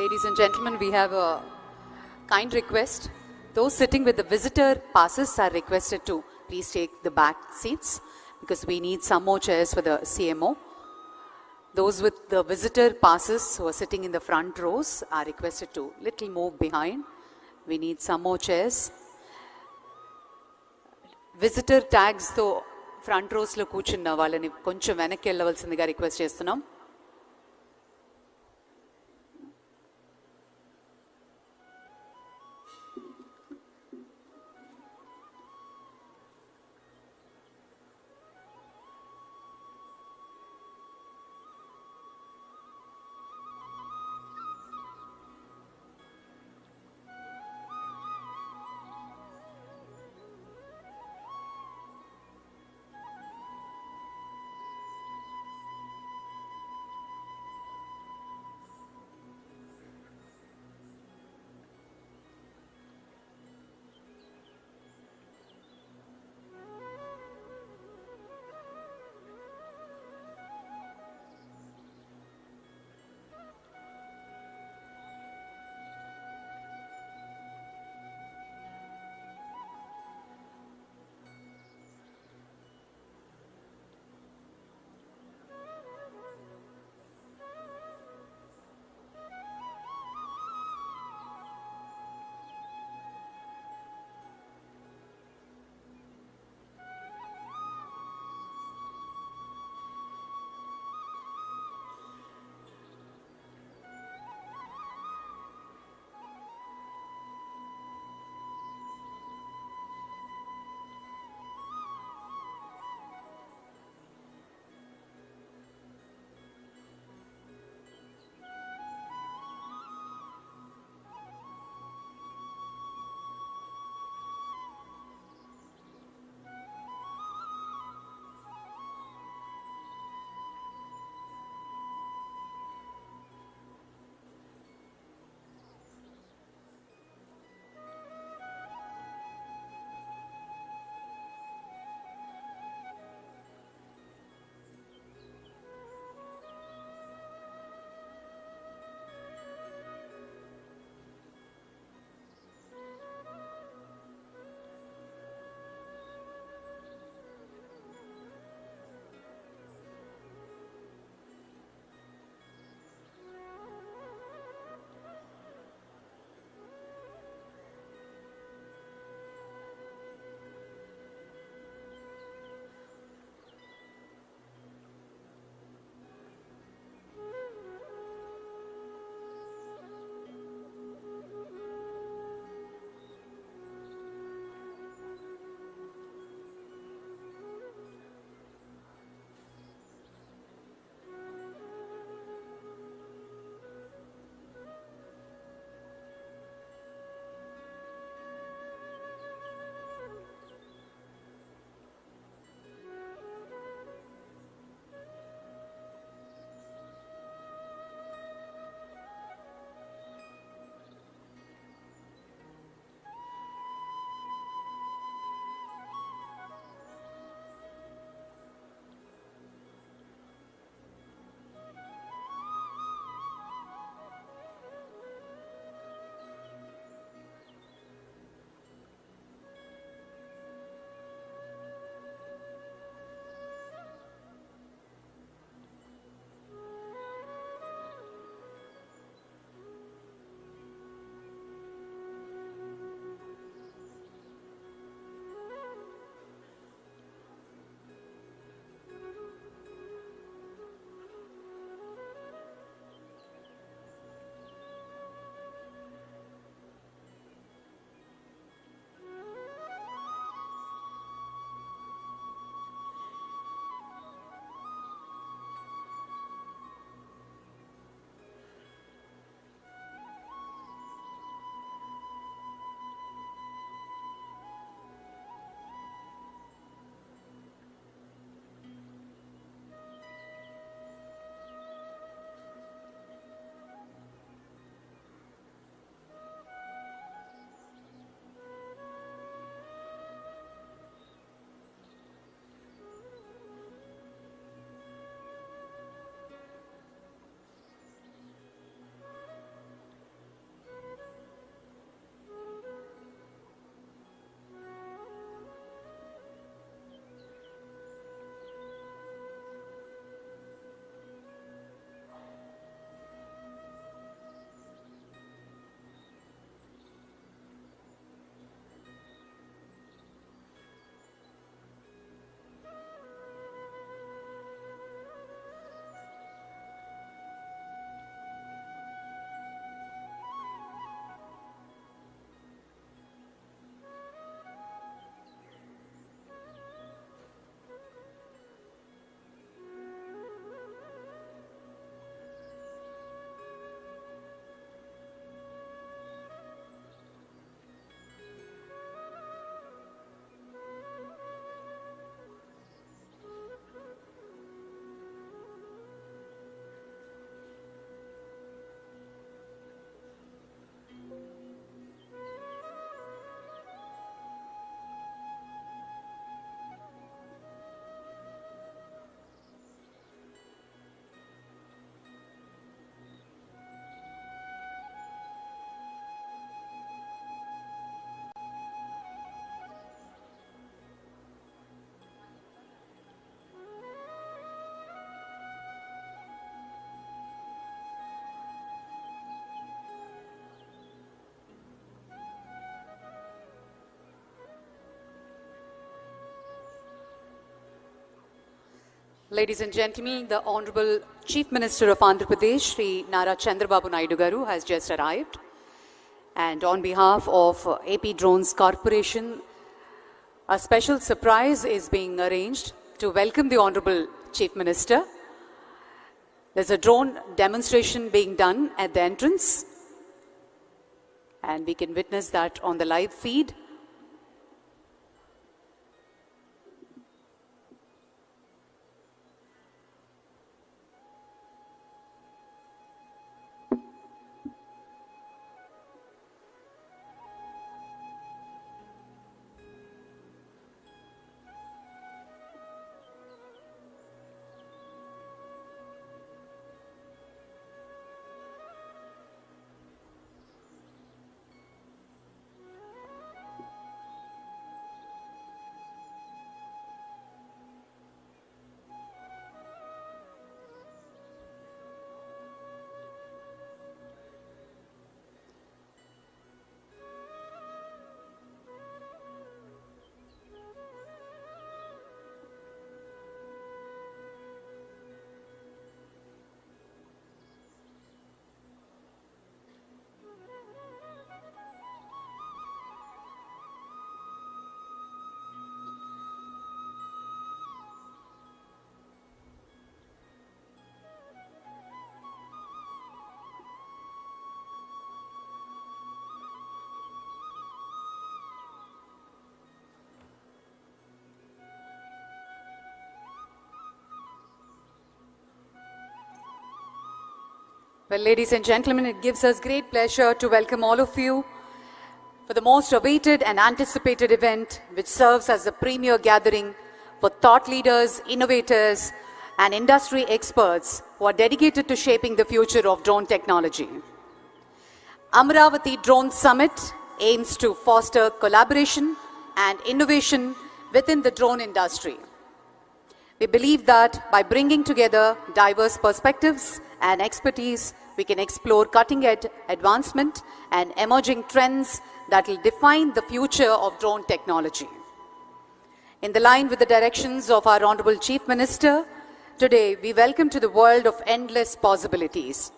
Ladies and gentlemen, we have a kind request. Those sitting with the visitor passes are requested to please take the back seats because we need some more chairs for the CMO. Those with the visitor passes who are sitting in the front rows are requested to little move behind. We need some more chairs. Visitor tags తో front rose లో కూర్చున్న వాళ్ళని కొంచెం వెనక్కి వెళ్ళవలసిందిగా request చేస్తున్నాం. Ladies and gentlemen, the Honorable Chief Minister of Andhra Pradesh, Sri Nara Chandrababu Naidu garu, has just arrived. And on behalf of AP Drones Corporation, a special surprise is being arranged to welcome the Honorable Chief Minister. There's a drone demonstration being done at the entrance, and we can witness that on the live feed. Well, ladies and gentlemen, it gives us great pleasure to welcome all of you for the most awaited and anticipated event, which serves as a premier gathering for thought leaders, innovators, and industry experts who are dedicated to shaping the future of drone technology. Amaravati Drone Summit aims to foster collaboration and innovation within the drone industry. We believe that by bringing together diverse perspectives and expertise, we can explore cutting-edge advancement and emerging trends that will define the future of drone technology. In the line with the directions of our Honorable Chief Minister, today we welcome to the world of endless possibilities.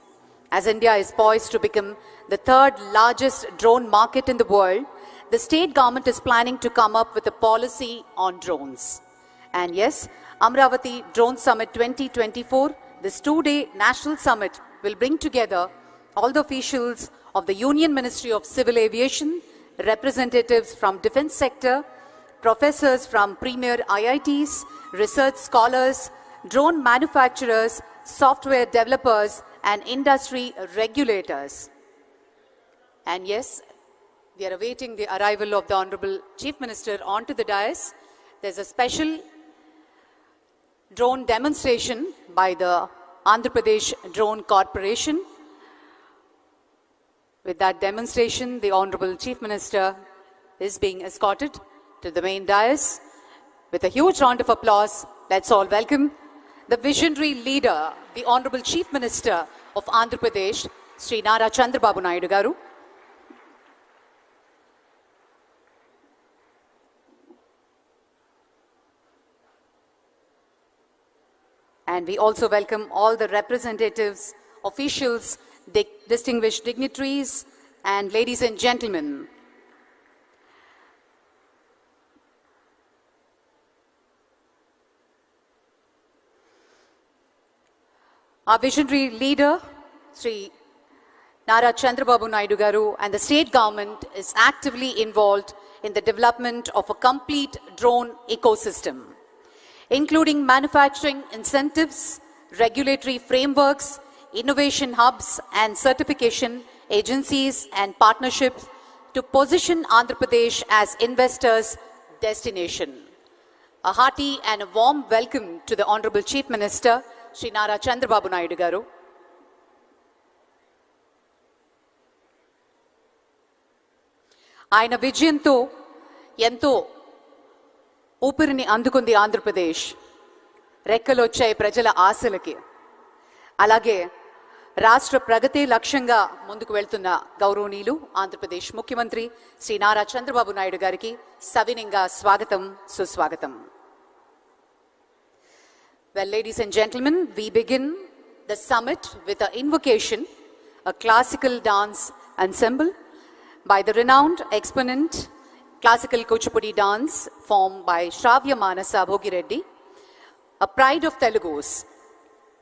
As India is poised to become the third largest drone market in the world, the state government is planning to come up with a policy on drones. And yes, Amaravati Drone Summit 2024, this two-day national summit, will bring together all the officials of the Union Ministry of Civil Aviation, representatives from defense sector, professors from premier IITs, research scholars, drone manufacturers, software developers, and industry regulators. And yes, we are awaiting the arrival of the Honorable Chief Minister onto the dais. There's a special drone demonstration by the Andhra Pradesh Drone Corporation. With that demonstration, the Honorable Chief Minister is being escorted to the main dais. With a huge round of applause, let's all welcome the visionary leader, the Honorable Chief Minister of Andhra Pradesh, Sri Nara Chandrababu Naidu garu. And we also welcome all the representatives, officials, distinguished dignitaries, and ladies and gentlemen. Our visionary leader, Sri Nara Chandrababu Naidu garu, and the state government is actively involved in the development of a complete drone ecosystem, including manufacturing incentives, regulatory frameworks, innovation hubs, and certification agencies and partnerships to position Andhra Pradesh as investors' destination. A hearty and a warm welcome to the Honorable Chief Minister, Sri Nara Chandrababu Naidu garu. ఆయన విజయంతో ఎంతో ఊపిరిని అందుకుంది ఆంధ్రప్రదేశ్. రెక్కలొచ్చాయి ప్రజల ఆశలకి. అలాగే రాష్ట్ర ప్రగతి లక్ష్యంగా ముందుకు వెళ్తున్న గౌరవనీయులు ఆంధ్రప్రదేశ్ ముఖ్యమంత్రి శ్రీ నారా చంద్రబాబు నాయుడు గారికి సవినయంగా స్వాగతం, సుస్వాగతం. Well, ladies and gentlemen, we begin the summit with an invocation, a classical dance ensemble by the renowned exponent classical Kuchipudi dance formed by Shravya Manasa Bhogireddy, a pride of Telugus,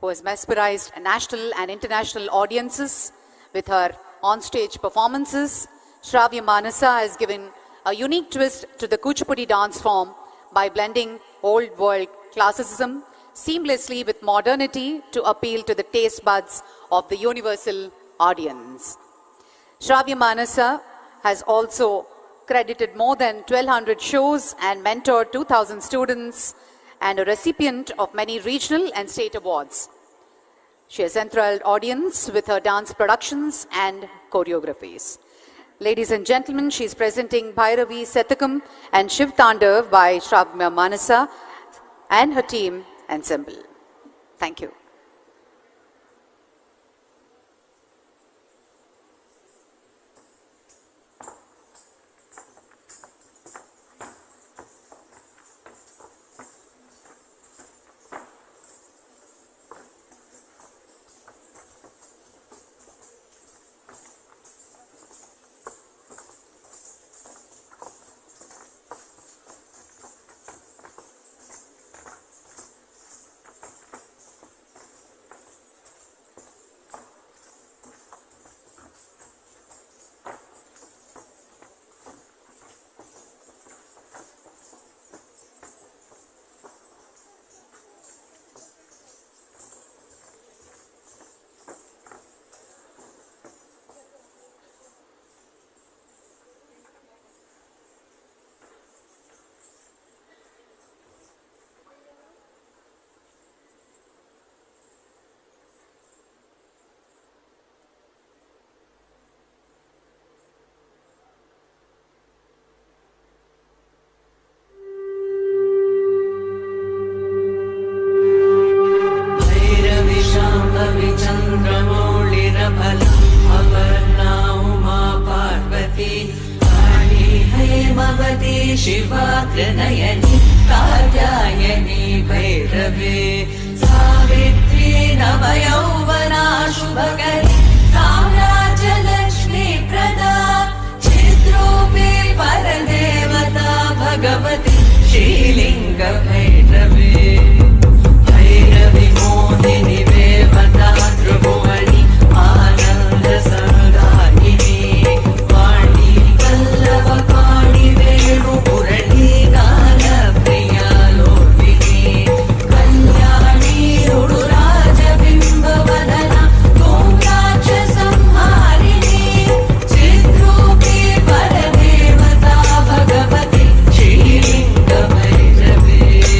who has mesmerized national and international audiences with her on-stage performances. Shravya Manasa has given a unique twist to the Kuchipudi dance form by blending old world classicism seamlessly with modernity to appeal to the taste buds of the universal audience. Shravya Manasa has also credited more than 1,200 shows and mentored 2,000 students and a recipient of many regional and state awards. She has enthralled audience with her dance productions and choreographies. Ladies and gentlemen, she is presenting Bhairavi Satakam and Shiv Tandav by Shravya Manasa and her team ensemble. Thank you. शिवाग्रनयनि Katyayani भैरवे Savitri नवयौवना शुभकरी साम्राज्यलक्ष्मी प्रदा चिद्रूपी परदेवता भगवती श्रीलिङ्ग भैरवे भैरवि मोहिनि देवता त्रिभुवनि आनन्द संदायिनी वाणी वल्लभ पाणि वेणु पुरणी गान प्रिया लोकिनी कल्याणी रुडुराज बिम्ब वदना तोंगाक्ष संहारिणी चिद्रूपी परदेवता भगवती श्रीलिङ्ग भैरवे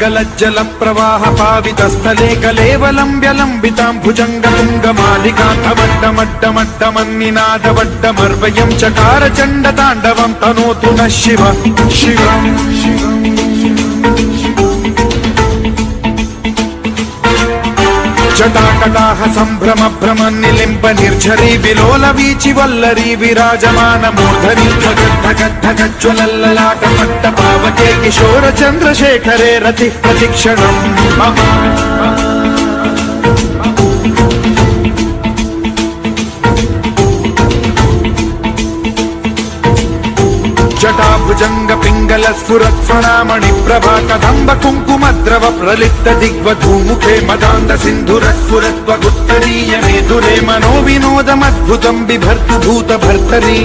गलज्जल प्रवाह पावितस्थले कलेवलम्ब्यलम्बितां भुजङ्गतुङ्गमालिकान्तवड्डमड्डमड्डमन्निनादवड्डमर्वयं चकार चण्डताण्डवं तनोतु नः शिव शिवम् जटाकटाह सम्भ्रम भ्रम निलिम्ब निर्झरी विलोल वीचि वल्लरी विराजमान मूर्धनि धगद्धगद्धगज्ज्वलल्ललाट पट्ट पावके किशोर चन्द्रशेखरे रति प्रतिक्षणम् मम जटाभुजंग पिंगल स्फुरत्फणामणि प्रभा कदम्ब कुङ्कुमद्रव प्रलिप्त दिग्वधूमुखे मदान्त सिन्धुर स्फुरत्वगुत्तरीय मेधुरे मनो विनोदमद्भुतं बिभर्तु भूत भर्तरी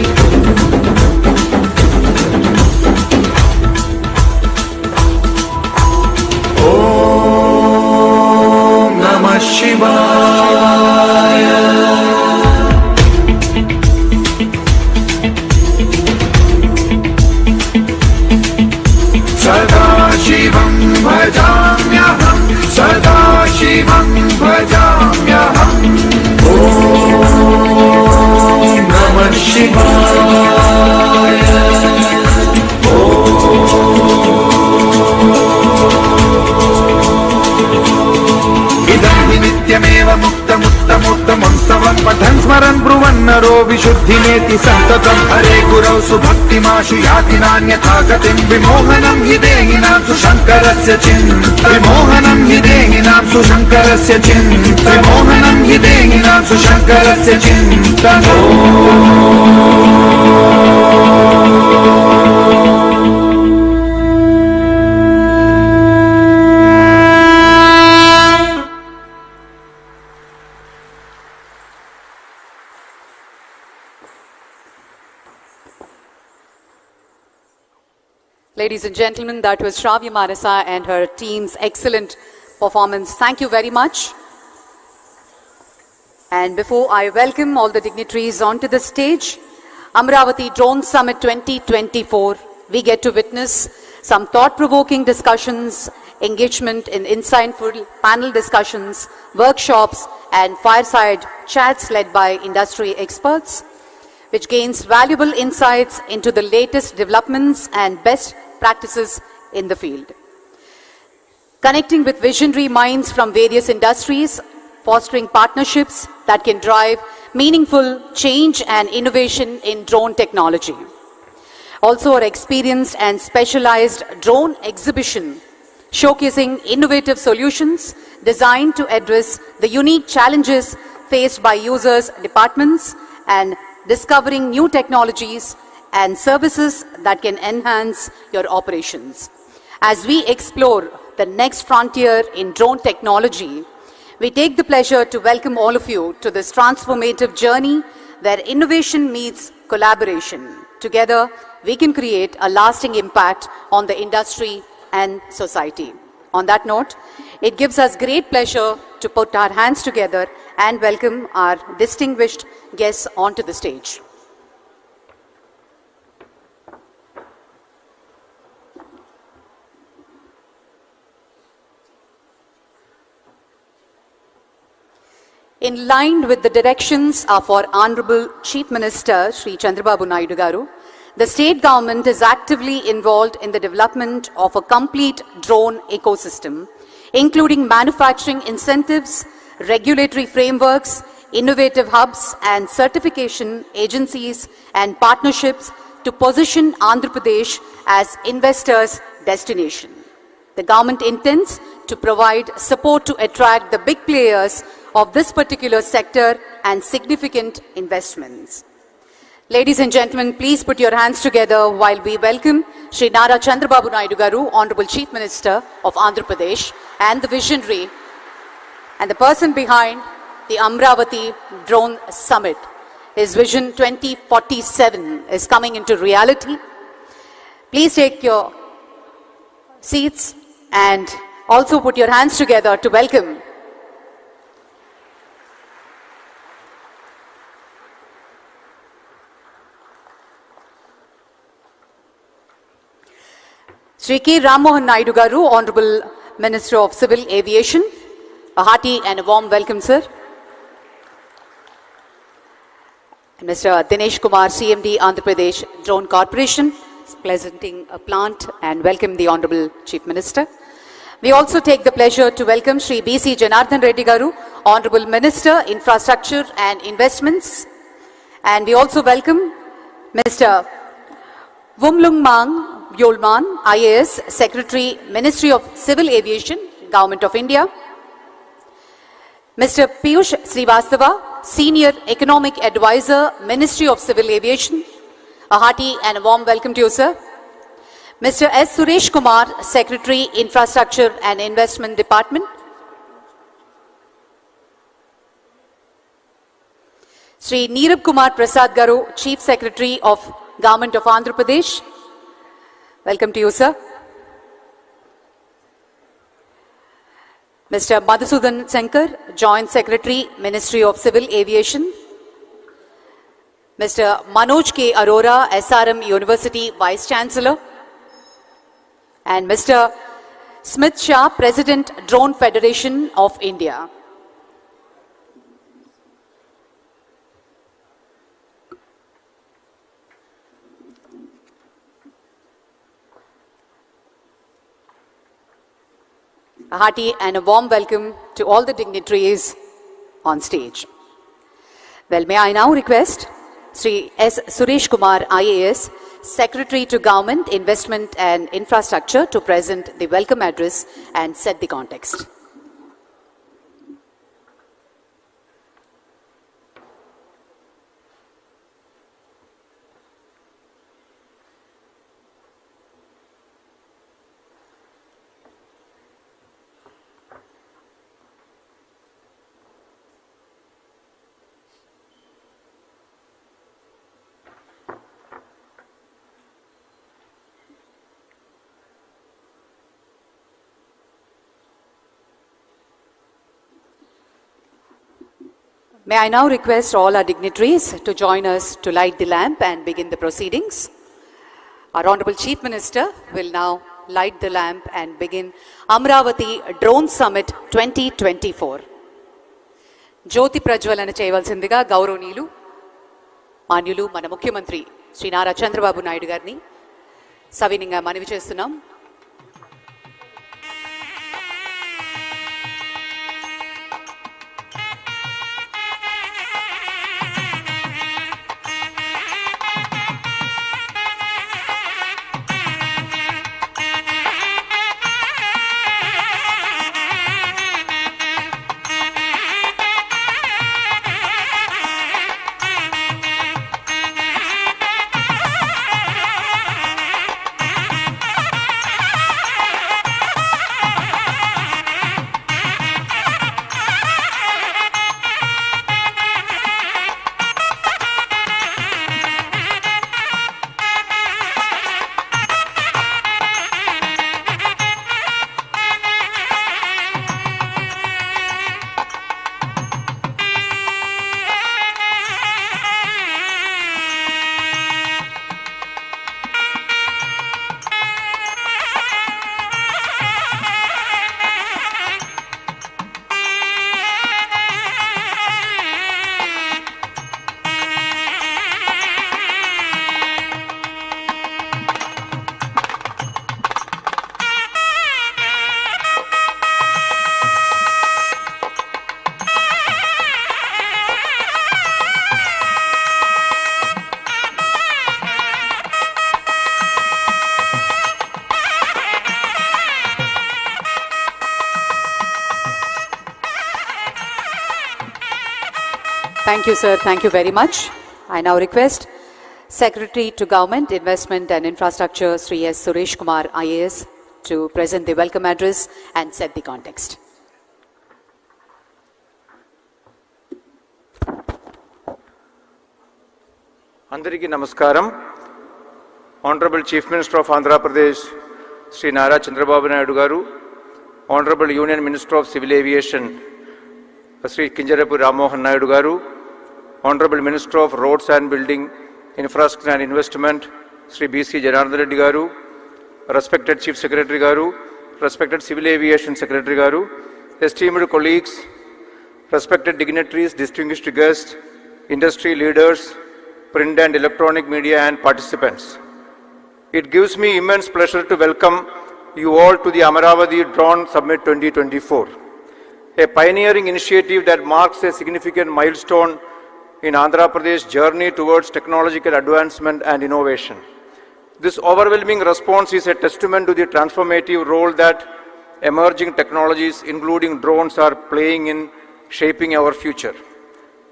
ॐ नमः शिवाय सदा शिवं भजाम्यहं सदा शिवं भजाम्यहम् ॐ नमः शिवाय इदं हि नित्यमेव मुक्तमुत्तमोत्तमं स्तवं पठन् स्मरन् ब्रुवन्नरो विशुद्धिमेति सन्ततं हरे गुरौ सुभक्तिमाशु याति नान्यथा गतिं विमोहनं हि देहिनां सुशङ्करस्य विमोहनं हि देहिनां सुशङ्करस्य विमोहनं हि देहिनां सुशङ्करस्य चिन्तनो Ladies and gentlemen, that was Shravya Manasa and her team's excellent performance. Thank you very much. And before I welcome all the dignitaries onto the stage, Amaravati Drone Summit 2024, we get to witness some thought-provoking discussions, engagement in insightful panel discussions, workshops, and fireside chats led by industry experts, which gains valuable insights into the latest developments and best practices in the field. Connecting with visionary minds from various industries, fostering partnerships that can drive meaningful change and innovation in drone technology. Also, our experienced and specialized drone exhibition showcasing innovative solutions designed to address the unique challenges faced by users, departments, and discovering new technologies and services that can enhance your operations. As we explore the next frontier in drone technology, we take the pleasure to welcome all of you to this transformative journey where innovation meets collaboration. Together, we can create a lasting impact on the industry and society. On that note, it gives us great pleasure to put our hands together and welcome our distinguished guests onto the stage. In line with the directions of our Honorable Chief Minister, Shri Chandrababu Naidu Garu, the state government is actively involved in the development of a complete drone ecosystem, including manufacturing incentives, regulatory frameworks, innovative hubs and certification agencies and partnerships to position Andhra Pradesh as investors' destination. The government intends to provide support to attract the big players of this particular sector and significant investments. Ladies and gentlemen, please put your hands together while we welcome Shri Nara Chandrababu Naidu Garu, Honorable Chief Minister of Andhra Pradesh, and the visionary and the person behind the Amaravati Drone Summit. His Vision 2047 is coming into reality. Please take your seats and also put your hands together to welcome Shri Rammohan Naidu Garu, Honorable Minister of Civil Aviation. A hearty and a warm welcome, sir. And Mr. Dinesh Kumar, CMD, Andhra Pradesh Drone Corporation, is presenting a plant and welcome the Honorable Chief Minister. We also take the pleasure to welcome Shri B.C. Janardhan Reddy Garu, Honorable Minister, Infrastructure and Investments. And we also welcome Mr. Wumlungmang Yolman, IAS, Secretary, Ministry of Civil Aviation, Government of India. Mr. Piyush Srivastava, Senior Economic Advisor, Ministry of Civil Aviation. A hearty and a warm welcome to you, sir. Mr. S. Suresh Kumar, Secretary, Infrastructure and Investment Department. Sri Neerab Kumar Prasad Garu, Chief Secretary of Government of Andhra Pradesh. Welcome to you, sir. Mr. Madhusudan Sankar, Joint Secretary, Ministry of Civil Aviation. Mr. Manoj K. Arora, SRM University Vice Chancellor. And Mr. Smith Shah, President, Drone Federation of India. A hearty and a warm welcome to all the dignitaries on stage. Well, may I now request Sri S. Suresh Kumar, IAS, Secretary to Government, Investment and Infrastructure, to present the welcome address and set the context. May I now request all our dignitaries to join us to light the lamp and begin the proceedings. Our Honorable Chief Minister will now light the lamp and begin Amaravati Drone Summit 2024. Jyoti Prajwalana cheyavalsindiga Gauravaneelu Manyulu mana Mukhyamantri Shri Nara Chandrababu Naidu garni savininga manavi chestunnam. Thank you, sir. Thank you very much. I now request Secretary to Government, Investment and Infrastructure, Sri S. Suresh Kumar, IAS, to present the welcome address and set the context. Andariki Namaskaram. Honorable Chief Minister of Andhra Pradesh, Sri Nara Chandrababu Naidu Garu, Honorable Union Minister of Civil Aviation, Sri Rammohan Naidu Garu, Honorable Minister of Roads and Building, Infrastructure and Investment, Sri B.C. Janardhan Reddy Garu, respected Chief Secretary Garu, respected Civil Aviation Secretary Garu, esteemed colleagues, respected dignitaries, distinguished guests, industry leaders, print and electronic media and participants. It gives me immense pleasure to welcome you all to the Amaravati Drone Summit 2024, a pioneering initiative that marks a significant milestone in Andhra Pradesh's journey towards technological advancement and innovation. This overwhelming response is a testament to the transformative role that emerging technologies, including drones, are playing in shaping our future.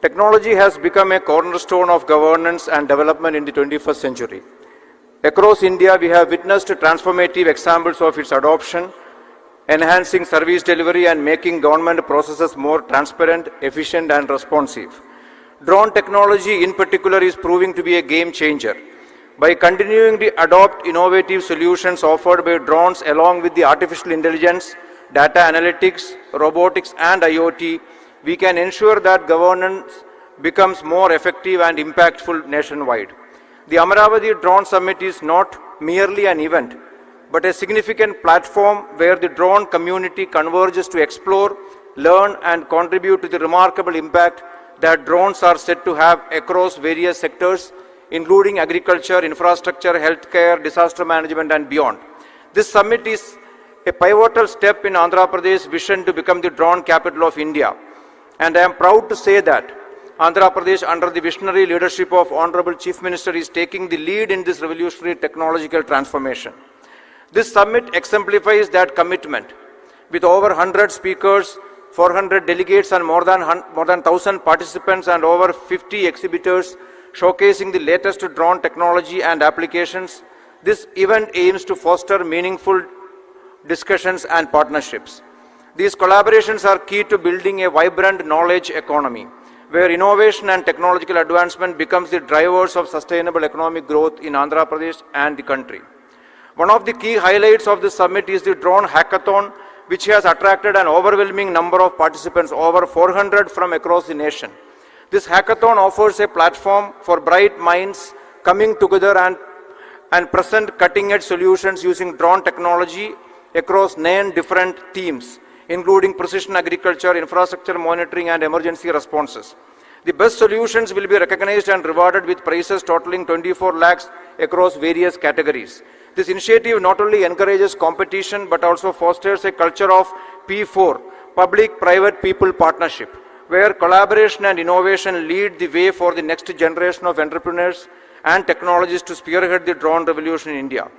Technology has become a cornerstone of governance and development in the 21st century. Across India, we have witnessed transformative examples of its adoption, enhancing service delivery and making government processes more transparent, efficient and responsive. Drone technology in particular is proving to be a game changer. By continuing to adopt innovative solutions offered by drones along with the artificial intelligence, data analytics, robotics and IoT, we can ensure that governance becomes more effective and impactful nationwide. The Amaravati Drone Summit is not merely an event, but a significant platform where the drone community converges to explore, learn and contribute to the remarkable impact that drones are said to have across various sectors, including agriculture, infrastructure, healthcare, disaster management and beyond. This summit is a pivotal step in Andhra Pradesh's vision to become the drone capital of India. And I am proud to say that Andhra Pradesh, under the visionary leadership of Honorable Chief Minister, is taking the lead in this revolutionary technological transformation. This summit exemplifies that commitment. With over 100 speakers, 400 delegates and more than 1,000 participants and over 50 exhibitors showcasing the latest drone technology and applications, this event aims to foster meaningful discussions and partnerships. These collaborations are key to building a vibrant knowledge economy, where innovation and technological advancement becomes the drivers of sustainable economic growth in Andhra Pradesh and the country. One of the key highlights of this summit is the drone hackathon, which has attracted an overwhelming number of participants, over 400 from across the nation. This hackathon offers a platform for bright minds coming together and present cutting-edge solutions using drone technology across 9 different themes, including precision agriculture, infrastructure monitoring and emergency responses. The best solutions will be recognized and rewarded with prizes totaling 24 lakhs across various categories. This initiative not only encourages competition but also fosters a culture of P4, public-private people partnership, where collaboration and innovation lead the way for the next generation of entrepreneurs and technologists to spearhead the drone revolution in India.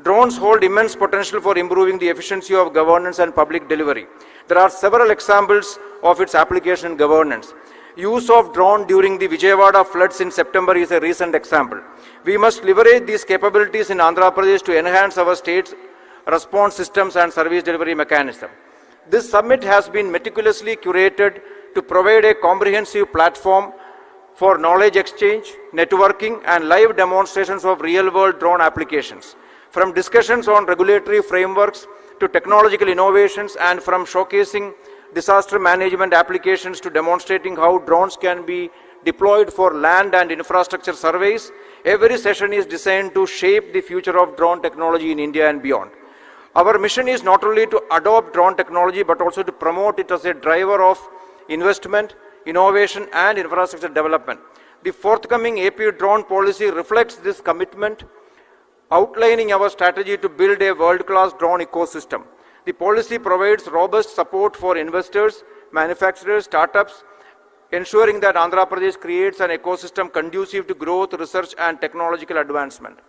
Drones hold immense potential for improving the efficiency of governance and public delivery. There are several examples of its application in governance. Use of drone during the Vijayawada floods in September is a recent example. We must leverage these capabilities in Andhra Pradesh to enhance our state's response systems and service delivery mechanism. This summit has been meticulously curated to provide a comprehensive platform for knowledge exchange, networking, and live demonstrations of real-world drone applications. From discussions on regulatory frameworks to technological innovations, and from showcasing disaster management applications to demonstrating how drones can be deployed for land and infrastructure surveys, every session is designed to shape the future of drone technology in India and beyond. Our mission is not only to adopt drone technology but also to promote it as a driver of investment, innovation and infrastructure development. The forthcoming AP drone policy reflects this commitment, outlining our strategy to build a world-class drone ecosystem. The policy provides robust support for investors, manufacturers, startups, ensuring that Andhra Pradesh creates an ecosystem conducive to growth, research and technological advancement.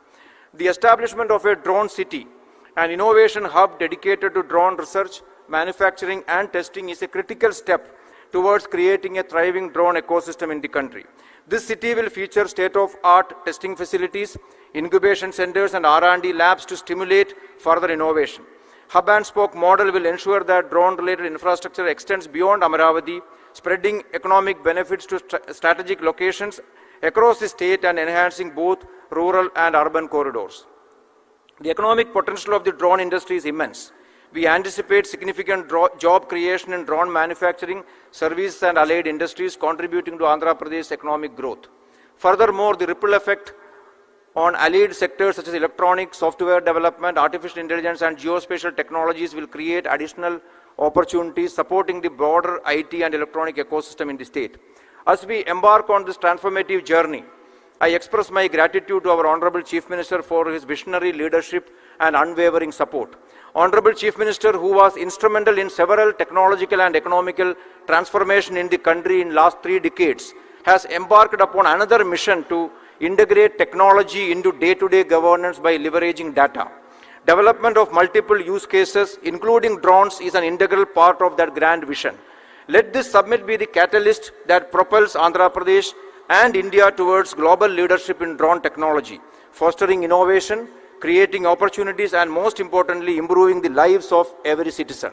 The establishment of a drone city, an innovation hub dedicated to drone research, manufacturing and testing, is a critical step towards creating a thriving drone ecosystem in the country. This city will feature state-of-art testing facilities, incubation centers and R&D labs to stimulate further innovation. Hub and spoke model will ensure that drone-related infrastructure extends beyond Amaravati, spreading economic benefits to strategic locations across the state and enhancing both rural and urban corridors. The economic potential of the drone industry is immense. We anticipate significant job creation in drone manufacturing, services and allied industries, contributing to Andhra Pradesh's economic growth. Furthermore, the ripple effect on allied sectors such as electronics, software development, artificial intelligence, and geospatial technologies will create additional opportunities supporting the broader IT and electronic ecosystem in the state. As we embark on this transformative journey, I express my gratitude to our Honorable Chief Minister for his visionary leadership and unwavering support. Honorable Chief Minister, who was instrumental in several technological and economical transformation in the country in last 3 decades, has embarked upon another mission to integrate technology into day-to-day governance by leveraging data. Development of multiple use cases, including drones, is an integral part of that grand vision. Let this summit be the catalyst that propels Andhra Pradesh and India towards global leadership in drone technology, fostering innovation, creating opportunities, and most importantly, improving the lives of every citizen.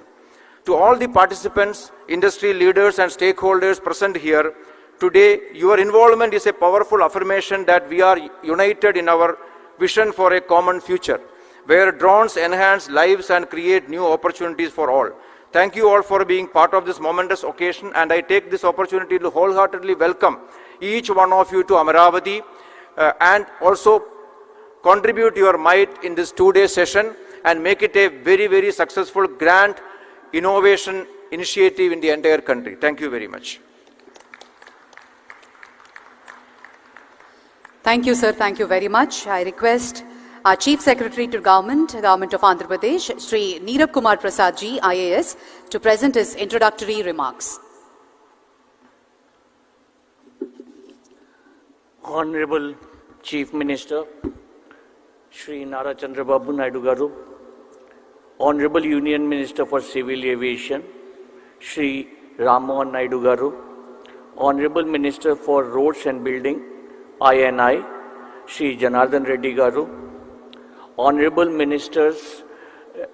To all the participants, industry leaders, and stakeholders present here, today, your involvement is a powerful affirmation that we are united in our vision for a common future, where drones enhance lives and create new opportunities for all. Thank you all for being part of this momentous occasion, and I take this opportunity to wholeheartedly welcome each one of you to Amaravati and also contribute your might in this 2-day session and make it a very, very successful grand innovation initiative in the entire country. Thank you very much. Thank you, sir. Thank you very much. I request our Chief Secretary to Government of Andhra Pradesh, Shri Neerab Kumar Prasad ji, IAS, to present his introductory remarks. Honorable Chief Minister, Shri Nara Chandrababu Naidu Garu, Honorable Union Minister for Civil Aviation, Shri Rammohan Naidu Garu, Honorable Minister for Roads and Building, INI, Shri Janardhan Reddy Garu, Honorable Ministers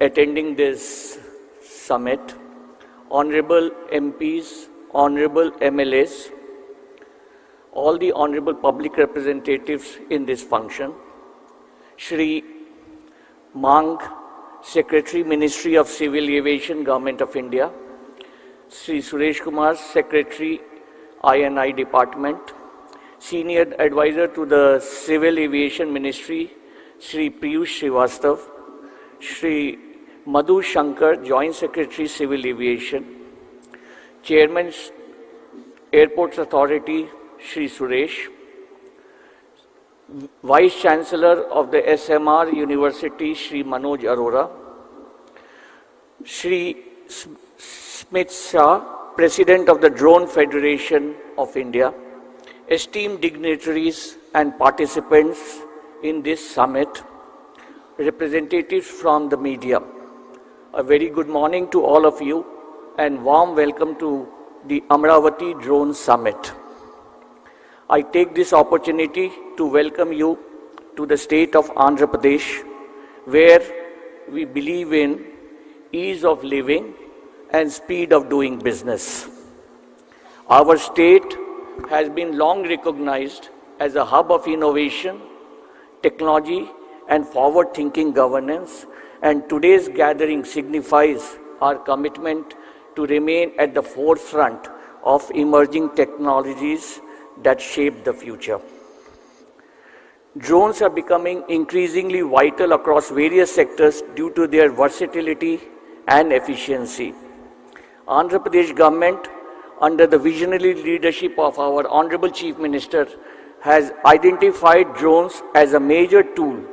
attending this summit, Honorable MPs, Honorable MLAs, all the Honorable Public Representatives in this function, Shri Mang, Secretary, Ministry of Civil Aviation, Government of India, Shri Suresh Kumar, Secretary, INI Department, Senior Advisor to the Civil Aviation Ministry, Shri Piyush Srivastav, Shri Madhu Shankar, Joint Secretary, Civil Aviation, Chairman, Airports Authority, Shri Suresh, Vice Chancellor of the SMR University, Shri Manoj Arora, Shri Smith Shah, President of the Drone Federation of India, esteemed dignitaries and participants in this summit, representatives from the media. A very good morning to all of you and warm welcome to the Amaravati Drone Summit. I take this opportunity to welcome you to the state of Andhra Pradesh, where we believe in ease of living and speed of doing business. Our state has been long recognized as a hub of innovation, technology, and forward-thinking governance, and today's gathering signifies our commitment to remain at the forefront of emerging technologies that shape the future. Drones are becoming increasingly vital across various sectors due to their versatility and efficiency. Andhra Pradesh government, under the visionary leadership of our Honorable Chief Minister, has identified drones as a major tool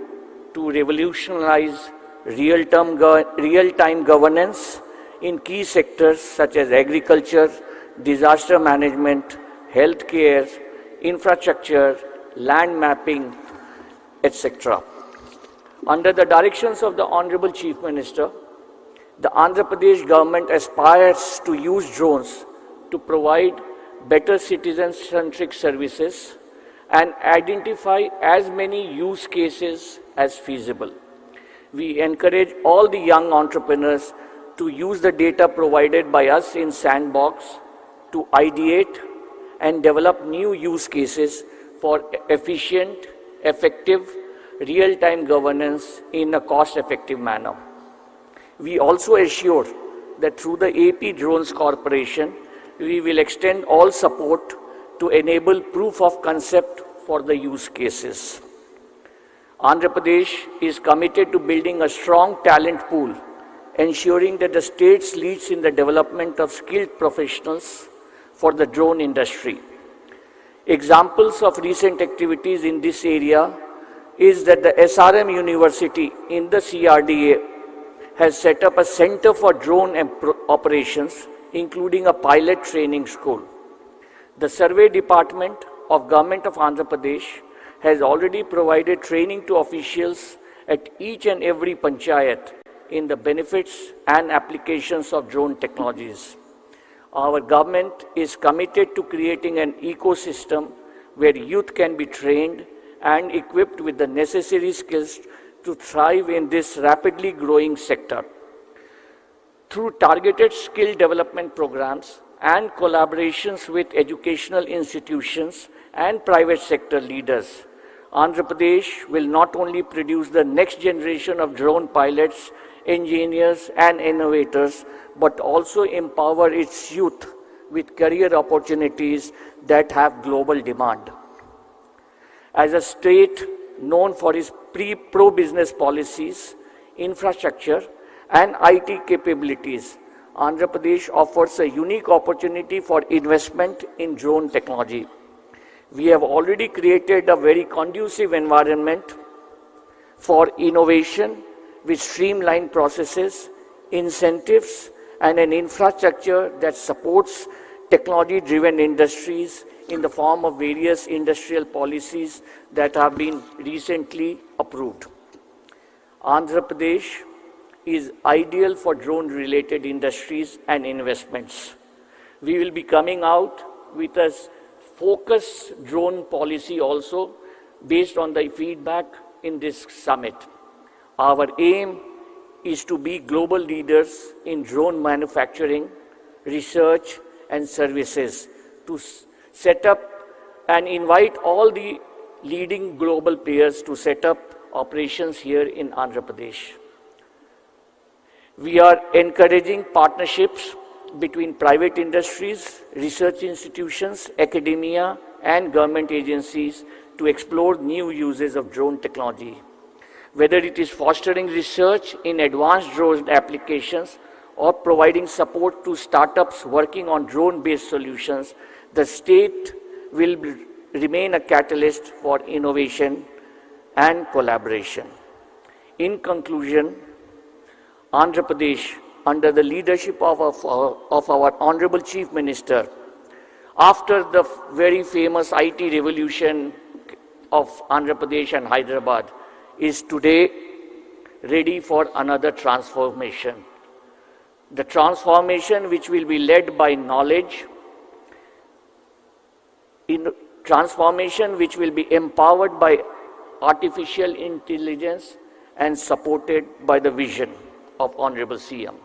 to revolutionize real-time governance in key sectors such as agriculture, disaster management, healthcare, infrastructure, land mapping, etc. Under the directions of the Honorable Chief Minister, the Andhra Pradesh government aspires to use drones to provide better citizen-centric services and identify as many use cases as feasible. We encourage all the young entrepreneurs to use the data provided by us in Sandbox to ideate and develop new use cases for efficient, effective, real-time governance in a cost-effective manner. We also assure that through the AP Drones Corporation, we will extend all support to enable proof of concept for the use cases. Andhra Pradesh is committed to building a strong talent pool, ensuring that the state leads in the development of skilled professionals for the drone industry. Examples of recent activities in this area is that the SRM University in the CRDA has set up a center for drone operations, including a pilot training school. The Survey Department of Government of Andhra Pradesh has already provided training to officials at each and every panchayat in the benefits and applications of drone technologies. Our government is committed to creating an ecosystem where youth can be trained and equipped with the necessary skills to thrive in this rapidly growing sector. Through targeted skill development programs and collaborations with educational institutions and private sector leaders, Andhra Pradesh will not only produce the next generation of drone pilots, engineers and innovators, but also empower its youth with career opportunities that have global demand. As a state known for its pro-business policies, infrastructure and IT capabilities, Andhra Pradesh offers a unique opportunity for investment in drone technology. We have already created a very conducive environment for innovation with streamlined processes, incentives, and an infrastructure that supports technology-driven industries in the form of various industrial policies that have been recently approved. Andhra Pradesh is ideal for drone-related industries and investments. We will be coming out with a focused drone policy also based on the feedback in this summit. Our aim is to be global leaders in drone manufacturing, research and services, to set up and invite all the leading global players to set up operations here in Andhra Pradesh. We are encouraging partnerships between private industries, research institutions, academia, and government agencies to explore new uses of drone technology. Whether it is fostering research in advanced drone applications or providing support to startups working on drone-based solutions, the state will remain a catalyst for innovation and collaboration. In conclusion, Andhra Pradesh, under the leadership of our Honorable Chief Minister, after the very famous IT revolution of Andhra Pradesh and Hyderabad, is today ready for another transformation. The transformation which will be led by knowledge, transformation which will be empowered by artificial intelligence and supported by the vision of Honorable CM.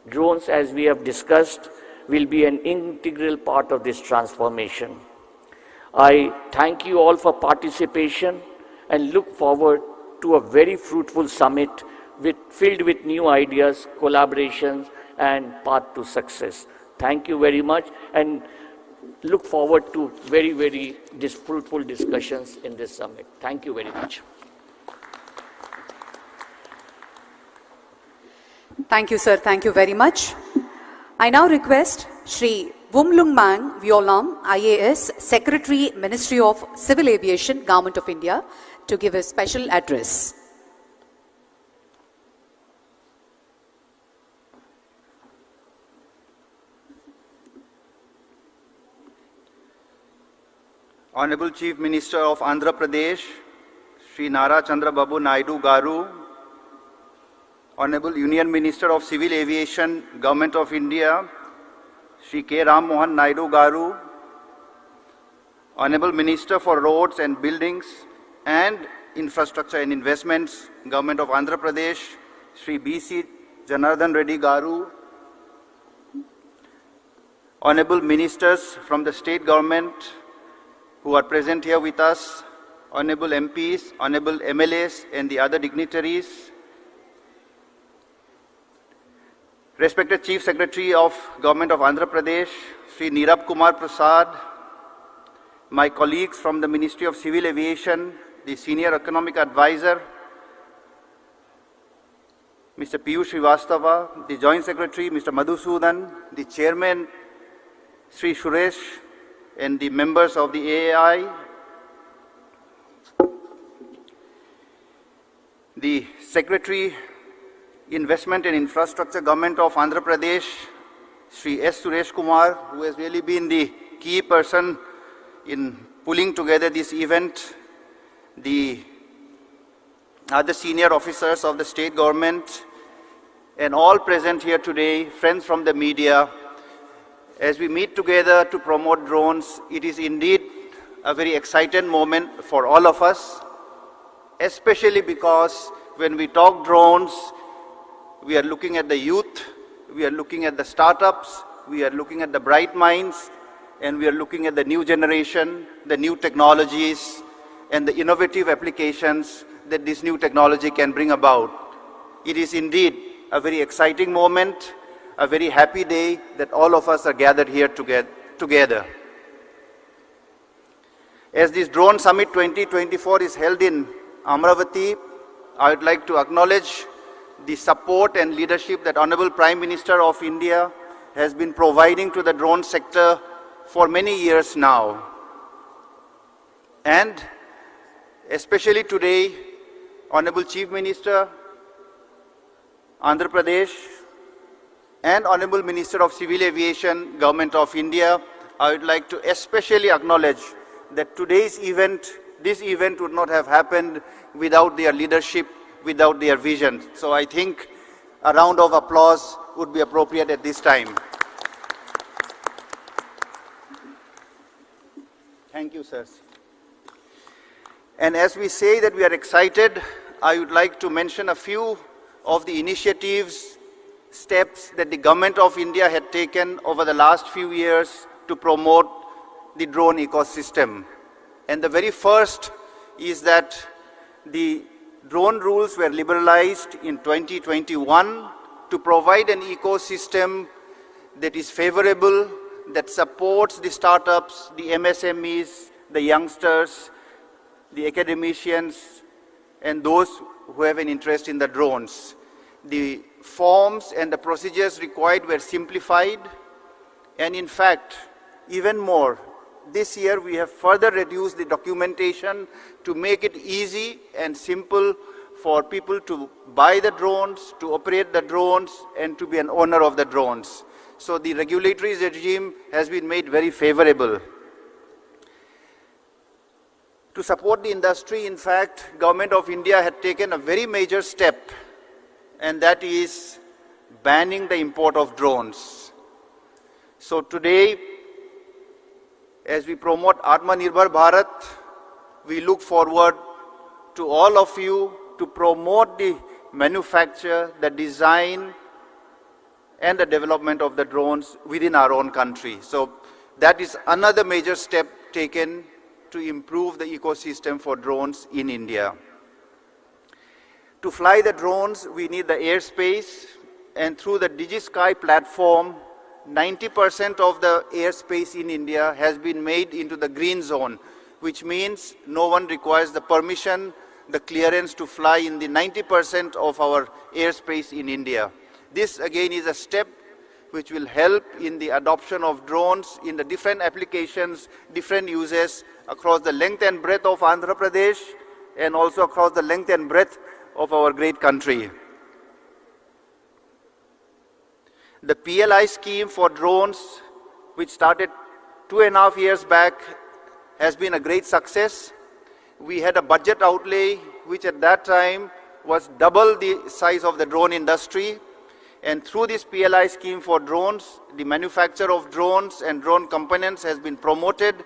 Drones, as we have discussed, will be an integral part of this transformation. I thank you all for participation and look forward to a very fruitful summit filled with new ideas, collaborations, and path to success. Thank you very much and look forward to very, very fruitful discussions in this summit. Thank you very much. Thank you, sir. Thank you very much. I now request Shri Wumlungmang Violam, IAS, Secretary, Ministry of Civil Aviation, Government of India, to give a special address. Honorable Chief Minister of Andhra Pradesh, Shri Chandrababu Naidu Garu, Honorable Union Minister of Civil Aviation, Government of India, Shri Rammohan Naidu Garu, Honorable Minister for Roads and Buildings and Infrastructure and Investments, Government of Andhra Pradesh, Shri B.C. Janardhan Reddy Garu, Honorable Ministers from the State Government who are present here with us, Honorable MPs, Honorable MLAs and the other dignitaries, respected Chief Secretary of Government of Andhra Pradesh, Shri Nirab Kumar Prasad, my colleagues from the Ministry of Civil Aviation the Senior Economic Advisor, Mr. Piyush Srivastava, the Joint Secretary, Mr. Madhusudan, the Chairman, Sri Suresh, and the members of the AAI, the Secretary, Investment and Infrastructure, Government of Andhra Pradesh, Sri S. Suresh Kumar, who has really been the key person in pulling together this event, the other senior officers of the state government, and all present here today, friends from the media. As we meet together to promote drones, it is indeed a very exciting moment for all of us, especially because when we talk drones, we are looking at the youth, we are looking at the startups, we are looking at the bright minds, and we are looking at the new generation, the new technologies, and the innovative applications that this new technology can bring about. It is indeed a very exciting moment, a very happy day that all of us are gathered here together. As this Drone Summit 2024 is held in Amaravati, I would like to acknowledge the support and leadership that Honorable Prime Minister of India has been providing to the drone sector for many years now. And especially today, Honorable Chief Minister, Andhra Pradesh, and Honorable Minister of Civil Aviation, Government of India, I would like to especially acknowledge that today's event, this event would not have happened without their leadership, without their vision. So I think a round of applause would be appropriate at this time. Thank you, sirs. And as we say that we are excited, I would like to mention a few of the initiatives, steps that the Government of India had taken over the last few years to promote the drone ecosystem. And the very first is that the drone rules were liberalized in 2021 to provide an ecosystem that is favorable, that supports the startups, the MSMEs, the youngsters, the academicians, and those who have an interest in the drones. The forms and the procedures required were simplified, and in fact, even more, this year we have further reduced the documentation to make it easy and simple for people to buy the drones, to operate the drones, and to be an owner of the drones. So the regulatory regime has been made very favorable. To support the industry, in fact, Government of India had taken a very major step, and that is banning the import of drones. So today, as we promote Atmanirbhar Bharat, we look forward to all of you to promote the manufacture, the design, and the development of the drones within our own country. So that is another major step taken to improve the ecosystem for drones in India. To fly the drones, we need the airspace, and through the DigiSky platform, 90% of the airspace in India has been made into the green zone, which means no one requires the permission, the clearance to fly in the 90% of our airspace in India. This again is a step which will help in the adoption of drones in the different applications, different uses across the length and breadth of Andhra Pradesh and also across the length and breadth of our great country. The PLI scheme for drones, which started 2.5 years back, has been a great success. We had a budget outlay which at that time was double the size of the drone industry. And through this PLI scheme for drones, the manufacture of drones and drone components has been promoted.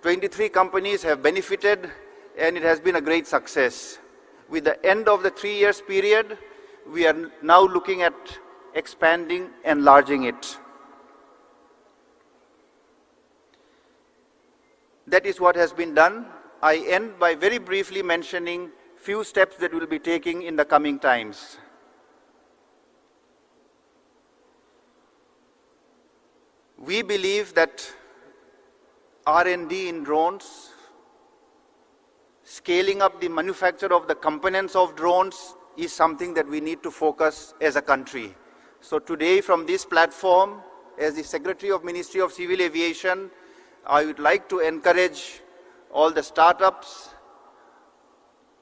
23 companies have benefited, and it has been a great success. With the end of the 3 years period, we are now looking at expanding, enlarging it. That is what has been done. I end by very briefly mentioning few steps that we will be taking in the coming times. We believe that R&D in drones, scaling up the manufacture of the components of drones is something that we need to focus as a country. So today from this platform, as the Secretary of Ministry of Civil Aviation, I would like to encourage all the startups,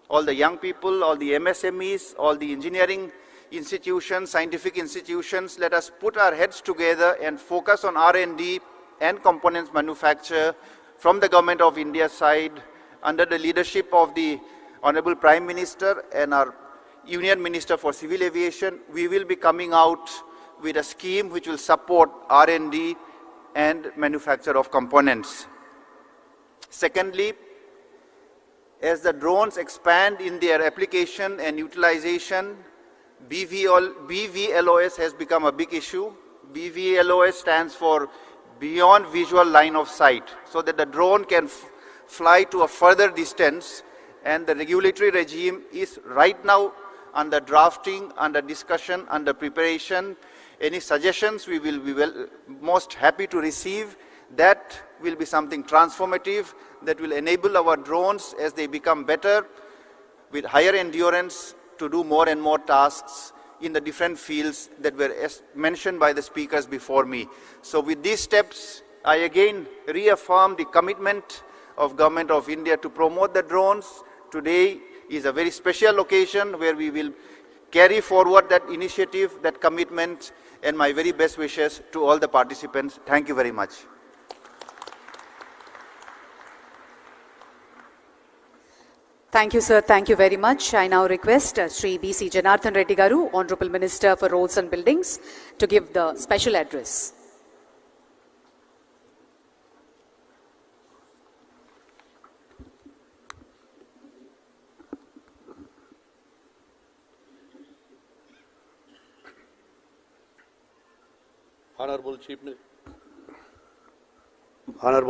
all the young people, all the MSMEs, all the engineering institutions, scientific institutions, let us put our heads together and focus on R&D and components manufacture from the Government of India side under the leadership of the Honorable Prime Minister and our Union Minister for Civil Aviation. We will be coming out with a scheme which will support R&D and manufacture of components. Secondly, as the drones expand in their application and utilization, BVLOS has become a big issue. BVLOS stands for Beyond Visual Line of Sight, so that the drone can fly to a further distance, and the regulatory regime is right now under drafting, under discussion, under preparation. Any suggestions we will be most happy to receive. That will be something transformative that will enable our drones as they become better with higher endurance to do more and more tasks in the different fields that were mentioned by the speakers before me. So with these steps, I again reaffirm the commitment of Government of India to promote the drones. Today is a very special occasion where we will carry forward that initiative, that commitment, and my very best wishes to all the participants. Thank you very much. Thank you, sir. Thank you very much. I now request Sri B.C. Janardhan Reddy Garu, Honorable Minister for Roads and Buildings, to give the special address. Honorable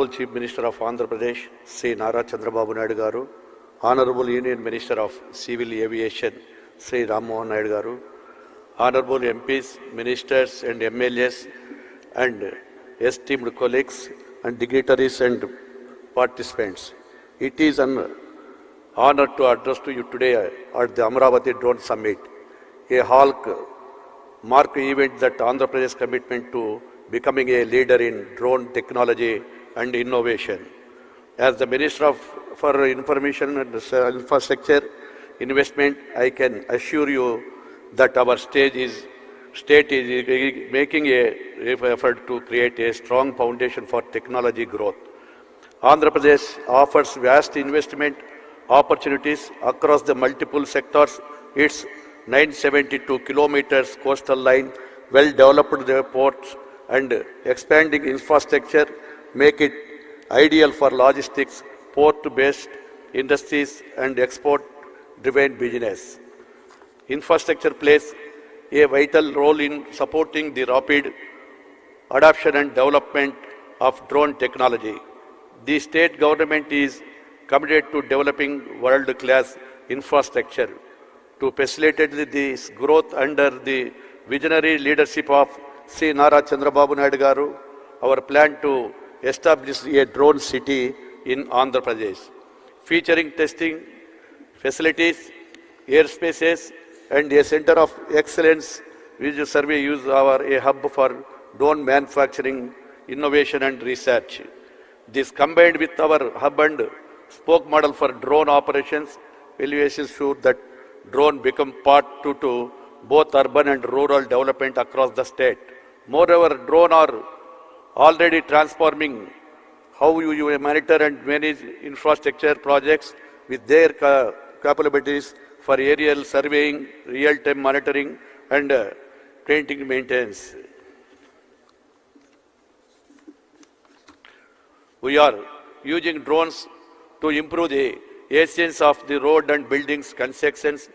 Chief Minister of Andhra Pradesh, Sri Nara Chandrababu Naidu Garu, Honorable Union Minister of Civil Aviation, Sri Rammohan Naidu Garu, Honorable MPs, Ministers and MLAs, and esteemed colleagues and dignitaries and participants. It is an honor to address to you today at the Amaravati Drone Summit, a hallmark event that Andhra Pradesh commitment to becoming a leader in drone technology and innovation. As the Minister for Information and Infrastructure Investment, I can assure you that our state is making an effort to create a strong foundation for technology growth. Andhra Pradesh offers vast investment opportunities across the multiple sectors. Its 972 kilometers coastal line, well-developed airports, and expanding infrastructure make it ideal for logistics, port-based industries, and export-driven business. Infrastructure plays a vital role in supporting the rapid adoption and development of drone technology. The state government is committed to developing world-class infrastructure. To facilitate this growth under the visionary leadership of Sri Nara Chandrababu Naidu Garu, our plan to establish a drone city in Andhra Pradesh, featuring testing facilities, airspaces, and a center of excellence, which survey use a hub for drone manufacturing, innovation, and research. This combined with our hub and spoke model for drone operations will ensure that drone become part to both urban and rural development across the state. Moreover, drones are already transforming how you monitor and manage infrastructure projects with their capabilities for aerial surveying, real-time monitoring, and painting maintenance. We are using drones to improve the efficiency of the road and buildings constructions,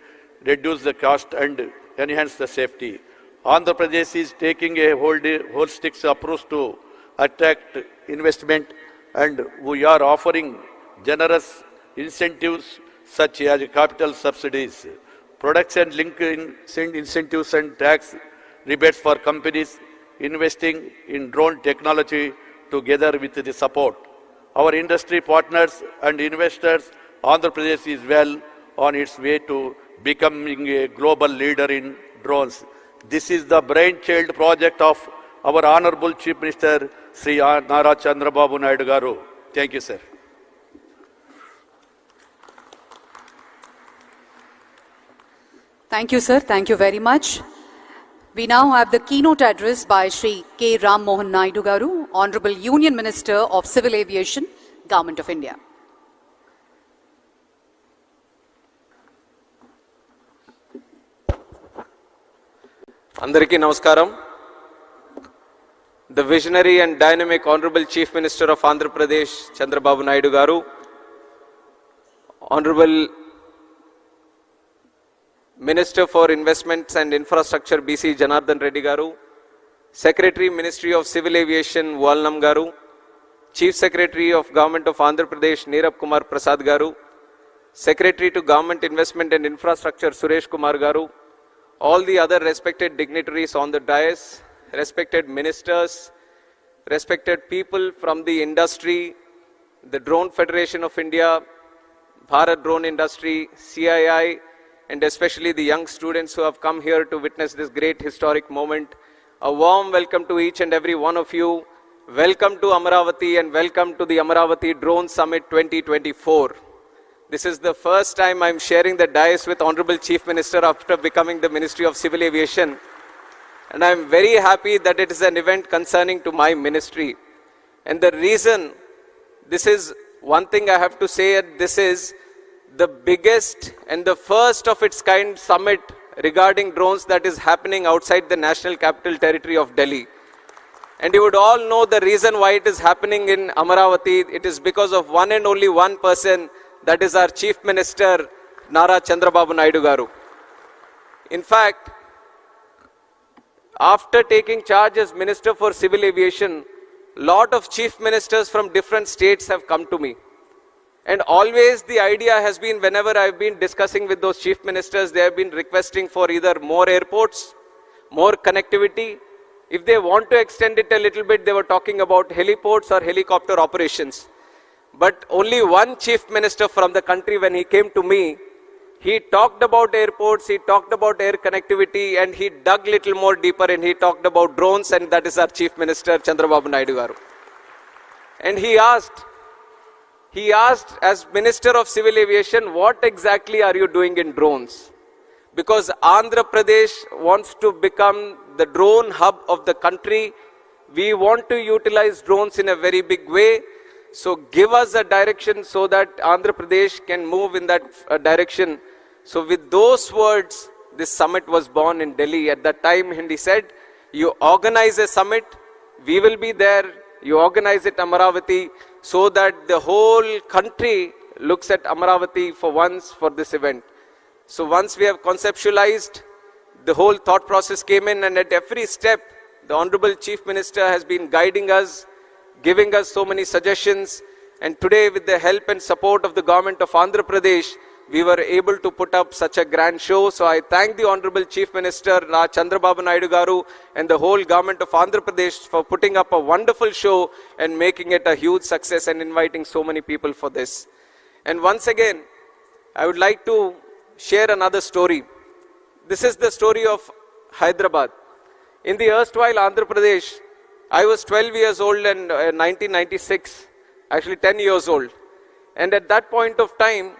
reduce the cost, and enhance the safety. Andhra Pradesh is taking a holistic approach to attract investment, and we are offering generous incentives such as capital subsidies, production linked incentives, and tax rebates for companies investing in drone technology together with the support. Our industry partners and investors Andhra Pradesh is well on its way to becoming a global leader in drones. This is the brainchild project of our Honorable Chief Minister, Sri Nara Chandrababu Naidu garu. Thank you, sir. Thank you, sir. Thank you very much. We now have the keynote address by Sri K. Rammohan Naidu garu, Honorable Union Minister of Civil Aviation, Government of India. Andariki Namaskaram. The visionary and dynamic Honorable Chief Minister of Andhra Pradesh, Chandrababu Naidu garu, Honorable Minister for Investments and Infrastructure, BC Janardhan Reddy garu, Secretary, Ministry of Civil Aviation, Walnam garu, Chief Secretary of Government of Andhra Pradesh, Neerab Kumar Prasad garu, Secretary to Government Investment and Infrastructure, Suresh Kumar garu, all the other respected dignitaries on the dais, respected ministers, respected people from the industry, the Drone Federation of India, Bharat Drone Industry, CII, and especially the young students who have come here to witness this great historic moment. A warm welcome to each and every one of you. Welcome to Amaravati and welcome to the Amaravati Drone Summit 2024. This is the first time I'm sharing the dais with Honorable Chief Minister after becoming the Ministry of Civil Aviation. And I'm very happy that it is an event concerning to my ministry. And the reason, this is one thing I have to say, this is the biggest and the first of its kind summit regarding drones that is happening outside the National Capital Territory of Delhi. And you would all know the reason why it is happening in Amaravati. It is because of one and only one person, that is our Chief Minister, Nara Chandrababu Naidu garu. In fact, after taking charge as Minister for Civil Aviation, lot of Chief Ministers from different states have come to me. And always the idea has been, whenever I've been discussing with those Chief Ministers, they have been requesting for either more airports, more connectivity. If they want to extend it a little bit, they were talking about heliports or helicopter operations. But only one Chief Minister from the country, when he came to me, he talked about airports, he talked about air connectivity, and he dug little more deeper and he talked about drones, and that is our Chief Minister, Chandrababu Naidu garu. And he asked as Minister of Civil Aviation, what exactly are you doing in drones? Because Andhra Pradesh wants to become the drone hub of the country. We want to utilize drones in a very big way. So give us a direction so that Andhra Pradesh can move in that direction. So with those words, this summit was born in Delhi. At that time, he said, you organize a summit, we will be there, you organize it Amaravati, so that the whole country looks at Amaravati for once for this event. So once we have conceptualized, the whole thought process came in, and at every step, the Honorable Chief Minister has been guiding us, giving us so many suggestions, and today with the help and support of the government of Andhra Pradesh, we were able to put up such a grand show. So I thank the Honorable Chief Minister, Chandrababu Naidu garu, and the whole government of Andhra Pradesh for putting up a wonderful show and making it a huge success and inviting so many people for this. And once again, I would like to share another story. This is the story of Hyderabad. In the erstwhile Andhra Pradesh, I was 12 years old in 1996, actually 10 years old. And at that point of time,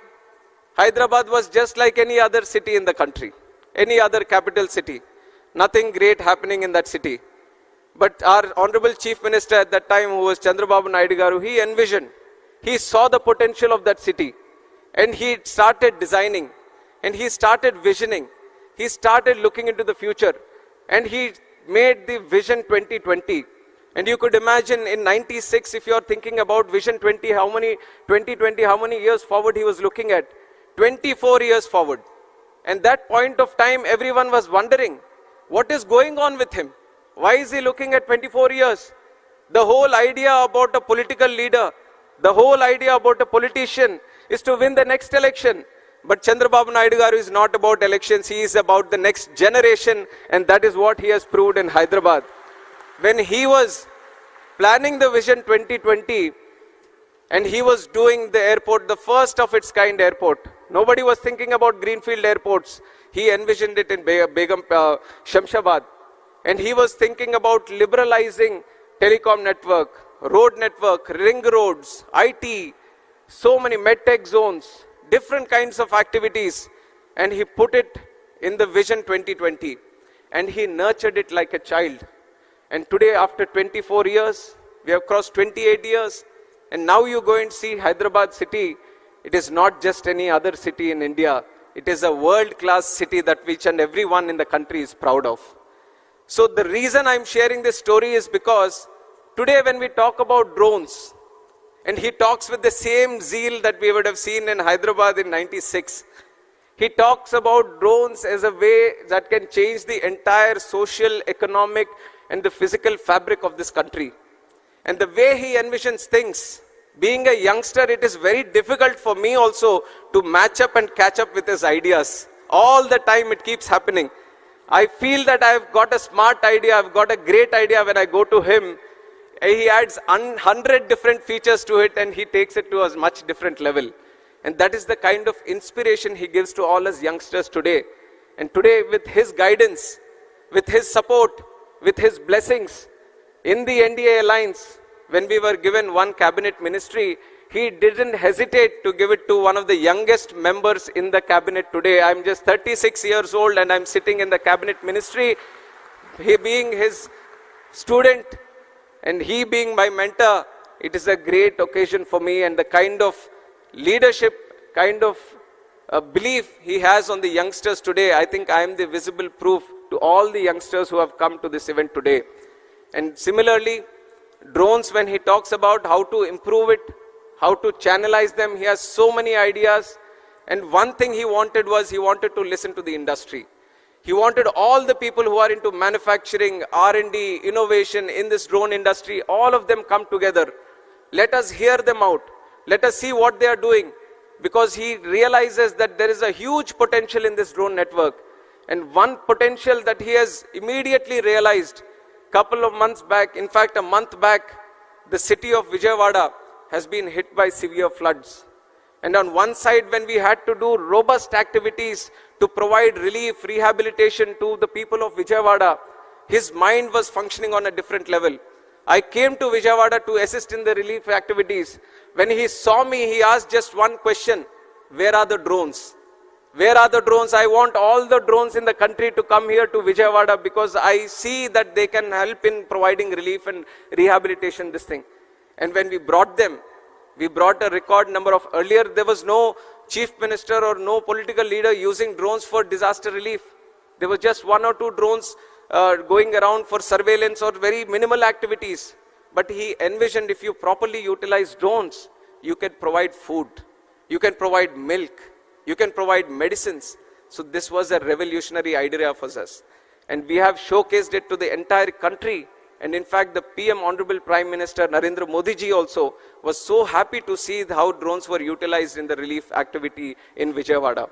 Hyderabad was just like any other city in the country, any other capital city. Nothing great happening in that city. But our Honorable Chief Minister at that time, who was Chandrababu Naidu garu, he envisioned, he saw the potential of that city. And he started designing, and he started visioning. He started looking into the future. And he made the Vision 2020. And you could imagine in 96, if you are thinking about Vision 2020, how many years forward he was looking at? 24 years forward. And that point of time, everyone was wondering, what is going on with him? Why is he looking at 24 years? The whole idea about a political leader, the whole idea about a politician is to win the next election. But Chandrababu Naidu garu is not about elections, he is about the next generation, and that is what he has proved in Hyderabad. When he was planning the Vision 2020, And he was doing the airport, the first of its kind airport. Nobody was thinking about greenfield airports. He envisioned it in Shamshabad. And he was thinking about liberalizing telecom network, road network, ring roads, IT, so many medtech zones, different kinds of activities. And he put it in the Vision 2020. And he nurtured it like a child. And today, after 24 years, we have crossed 28 years. And now you go and see Hyderabad city. It is not just any other city in India. It is a world-class city that each and everyone in the country is proud of. So the reason I'm sharing this story is because today when we talk about drones, and he talks with the same zeal that we would have seen in Hyderabad in 96, he talks about drones as a way that can change the entire social, economic, and the physical fabric of this country. And the way he envisions things, being a youngster, it is very difficult for me also to match up and catch up with his ideas. All the time it keeps happening. I feel that I've got a smart idea, I've got a great idea when I go to him. He adds 100 different features to it and he takes it to a much different level. And that is the kind of inspiration he gives to all us youngsters today. And today with his guidance, with his support, with his blessings, in the NDA alliance, when we were given one cabinet ministry, he didn't hesitate to give it to one of the youngest members in the cabinet today. I'm just 36 years old and I'm sitting in the cabinet ministry. He being his student and he being my mentor, it is a great occasion for me, and the kind of leadership, kind of belief he has on the youngsters today, I think I am the visible proof to all the youngsters who have come to this event today. And similarly, drones, when he talks about how to improve it, how to channelize them, he has so many ideas. And one thing he wanted was he wanted to listen to the industry. He wanted all the people who are into manufacturing, R&D, innovation in this drone industry, all of them come together. Let us hear them out. Let us see what they are doing. Because he realizes that there is a huge potential in this drone network. And one potential that he has immediately realized, couple of months back, in fact a month back, the city of Vijayawada has been hit by severe floods. And on one side, when we had to do robust activities to provide relief, rehabilitation to the people of Vijayawada, his mind was functioning on a different level. I came to Vijayawada to assist in the relief activities. When he saw me, he asked just one question: where are the drones? Where are the drones? I want all the drones in the country to come here to Vijayawada because I see that they can help in providing relief and rehabilitation, this thing. And when we brought them, we brought a record number of, earlier there was no chief minister or no political leader using drones for disaster relief. There was just one or two drones going around for surveillance or very minimal activities. But he envisioned if you properly utilize drones, you can provide food, you can provide milk, you can provide medicines. So this was a revolutionary idea for us. And we have showcased it to the entire country. And in fact, the PM, Honorable Prime Minister Narendra Modi ji also was so happy to see how drones were utilized in the relief activity in Vijayawada.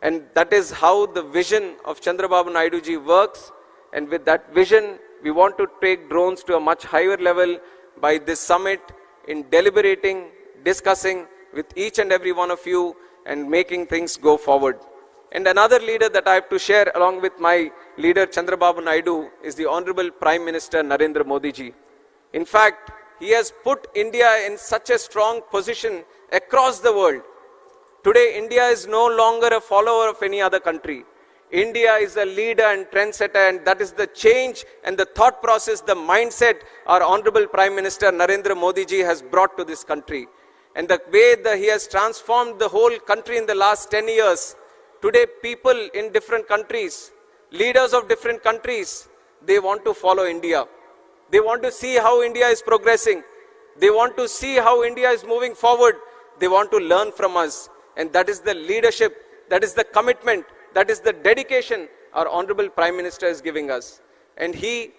And that is how the vision of Chandrababu Naidu ji works. And with that vision, we want to take drones to a much higher level by this summit in deliberating, discussing with each and every one of you and making things go forward. And another leader that I have to share along with my leader Chandrababu Naidu is the Honorable Prime Minister Narendra Modi ji. In fact, he has put India in such a strong position across the world. Today, India is no longer a follower of any other country. India is a leader and trendsetter, and that is the change and the thought process, the mindset our Honorable Prime Minister Narendra Modi ji has brought to this country. And the way that he has transformed the whole country in the last 10 years, today people in different countries, leaders of different countries, they want to follow India. They want to see how India is progressing. They want to see how India is moving forward. They want to learn from us. And that is the leadership, that is the commitment, that is the dedication our Honorable Prime Minister is giving us. And he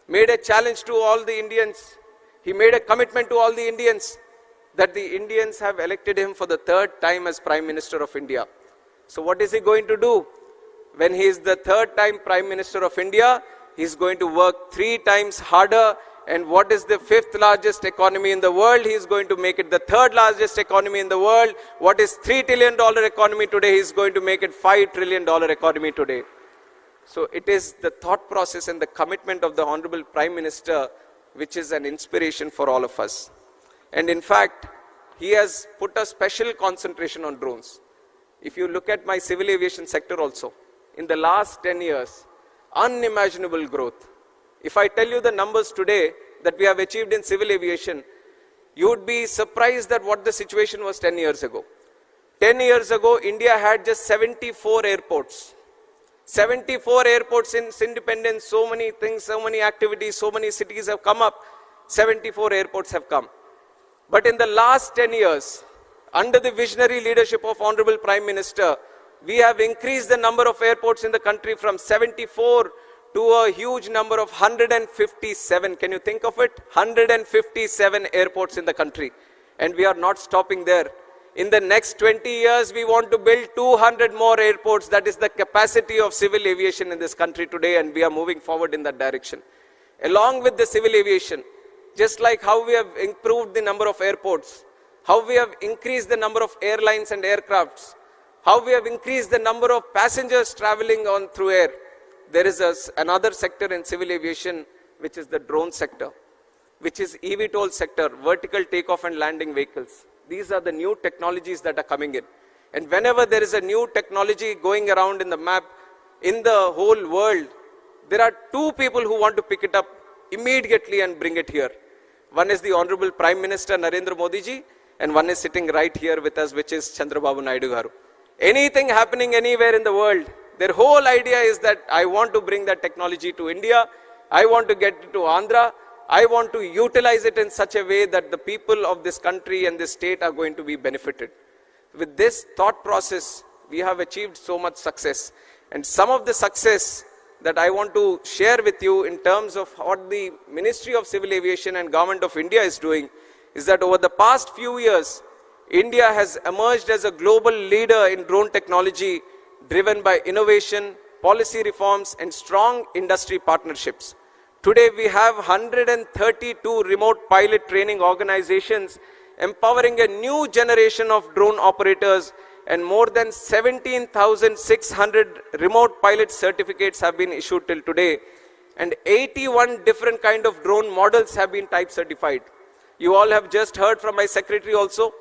made a challenge to all the Indians. He made a commitment to all the Indians that the Indians have elected him for the third time as Prime Minister of India. So what is he going to do? When he is the third time Prime Minister of India, he is going to work 3 times harder And what is the 5th largest economy in the world? He is going to make it the 3rd largest economy in the world. What is $3 trillion economy today? He is going to make it $5 trillion economy today. So it is the thought process and the commitment of the Honorable Prime Minister which is an inspiration for all of us. And in fact, he has put a special concentration on drones. If you look at my civil aviation sector also, in the last 10 years, unimaginable growth. If I tell you the numbers today that we have achieved in civil aviation, you would be surprised at what the situation was 10 years ago. 10 years ago, India had just 74 airports. 74 airports in independence, so many things, so many activities, so many cities have come up. 74 airports have come. But in the last 10 years, under the visionary leadership of Honorable Prime Minister, we have increased the number of airports in the country from 74 to a huge number of 157. Can you think of it? 157 airports in the country. And we are not stopping there. In the next 20 years, we want to build 200 more airports. That is the capacity of civil aviation in this country today, and we are moving forward in that direction. Along with the civil aviation, just like how we have improved the number of airports, how we have increased the number of airlines and aircrafts, how we have increased the number of passengers traveling on through air, there is another sector in civil aviation, which is the drone sector, which is eVTOL sector, vertical takeoff and landing vehicles. These are the new technologies that are coming in. And whenever there is a new technology going around in the map, in the whole world, there are two people who want to pick it up immediately and bring it here. One is the Honorable Prime Minister Narendra Modi ji, and one is sitting right here with us, which is Chandrababu Naidu garu. Anything happening anywhere in the world, their whole idea is that I want to bring that technology to India, I want to get it to Andhra, I want to utilize it in such a way that the people of this country and this state are going to be benefited. With this thought process, we have achieved so much success. And some of the success that I want to share with you in terms of what the Ministry of Civil Aviation and Government of India is doing is that over the past few years, India has emerged as a global leader in drone technology driven by innovation, policy reforms, and strong industry partnerships. Today, we have 132 remote pilot training organizations empowering a new generation of drone operators, and more than 17,600 remote pilot certificates have been issued till today, and 81 different kind of drone models have been type certified. You all have just heard from my secretary also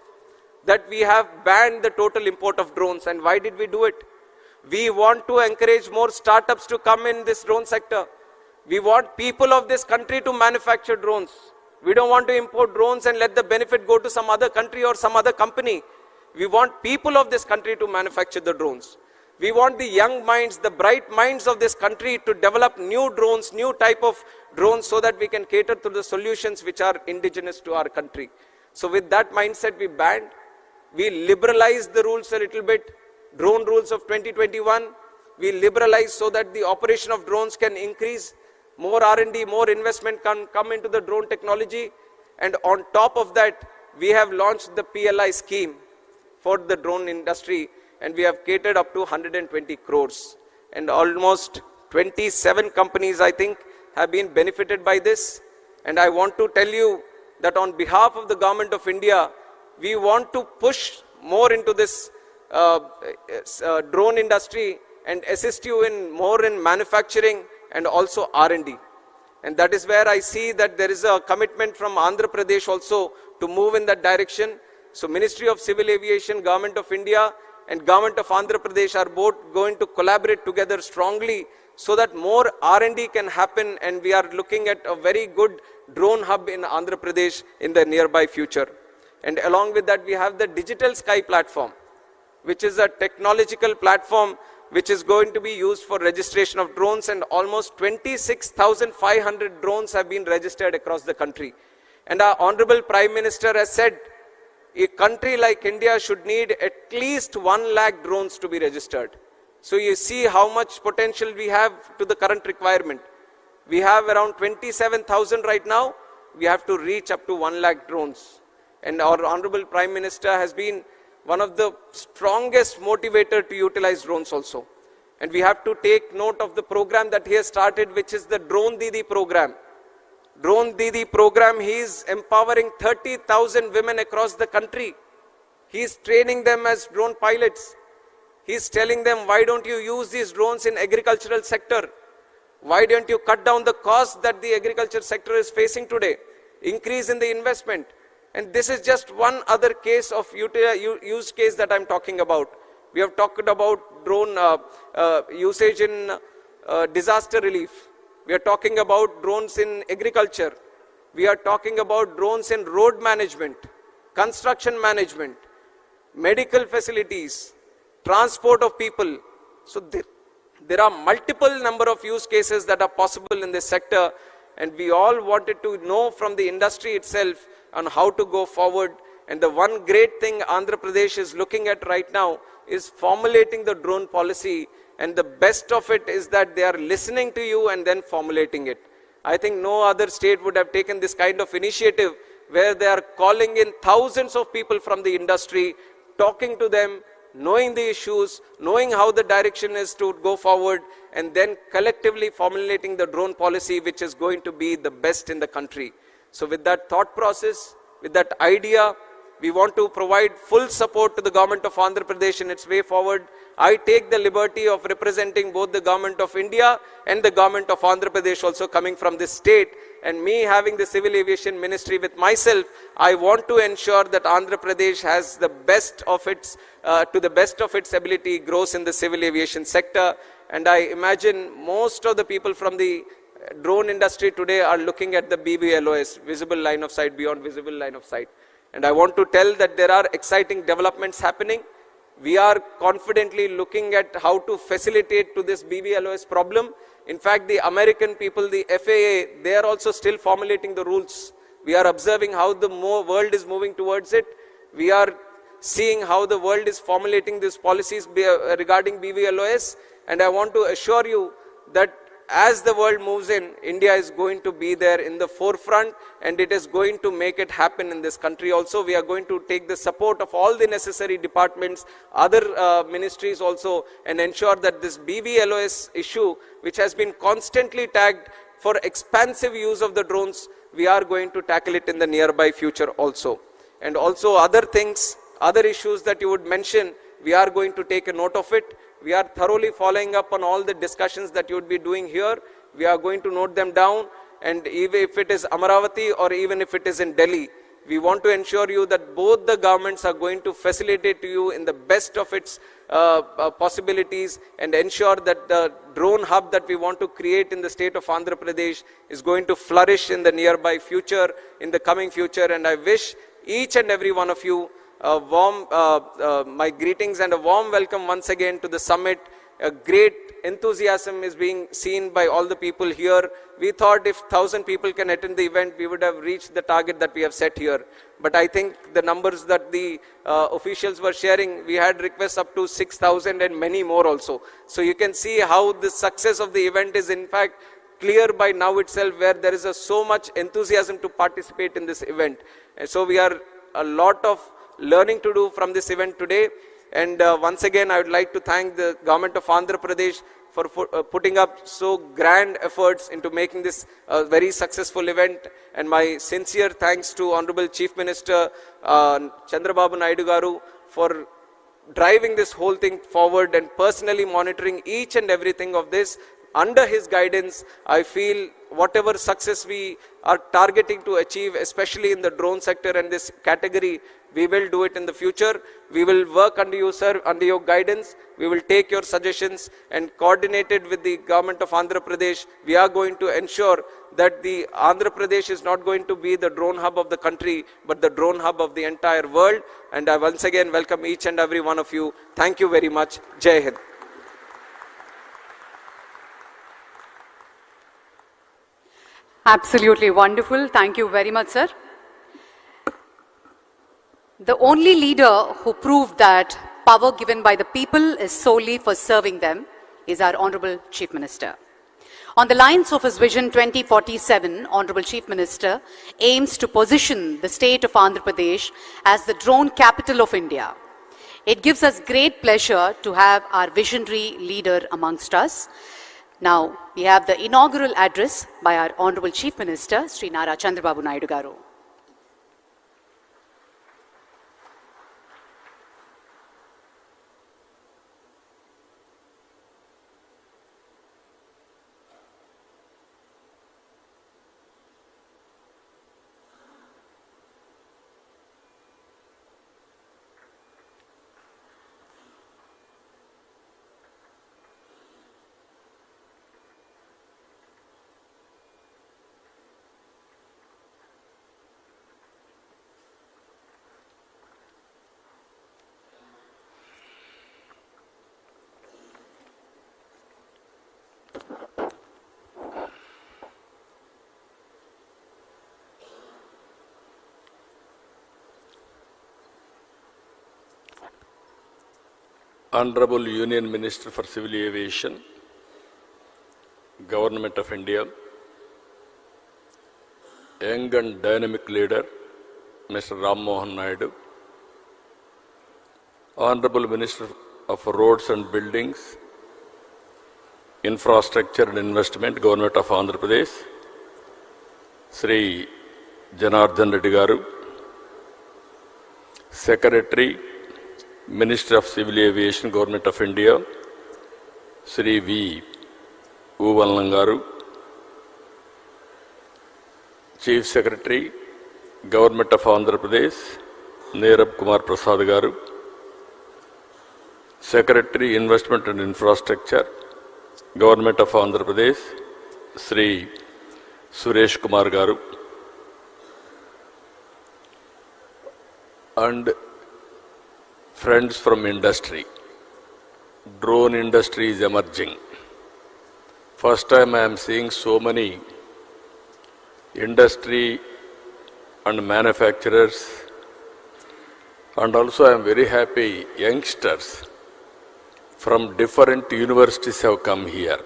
that we have banned the total import of drones. And why did we do it? We want to encourage more startups to come in this drone sector. We want people of this country to manufacture drones. We don't want to import drones and let the benefit go to some other country or some other company. We want people of this country to manufacture the drones. We want the young minds, the bright minds of this country to develop new drones, new type of drones, so that we can cater to the solutions which are indigenous to our country. So with that mindset, we banned. We liberalized the rules a little bit. Drone rules of 2021, we liberalized so that the operation of drones can increase. More R&D, more investment can come into the drone technology. And on top of that, we have launched the PLI scheme for the drone industry, and we have catered up to 120 crores. And almost 27 companies, I think, have been benefited by this. And I want to tell you that on behalf of the Government of India, we want to push more into this drone industry and assist you in more in manufacturing and also R&D. And that is where I see that there is a commitment from Andhra Pradesh also to move in that direction. So Ministry of Civil Aviation, Government of India and Government of Andhra Pradesh are both going to collaborate together strongly so that more R&D can happen, and we are looking at a very good drone hub in Andhra Pradesh in the nearby future. And along with that, we have the Digital Sky platform, which is a technological platform which is going to be used for registration of drones, and almost 26,500 drones have been registered across the country. And our Honorable Prime Minister has said a country like India should need at least 1 lakh drones to be registered. So you see how much potential we have to the current requirement. We have around 27,000 right now. We have to reach up to 1 lakh drones. And our Honorable Prime Minister has been one of the strongest motivator to utilize drones also. And we have to take note of the program that he has started, which is the Drone Didi program. Drone Didi program, he is empowering 30,000 women across the country. He is training them as drone pilots. He is telling them, why don't you use these drones in agricultural sector? Why don't you cut down the cost that the agriculture sector is facing today? Increase in the investment. And this is just one other case of use case that I'm talking about. We have talked about drone usage in disaster relief. We are talking about drones in agriculture. We are talking about drones in road management, construction management, medical facilities, transport of people. So there are multiple number of use cases that are possible in this sector, and we all wanted to know from the industry itself on how to go forward. And the one great thing Andhra Pradesh is looking at right now is formulating the drone policy, and the best of it is that they are listening to you and then formulating it. I think no other state would have taken this kind of initiative where they are calling in thousands of people from the industry, talking to them, knowing the issues, knowing how the direction is to go forward, and then collectively formulating the drone policy which is going to be the best in the country. So with that thought process, with that idea, we want to provide full support to the government of Andhra Pradesh in its way forward. I take the liberty of representing both the government of India and the government of Andhra Pradesh also coming from this state. And me having the Civil Aviation Ministry with myself, I want to ensure that Andhra Pradesh has the best of its, to the best of its ability, grows in the civil aviation sector. And I imagine most of the people from the drone industry today are looking at the BVLOS, visible line of sight, beyond visible line of sight. And I want to tell that there are exciting developments happening. We are confidently looking at how to facilitate to this BVLOS problem. In fact, the American people, the FAA, they are also still formulating the rules. We are observing how the world is moving towards it. We are seeing how the world is formulating these policies regarding BVLOS. And I want to assure you that as the world moves in, India is going to be there in the forefront, and it is going to make it happen in this country also. We are going to take the support of all the necessary departments, other ministries also, and ensure that this BVLOS issue, which has been constantly tagged for expansive use of the drones, we are going to tackle it in the nearby future also. And also other things, other issues that you would mention, we are going to take a note of it. We are thoroughly following up on all the discussions that you would be doing here. We are going to note them down, and even if it is Amaravati or even if it is in Delhi, we want to ensure you that both the governments are going to facilitate to you in the best of its possibilities, and ensure that the drone hub that we want to create in the state of Andhra Pradesh is going to flourish in the nearby future, in the coming future. And I wish each and every one of you a warm, my greetings and a warm welcome once again to the summit. A great enthusiasm is being seen by all the people here. We thought if 1,000 people can attend the event, we would have reached the target that we have set here. But I think the numbers that the officials were sharing, we had requests up to 6,000 and many more also. So you can see how the success of the event is in fact clear by now itself, where there is so much enthusiasm to participate in this event. And so we are a lot of learning to do from this event today. And once again, I would like to thank the government of Andhra Pradesh for putting up so grand efforts into making this a very successful event. And my sincere thanks to Honorable Chief Minister Chandrababu Naidu garu for driving this whole thing forward and personally monitoring each and everything of this. Under his guidance, I feel whatever success we are targeting to achieve, especially in the drone sector and this category, we will do it in the future. We will work under you, sir, under your guidance. We will take your suggestions, and coordinated with the government of Andhra Pradesh, we are going to ensure that the Andhra Pradesh is not going to be the drone hub of the country, but the drone hub of the entire world. And I once again welcome each and every one of you. Thank you very much. Jai Hind. Absolutely wonderful. Thank you very much, sir. The only leader who proved that power given by the people is solely for serving them is our Honorable Chief Minister. On the lines of his Vision 2047, Honorable Chief Minister aims to position the state of Andhra Pradesh as the drone capital of India. It gives us great pleasure to have our visionary leader amongst us. Now, we have the inaugural address by our Honorable Chief Minister, Sri Nara Chandrababu Naidu Garu. Honorable Union Minister for Civil Aviation, Government of India, young and dynamic leader, Mr. Rammohan Naidu, Honorable Minister of Roads and Buildings, Infrastructure and Investment, Government of Andhra Pradesh, Sri Janardhan Reddy Garu, Secretary, Minister of Civil Aviation, Government of India, Sri V. Uvallangaru, Chief Secretary, Government of Andhra Pradesh, Nerab Kumar Prasad Garu, Secretary, Investment and Infrastructure, Government of Andhra Pradesh, Sri Suresh Kumar Garu, and friends from industry. Drone industry is emerging. First time I am seeing so many industry and manufacturers, and also I am very happy youngsters from different universities have come here,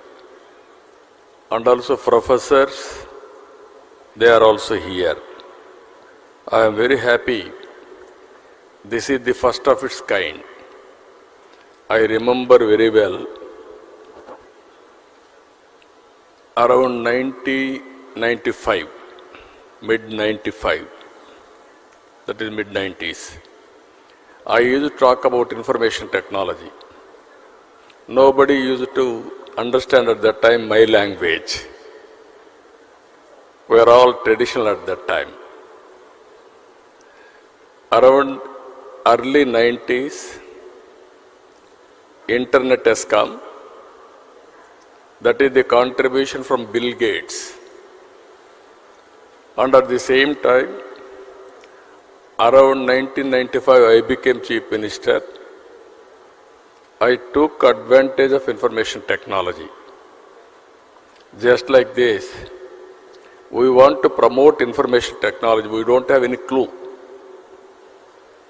and also professors, they are also here. I am very happy. This is the first of its kind. I remember very well, around 95, mid-95, that is mid-90s, I used to talk about information technology. Nobody used to understand at that time my language. We are all traditional at that time. Around early 90s, internet has come. That is the contribution from Bill Gates. And at the same time, around 1995, I became Chief Minister. I took advantage of information technology. Just like this, we want to promote information technology. We don't have any clue.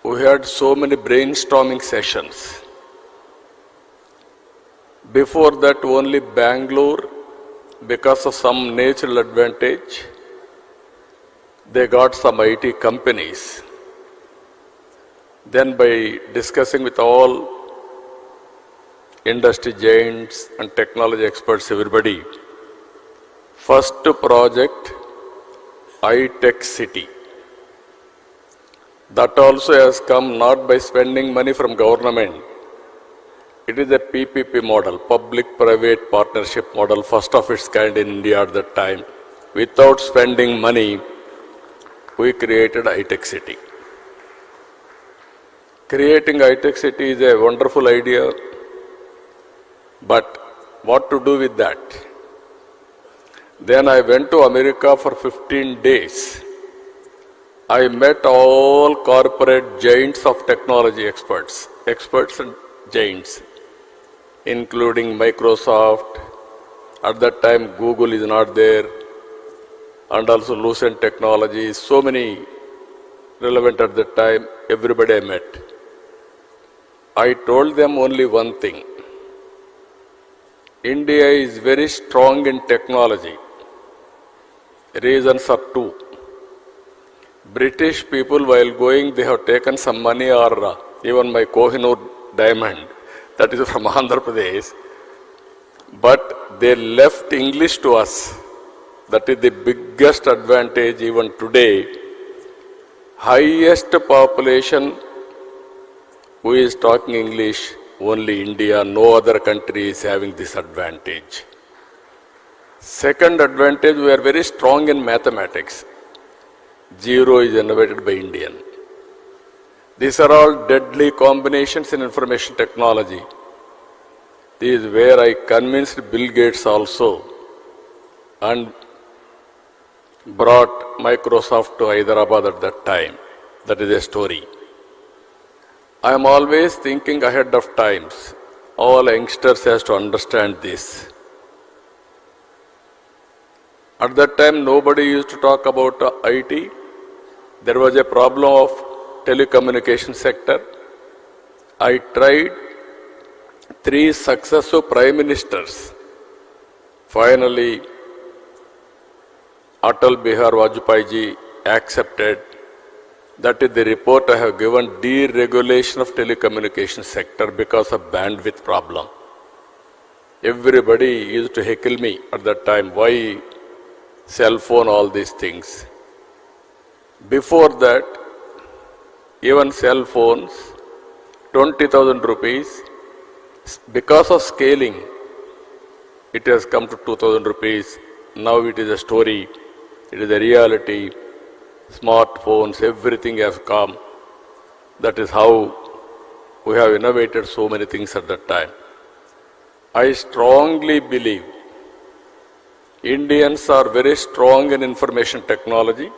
We had so many brainstorming sessions. Before that, only Bangalore, because of some natural advantage, they got some IT companies. Then by discussing with all industry giants and technology experts, everybody, first project, iTech City. That also has come not by spending money from government. It is a PPP model, public-private partnership model, first of its kind in India at that time. Without spending money, we created iTech City. Creating iTech City is a wonderful idea, but what to do with that? Then I went to America for 15 days. I met all corporate giants of technology experts and giants, including Microsoft. At that time, Google is not there, and also Lucent Technologies, so many relevant at that time, everybody I met. I told them only one thing. India is very strong in technology. Reasons are two. British people, while going, they have taken some money, or even my Kohinoor diamond, that is from Andhra Pradesh. but they left English to us. That is the biggest advantage even today. Highest population who is talking English, only India, no other country is having this advantage. Second advantage, we are very strong in mathematics. Zero is innovated by Indian. These are all deadly combinations in information technology. This is where I convinced Bill Gates also and brought Microsoft to Hyderabad at that time. That is a story. I am always thinking ahead of times. All youngsters has to understand this. At that time, nobody used to talk about IT. There was a problem of telecommunication sector. I tried 3 successive prime ministers. Finally, Atal Bihar Vajpayee ji accepted. That is the report I have given, deregulation of telecommunication sector because of bandwidth problem. Everybody used to heckle me at that time, why cell phone, all these things. Before that, even cell phones, 20,000 rupees, because of scaling, it has come to 2,000 rupees. Now it is a story, it is a reality. Smartphones, everything has come. That is how we have innovated so many things at that time. I strongly believe Indians are very strong in information technology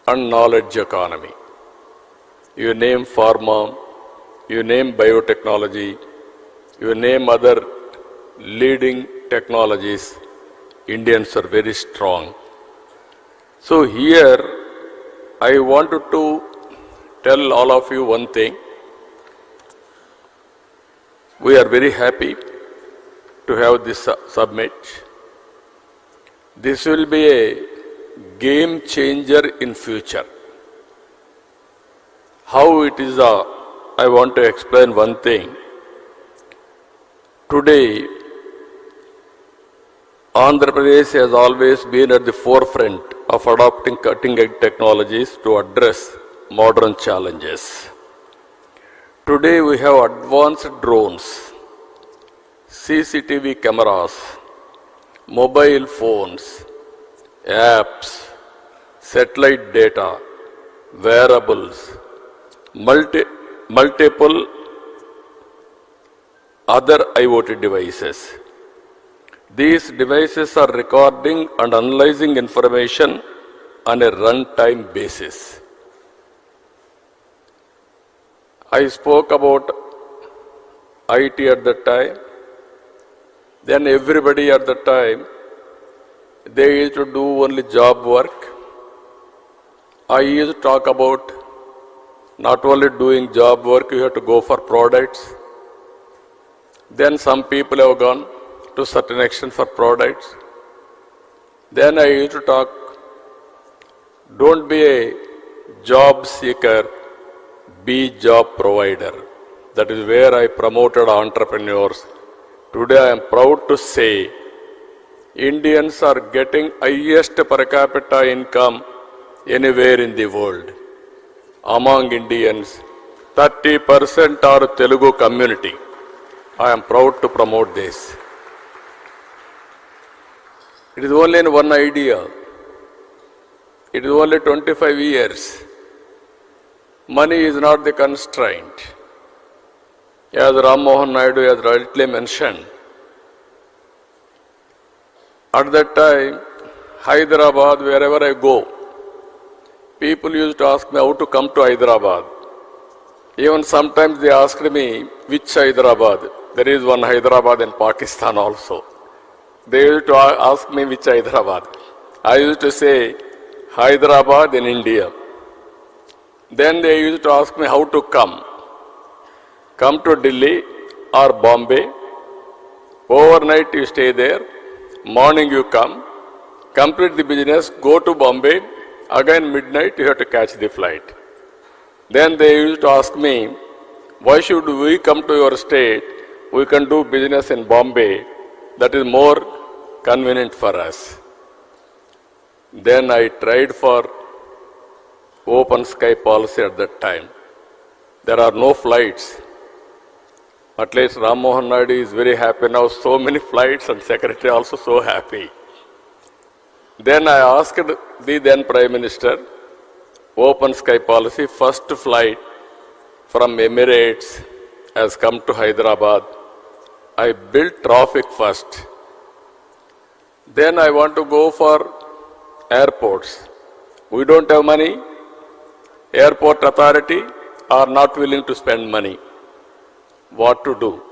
and knowledge economy. You name pharma, you name biotechnology, you name other leading technologies, Indians are very strong. So here, I wanted to tell all of you one thing. We are very happy to have this summit. This will be a game changer in future. How it is, I want to explain one thing. Today, Andhra Pradesh has always been at the forefront of adopting cutting-edge technologies to address modern challenges. Today we have advanced drones, CCTV cameras, mobile phones, apps, satellite data, wearables, multiple other IoT devices. These devices are recording and analyzing information on a runtime basis. I spoke about IT at that time. Then everybody at that time, they used to do only job work. I used to talk about not only doing job work, you have to go for products. Then some people have gone to certain extent for products. Then I used to talk, don't be a job seeker, be job provider. That is where I promoted entrepreneurs. Today I am proud to say, Indians are getting highest per capita income anywhere in the world. Among Indians, 30% are Telugu community. I am proud to promote this. It is only in one idea. It is only 25 years. Money is not the constraint. As Rammohan Naidu has rightly mentioned, at that time, Hyderabad, wherever I go, people used to ask me how to come to Hyderabad. Even sometimes they asked me, which Hyderabad? There is one Hyderabad in Pakistan also. They used to ask me which Hyderabad. I used to say, Hyderabad in India. Then they used to ask me how to come. Come to Delhi or Bombay. Overnight you stay there. Morning you come. Complete the business, go to Bombay. Again midnight you have to catch the flight. Then they used to ask me, why should we come to your state? We can do business in Bombay. that is more convenient for us. Then I tried for open sky policy at that time. There are no flights. At least Rammohan Naidu is very happy now, so many flights, and Secretary also so happy. Then I asked the then Prime Minister, open sky policy, first flight from Emirates has come to Hyderabad. I built traffic first. Then I want to go for airports. We don't have money. Airport authority are not willing to spend money. What to do?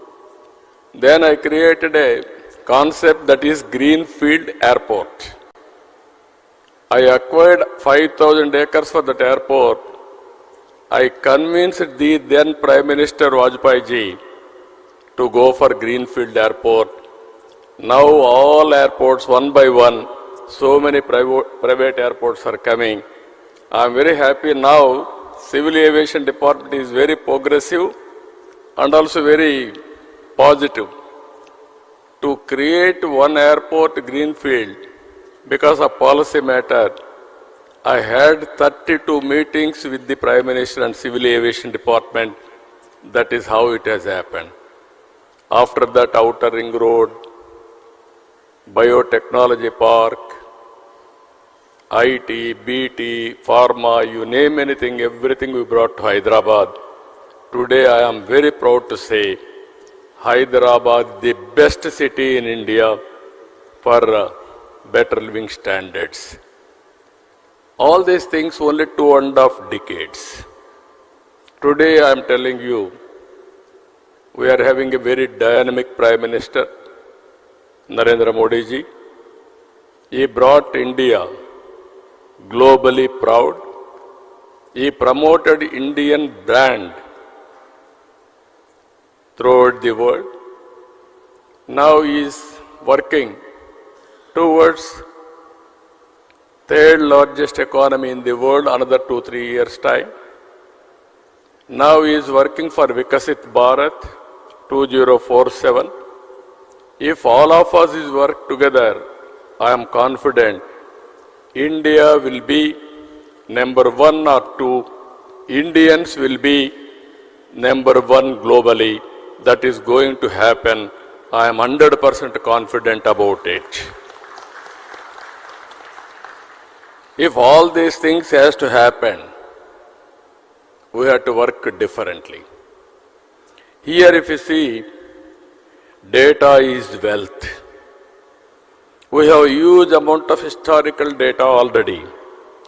Then I created a concept that is Greenfield Airport. I acquired 5,000 acres for that airport. I convinced the then Prime Minister Vajpayee ji to go for Greenfield Airport. Now all airports, one by one, so many private airports are coming. I am very happy now. Civil Aviation Department is very progressive and also very positive to create one airport greenfield. Because of policy matter, I had 32 meetings with the Prime Minister and Civil Aviation Department. That is how it has happened. After that, Outer Ring Road, Biotechnology Park, IT, BT, Pharma, you name anything, everything we brought to Hyderabad. Today I am very proud to say Hyderabad, the best city in India for better living standards. All these things only 2.5 decades. Today I am telling you, we are having a very dynamic Prime Minister, Narendra Modi ji. He brought India globally proud. He promoted Indian brand throughout the world. Now he is working towards third largest economy in the world, another 2-3 years time. Now he is working for Vikasit Bharat 2047. If all of us is work together, I am confident India will be number 1 or 2. Indians will be number 1 globally. That is going to happen. I am 100% confident about it. If all these things has to happen, we have to work differently. Here if you see, data is wealth. We have a huge amount of historical data already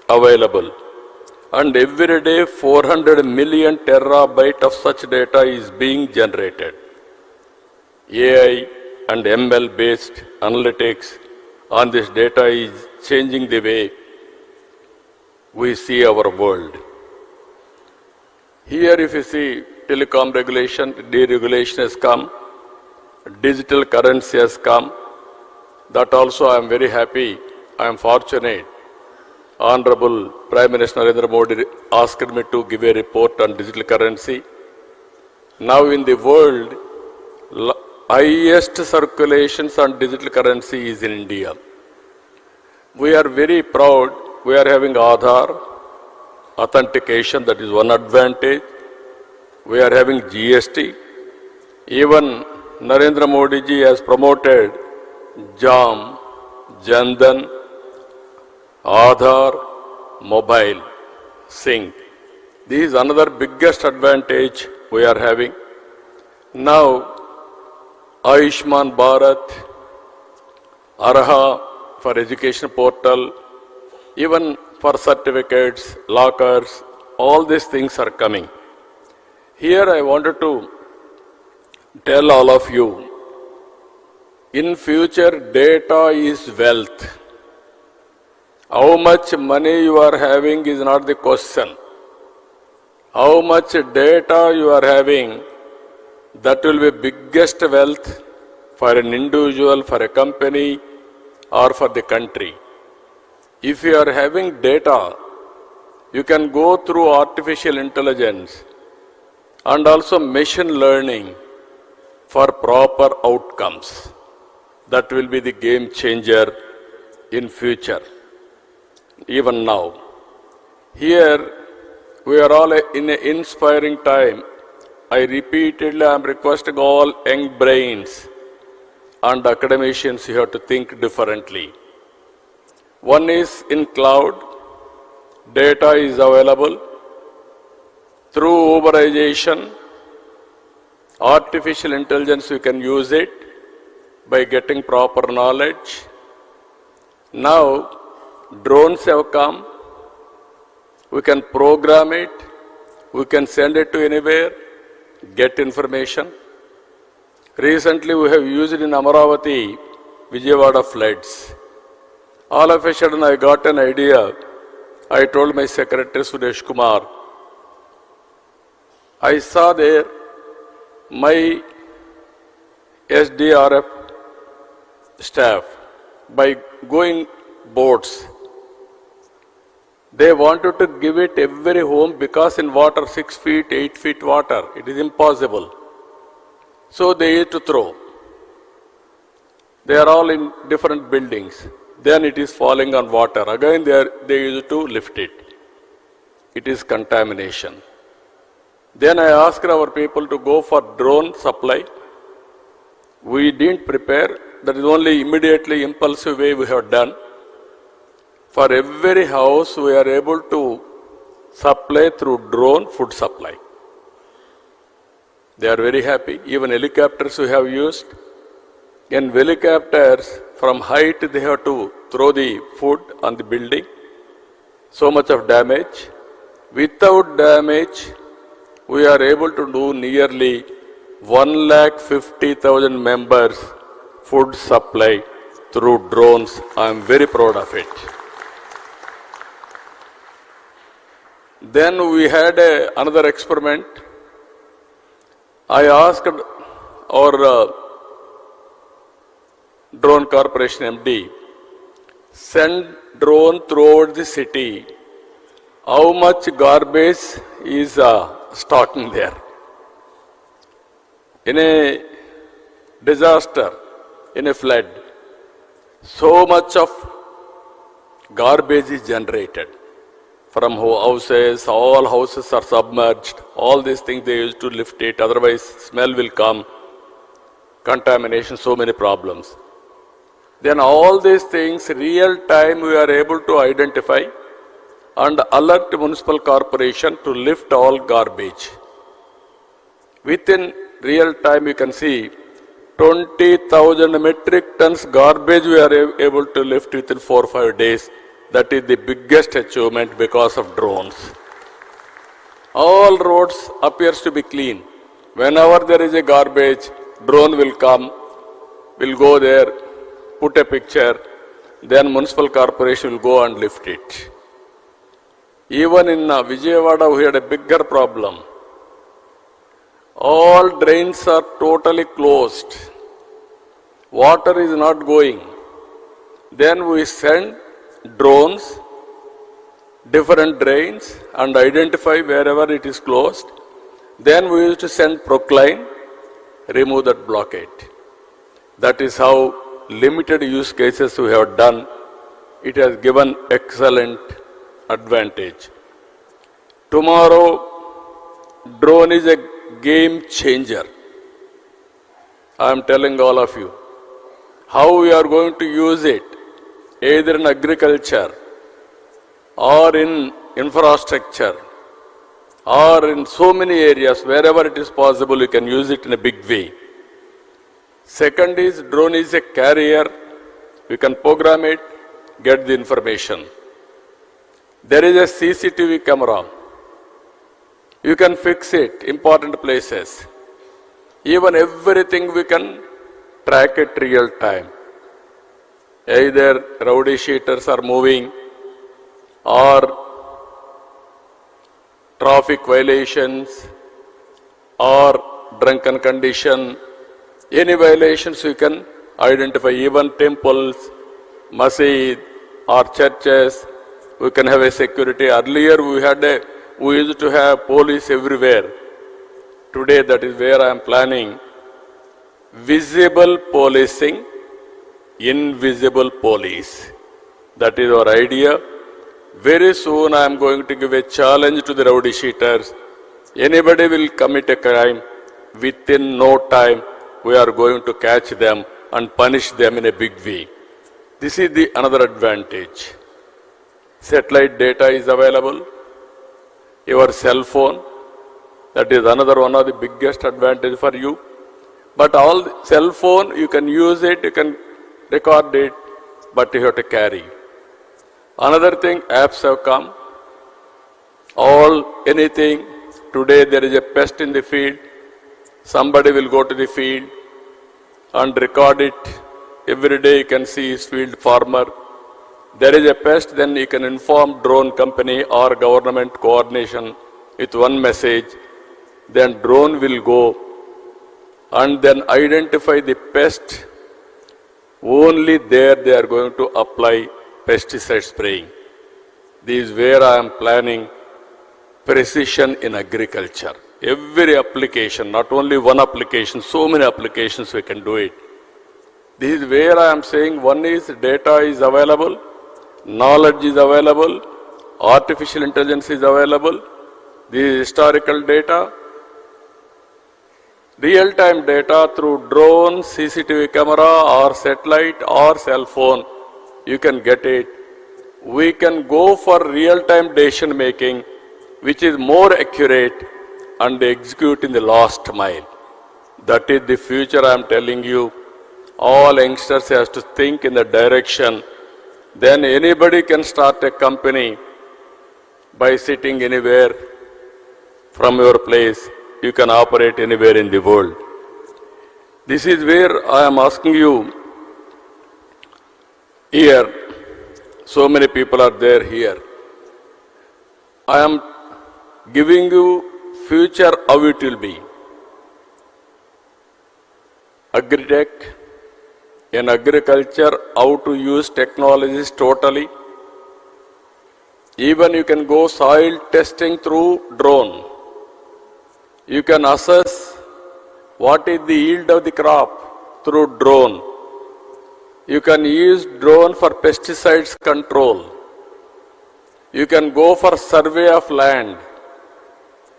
available. And every day 400 million terabyte of such data is being generated. AI and ML based analytics on this data is changing the way we see our world. Here if you see, telecom regulation, deregulation has come, digital currency has come. That also I am very happy, I am fortunate. Honorable Prime Minister Narendra Modi asked me to give a report on digital currency. Now in the world, highest circulations on digital currency is in India. We are very proud, we are having Aadhaar, authentication, that is one advantage. We are having GST. Even Narendra Modi ji has promoted JAM, Jandan, Aadhaar, mobile, sync. This is another biggest advantage we are having. Now, Ayushman Bharat, Arha for education portal, even for certificates, lockers, all these things are coming. Here I wanted to tell all of you, in future data is wealth. How much money you are having is not the question. How much data you are having, that will be biggest wealth for an individual, for a company, or for the country. If you are having data, you can go through artificial intelligence and also machine learning for proper outcomes. That will be the game changer in future, even now. Here, we are all in an inspiring time. I repeatedly am requesting all young brains and academicians who have to think differently. One is in cloud, data is available. Through Uberization, artificial intelligence, we can use it by getting proper knowledge. Now, drones have come. We can program it. We can send it to anywhere, get information. Recently, we have used it in Amaravati, Vijayawada floods. All of a sudden, I got an idea. I told my secretary, Suresh Kumar, I saw there my SDRF staff, by going boats, they wanted to give it every home because in water 6 feet, 8 feet water, it is impossible. So they used to throw. They are all in different buildings. Then it is falling on water. Again they used to lift it. It is contamination. Then I asked our people to go for drone supply. We didn't prepare. That is only immediately impulsive way we have done. For every house we are able to supply through drone food supply. They are very happy. Even helicopters we have used. In helicopters, from height they have to throw the food on the building. So much of damage. Without damage, we are able to do nearly 150,000 members food supply through drones. I am very proud of it. Then we had another experiment. I asked our drone corporation MD, send drone throughout the city. How much garbage is stocking there? In a disaster, in a flood, so much of garbage is generated. From houses, all houses are submerged. All these things they used to lift it, otherwise smell will come, contamination, so many problems. Then all these things, real time we are able to identify and alert municipal corporation to lift all garbage. Within real time you can see 20,000 metric tons garbage we are able to lift within 4 or 5 days. That is the biggest achievement because of drones. All roads appears to be clean. Whenever there is a garbage, drone will come, will go there, put a picture, then municipal corporation will go and lift it. Even in Vijayawada we had a bigger problem. All drains are totally closed. Water is not going. Then we send drones, different drains, and identify wherever it is closed. Then we used to send Procline, remove that blockade. That is how limited use cases we have done. It has given excellent advantage. Tomorrow, drone is a game changer. I am telling all of you how we are going to use it, either in agriculture or in infrastructure or in so many areas. Wherever it is possible, you can use it in a big way. Second is, drone is a carrier. You can program it, get the information. There is a CCTV camera. You can fix it, important places. Even everything we can track it real time. Either rowdy sheeters are moving or traffic violations or drunken condition. Any violations you can identify. Even temples, masjid or churches, we can have a security. Earlier we used to have police everywhere. Today that is where I am planning visible policing invisible police. That is our idea. Very soon I am going to give a challenge to the rowdy sheeters. Anybody will commit a crime, within no time we are going to catch them and punish them in a big way. This is the another advantage. Satellite data is available. Your cell phone, that is another one of the biggest advantage for you. But all cell phone, you can use it, you can record it, but you have to carry. Another thing, apps have come. Anything. Today there is a pest in the field. Somebody will go to the field and record it. Every day you can see his field farmer. There is a pest, then you can inform drone company or government coordination with one message. Then drone will go and then identify the pest. Only there they are going to apply pesticide spraying. This is where I am planning precision in agriculture. Every application, not only one application, so many applications we can do it. This is where I am saying one is data is available, knowledge is available, artificial intelligence is available, this is historical data, real-time data through drone, CCTV camera or satellite or cell phone, you can get it. We can go for real-time decision making, which is more accurate and execute in the last mile. That is the future I am telling you. All youngsters have to think in that direction. Then anybody can start a company by sitting anywhere from your place. You can operate anywhere in the world. This is where I am asking you here. So many people are there here. I am giving you future how it will be. Agri-tech, in agriculture, how to use technologies totally. Even you can go soil testing through drone. You can assess what is the yield of the crop through drone. You can use drone for pesticides control. You can go for survey of land.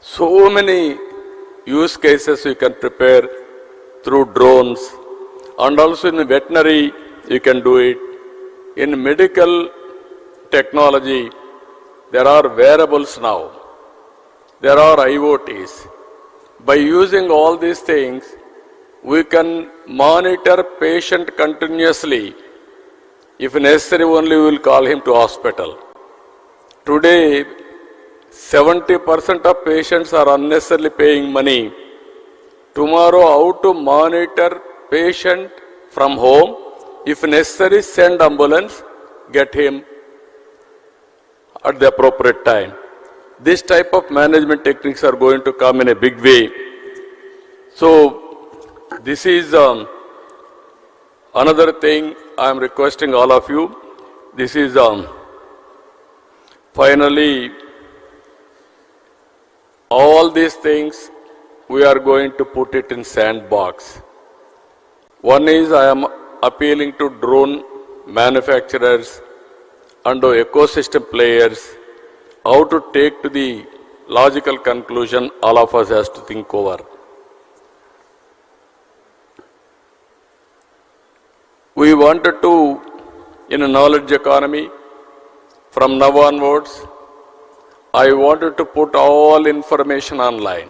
So many use cases you can prepare through drones. And also in the veterinary, you can do it. In medical technology, there are wearables now. There are IoTs. By using all these things, we can monitor patient continuously. If necessary, only we will call him to hospital. Today, 70% of patients are unnecessarily paying money. Tomorrow, how to monitor patient from home? If necessary, send ambulance, get him at the appropriate time. This type of management techniques are going to come in a big way. So, this is another thing I am requesting all of you. This is finally all these things we are going to put it in sandbox. One is I am appealing to drone manufacturers and ecosystem players how to take to the logical conclusion all of us has to think over. We wanted to, in a knowledge economy, from now onwards, I wanted to put all information online.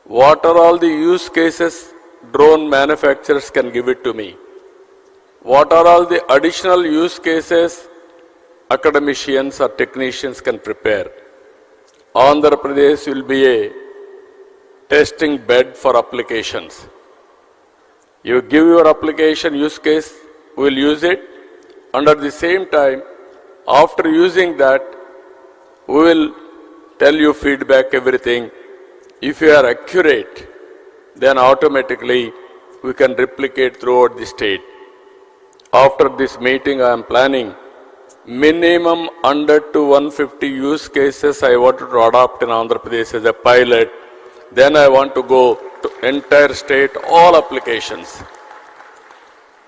What are all the use cases drone manufacturers can give it to me? What are all the additional use cases academicians or technicians can prepare? Andhra Pradesh will be a testing bed for applications. You give your application use case, we will use it, and at the same time, after using that, we will tell you feedback, everything. If you are accurate, then automatically we can replicate throughout the state. After this meeting, I am planning minimum 100 to 150 use cases I wanted to adopt in Andhra Pradesh as a pilot. Then I want to go to entire state, all applications.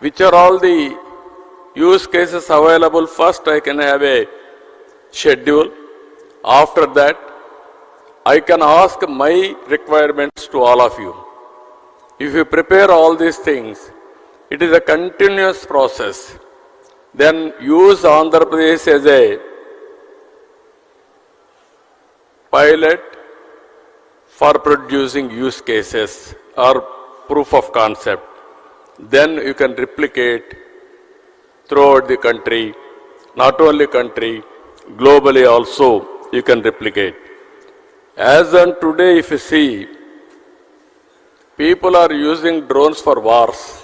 which are all the use cases available. First, I can have a schedule. After that, I can ask my requirements to all of you. If you prepare all these things, it is a continuous process. Then use Andhra Pradesh as a pilot for producing use cases or proof of concept. Then you can replicate throughout the country, not only country, globally also you can replicate. As on today, if you see, people are using drones for wars.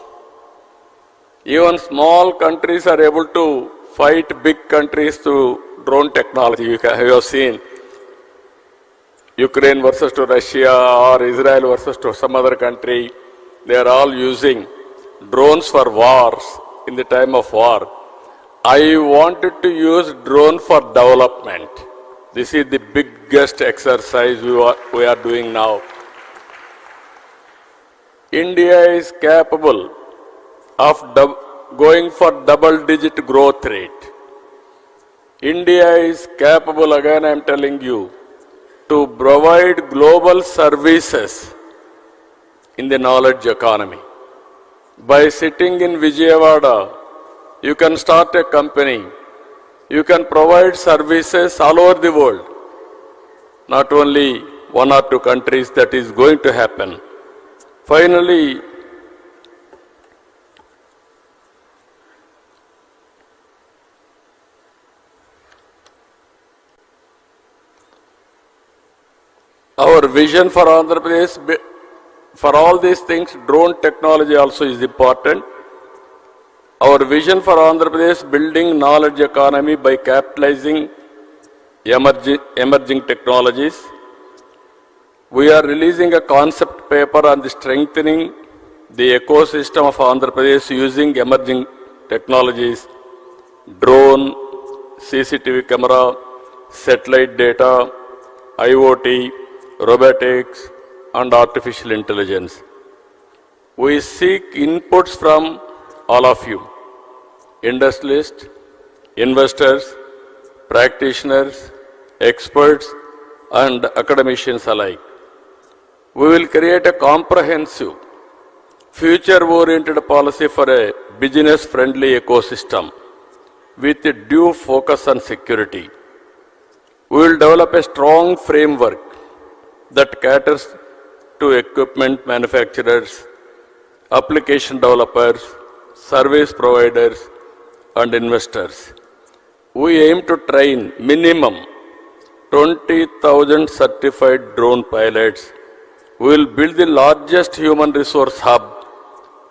Even small countries are able to fight big countries through drone technology. You have seen Ukraine versus to Russia or Israel versus to some other country. They are all using drones for wars in the time of war. I wanted to use drone for development. This is the biggest exercise we are doing now. India is capable of going for double-digit growth rate. India is capable, again I am telling you, to provide global services in the knowledge economy. By sitting in Vijayawada, you can start a company. You can provide services all over the world. Not only one or two countries, that is going to happen. Finally, our vision for Andhra Pradesh, for all these things, drone technology also is important. Our vision for Andhra Pradesh, building knowledge economy by capitalizing emerging technologies. We are releasing a concept paper on the strengthening the ecosystem of Andhra Pradesh using emerging technologies, drone, CCTV camera, satellite data, IoT, robotics, and artificial intelligence. We seek inputs from all of you, industrialists, investors, practitioners, experts, and academicians alike. We will create a comprehensive, future-oriented policy for a business-friendly ecosystem with a due focus on security. We will develop a strong framework that caters to equipment manufacturers, application developers, service providers, and investors. We aim to train minimum 20,000 certified drone pilots. We will build the largest human resource hub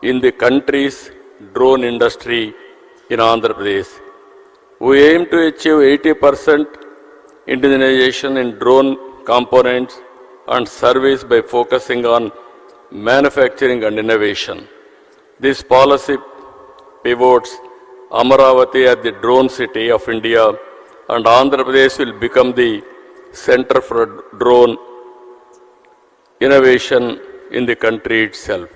in the country's drone industry in Andhra Pradesh. We aim to achieve 80% indigenization in drone components and service by focusing on manufacturing and innovation. This policy pivots Amaravati as the drone city of India, and Andhra Pradesh will become the center for drone innovation in the country itself.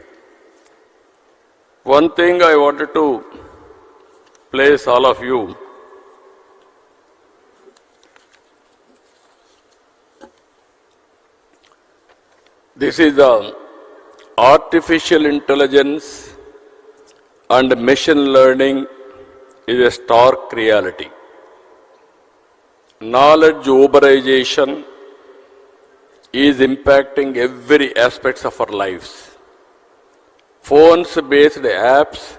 One thing I wanted to place all of you, this is the artificial intelligence and machine learning is a stark reality. Knowledge uberization is impacting every aspect of our lives. Phones-based apps,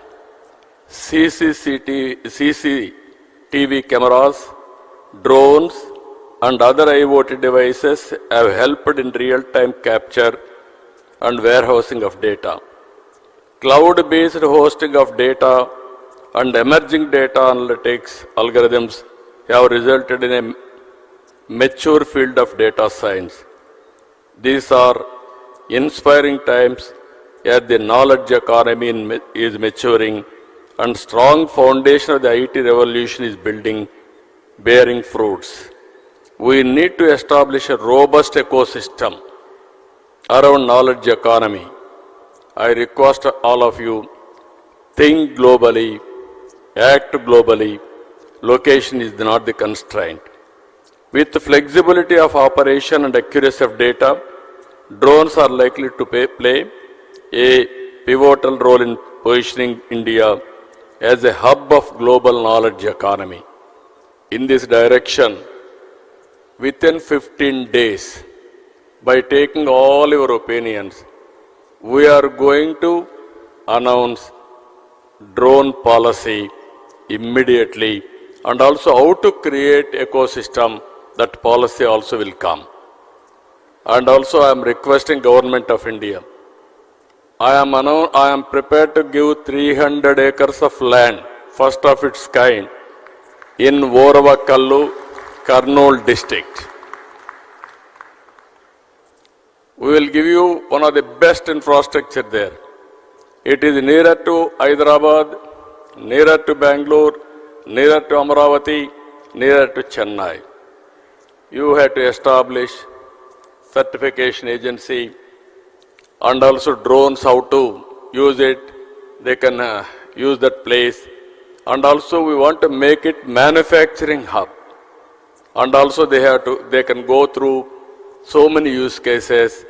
CCTV cameras, drones, and other IoT devices have helped in real-time capture and warehousing of data. Cloud-based hosting of data and emerging data analytics algorithms have resulted in a mature field of data science. These are inspiring times as the knowledge economy is maturing and strong foundation of the IT revolution is building, bearing fruits. We need to establish a robust ecosystem around knowledge economy. I request all of you think globally, act globally. Location is not the constraint. With the flexibility of operation and accuracy of data, drones are likely to play a pivotal role in positioning India as a hub of global knowledge economy. In this direction, within 15 days, by taking all your opinions, we are going to announce drone policy immediately, and also how to create ecosystem. That policy also will come. And also I am requesting Government of India. I am prepared to give 300 acres of land, first of its kind, in Voravakallu, Kurnool district. We will give you one of the best infrastructure there. It is nearer to Hyderabad, nearer to Bangalore, nearer to Amaravati, nearer to Chennai. You have to establish certification agency and also drones, how to use it. They can use that place. And also we want to make it manufacturing hub. And also they can go through so many use cases.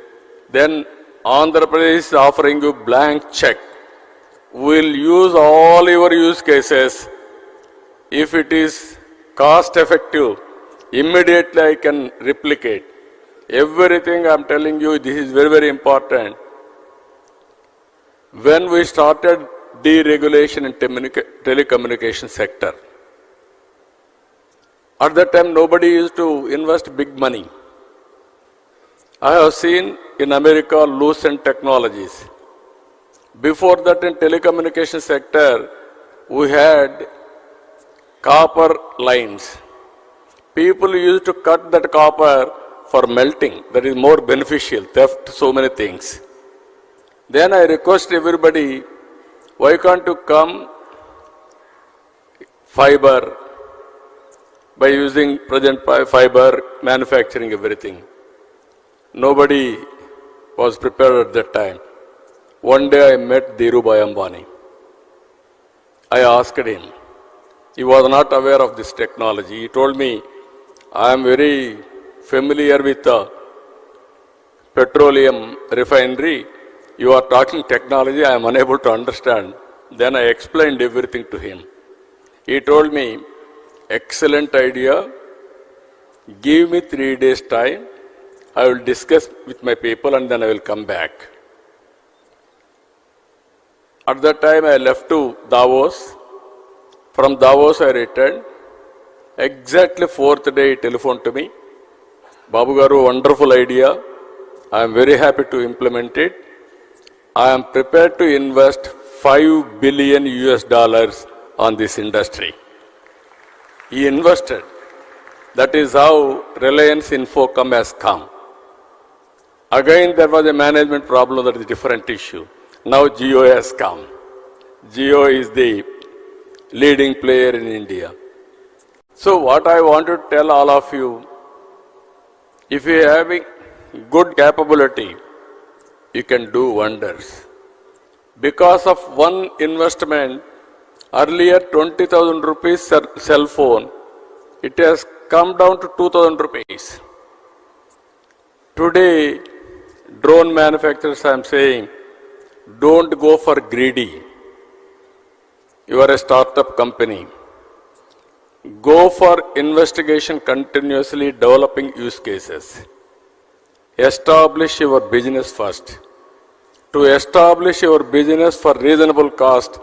Then Andhra Pradesh is offering you blank check. We'll use all your use cases. If it is cost effective, immediately I can replicate. Everything I'm telling you, this is very, very important. When we started deregulation in telecommunication sector, at that time nobody used to invest big money. I have seen in America lucent technologies. Before that in telecommunication sector, we had copper lines. People used to cut that copper for melting. That is more beneficial, theft, so many things. Then I request everybody, why can't you come fiber by using present fiber, manufacturing everything. Nobody was prepared at that time. One day I met Dhirubhai Ambani. I asked him. He was not aware of this technology. He told me, I am very familiar with the petroleum refinery. You are talking technology, I am unable to understand. Then I explained everything to him. He told me, excellent idea. Give me 3 days time. I will discuss with my people and then I will come back. At that time I left to Davos. From Davos I returned. Exactly 4th day he telephoned to me. Babu Garu, wonderful idea. I am very happy to implement it. I am prepared to invest $5 billion on this industry. He invested. That is how Reliance Infocom has come. Again, there was a management problem, that is a different issue. Now Jio has come. Jio is the leading player in India. So what I want to tell all of you, if you are having good capability, you can do wonders. Because of one investment, earlier 20,000 rupees cell phone, it has come down to 2,000 rupees. Today, drone manufacturers, I am saying, don't go for greedy. You are a startup company. Go for investigation, continuously developing use cases. Establish your business first. To establish your business for reasonable cost,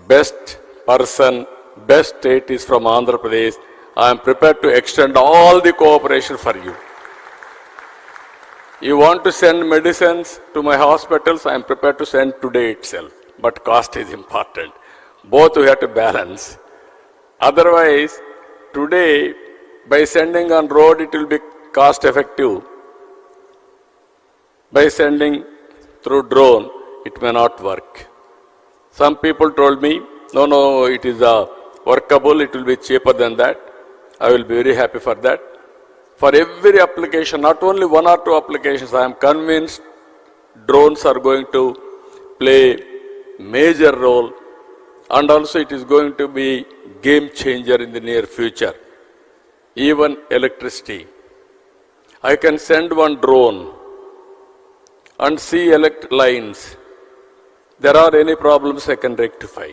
best person, best state is from Andhra Pradesh. I am prepared to extend all the cooperation for you. You want to send medicines to my hospitals, I am prepared to send today itself. But cost is important. Both we have to balance. Otherwise, today, by sending on road, it will be cost effective. By sending through drone, it may not work. Some people told me, no, it is workable, it will be cheaper than that. I will be very happy for that. For every application, not only 1 or 2 applications, I am convinced drones are going to play major role and also it is going to be game changer in the near future. Even electricity. I can send one drone and see lines. There are any problems I can rectify,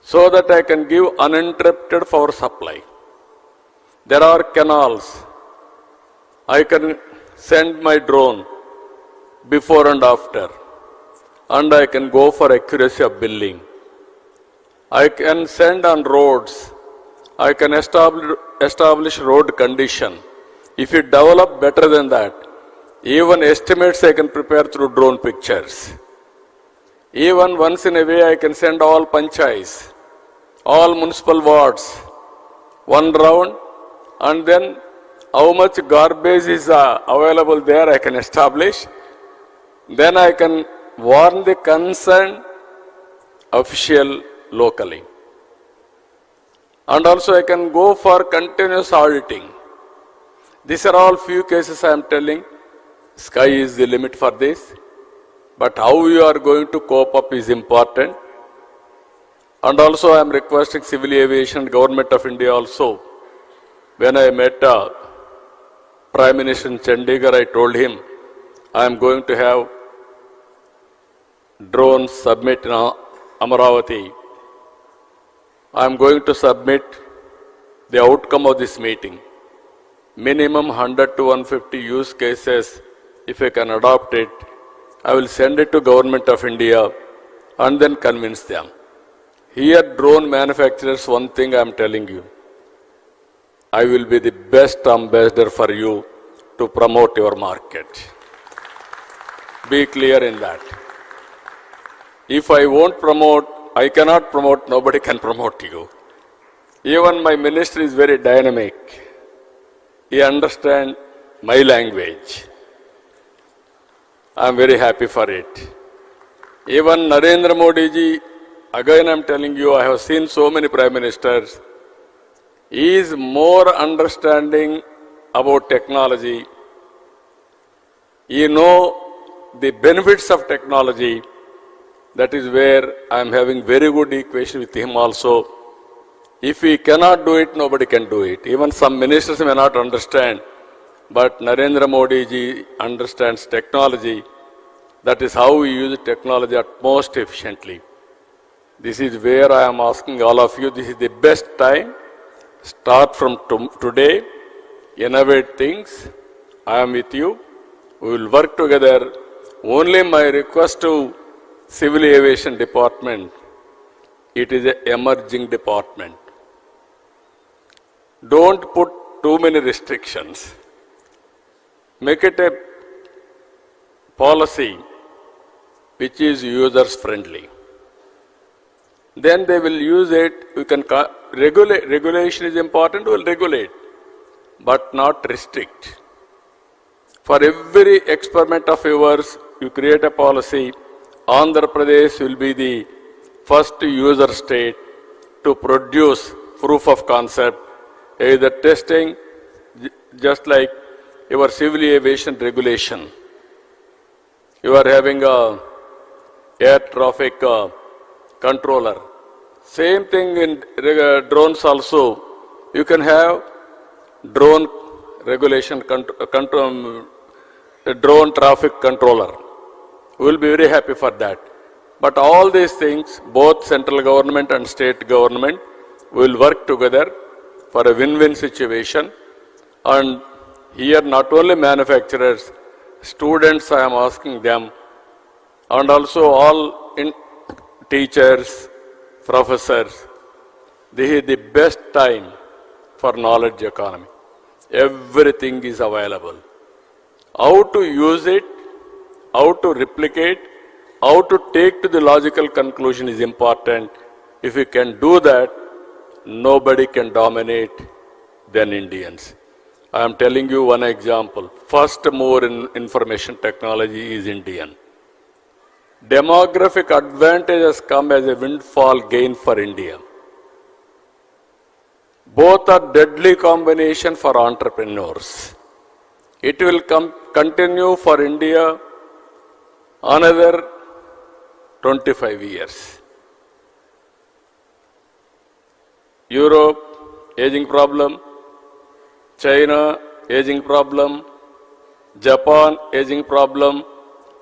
so that I can give uninterrupted power supply. There are canals. I can send my drone before and after, and I can go for accuracy of billing. I can send on roads. I can establish road condition. If you develop better than that, even estimates I can prepare through drone pictures. Even once in a way I can send all panchayats, all municipal wards, one round, and then how much garbage is available there I can establish. Then I can warn the concerned official locally. And also I can go for continuous auditing. These are all few cases I am telling. Sky is the limit for this. But how you are going to cope up is important. And also I am requesting civil aviation, Government of India also. When I met Prime Minister in Chandigarh, I told him I am going to have drone submit in Amaravati. I am going to submit the outcome of this meeting. Minimum 100 to 150 use cases, if I can adopt it, I will send it to Government of India and then convince them. Here drone manufacturers, one thing I am telling you, I will be the best ambassador for you to promote your market. Be clear in that. If I won't promote, I cannot promote, nobody can promote you. Even my minister is very dynamic. He understands my language. I am very happy for it. Even Narendra Modi ji, again I am telling you, I have seen so many prime ministers. He is more understanding about technology. He knows the benefits of technology. That is where I am having very good equation with him also. If we cannot do it, nobody can do it. Even some ministers may not understand, but Narendra Modi ji understands technology. That is how we use technology at most efficiently. This is where I am asking all of you, this is the best time. Start from today, innovate things. I am with you. We will work together. Only my request to Civil Aviation Department, it is an emerging department. Don't put too many restrictions. Make it a policy which is users friendly. Then they will use it. You can regulate. Regulation is important, we will regulate, but not restrict. For every experiment of yours, you create a policy. Andhra Pradesh will be the first user state to produce proof of concept, either testing, just like your civil aviation regulation. You are having a air traffic controller. Same thing in drones also. You can have drone regulation, drone traffic controller. We will be very happy for that. But all these things, both central government and state government will work together for a win-win situation. And here not only manufacturers, students I am asking them, and also all teachers, professors, this is the best time for knowledge economy. Everything is available. How to use it, how to replicate, how to take to the logical conclusion is important. If we can do that, nobody can dominate than Indians. I am telling you one example. First mover in information technology is Indian. Demographic advantage has come as a windfall gain for India. Both are deadly combination for entrepreneurs. It will continue for India another 25 years. Europe, aging problem, China, aging problem, Japan, aging problem,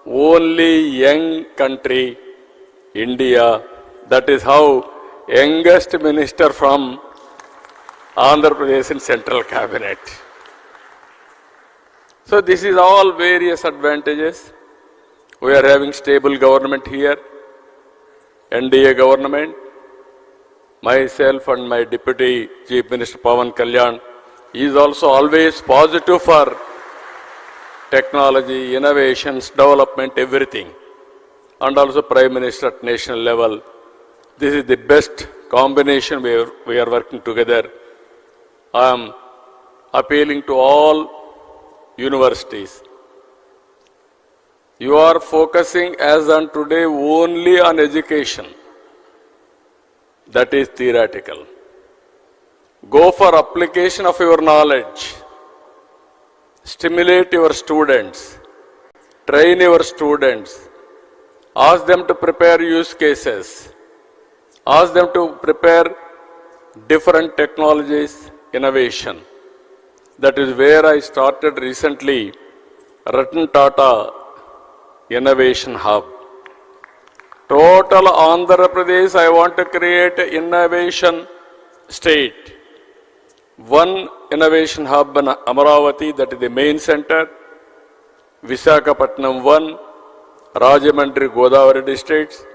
only young country, India. That is how youngest minister from Andhra Pradesh in central cabinet. So this is all various advantages. We are having stable government here, NDA government. Myself and my Deputy Chief Minister Pawan Kalyan is also always positive for technology, innovations, development, everything. And also Prime Minister at national level. This is the best combination we are working together. I am appealing to all universities. You are focusing as on today only on education. That is theoretical. Go for application of your knowledge. Stimulate your students. Train your students. Ask them to prepare use cases. Ask them to prepare different technologies, innovation. That is where I started recently Ratan Tata Innovation Hub. Total Andhra Pradesh, I want to create an innovation state. One innovation hub in Amaravati, that is the main center. Visakhapatnam 1, Rajamandri, Godavari districts.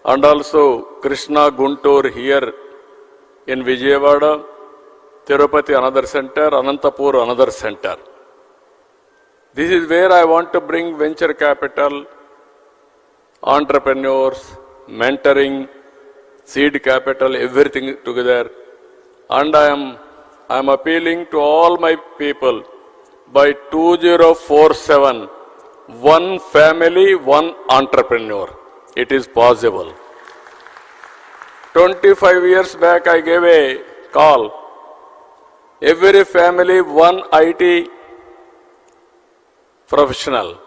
And also Krishna, Guntur here in Vijayawada. Tirupati another center, Anantapur another center. This is where I want to bring venture capital, entrepreneurs, mentoring, seed capital, everything together. And I am appealing to all my people, by 2047, one family, one entrepreneur. It is possible. 25 years back I gave a call. Every family, one IT professional.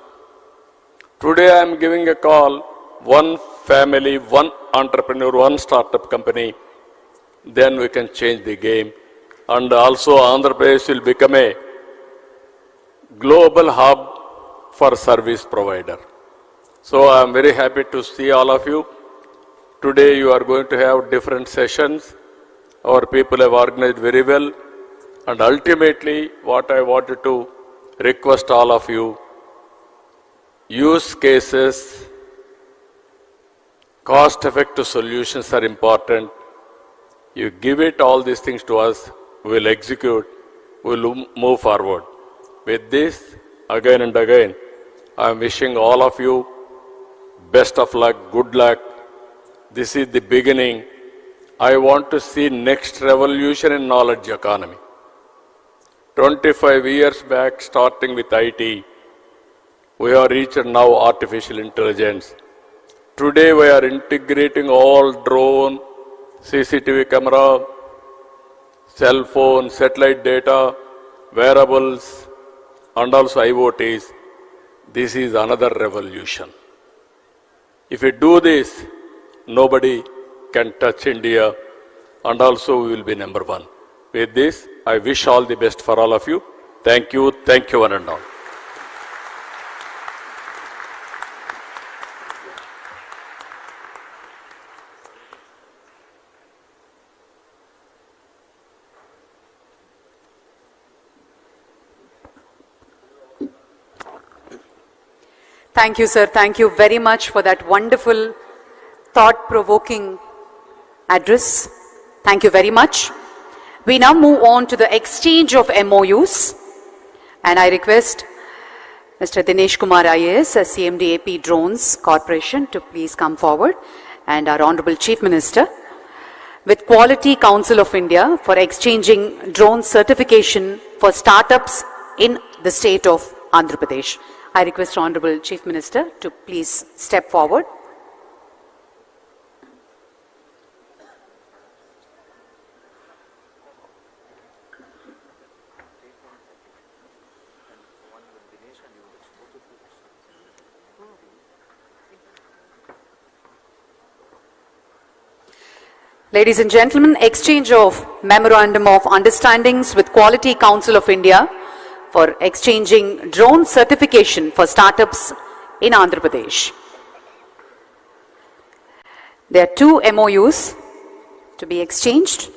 Today I am giving a call, one family, one entrepreneur, one startup company. Then we can change the game. And also Andhra Pradesh will become a global hub for service provider. So I am very happy to see all of you. Today you are going to have different sessions. Our people have organized very well. And ultimately what I wanted to request all of you, use cases, cost-effective solutions are important. You give it all these things to us, we will execute, we will move forward. With this, again and again, I am wishing all of you best of luck, good luck. This is the beginning. I want to see next revolution in knowledge economy. 25 years back, starting with IT, we have reached now artificial intelligence. Today we are integrating all drone, CCTV camera, cell phone, satellite data, wearables, and also IoTs. This is another revolution. If we do this, nobody can touch India, and also we will be number one. With this, I wish all the best for all of you. Thank you one and all. Thank you, sir. Thank you very much for that wonderful, thought-provoking address. Thank you very much. We now move on to the exchange of MOUs. And I request Mr. Dinesh Kumar IAS, CMD AP Drones Corporation, to please come forward, and our Honorable Chief Minister, with Quality Council of India for exchanging drone certification for startups in the state of Andhra Pradesh. I request Honorable Chief Minister to please step forward. Ladies and gentlemen, exchange of Memorandum of Understandings with Quality Council of India for exchanging drone certification for startups in Andhra Pradesh. There are 2 MOUs to be exchanged.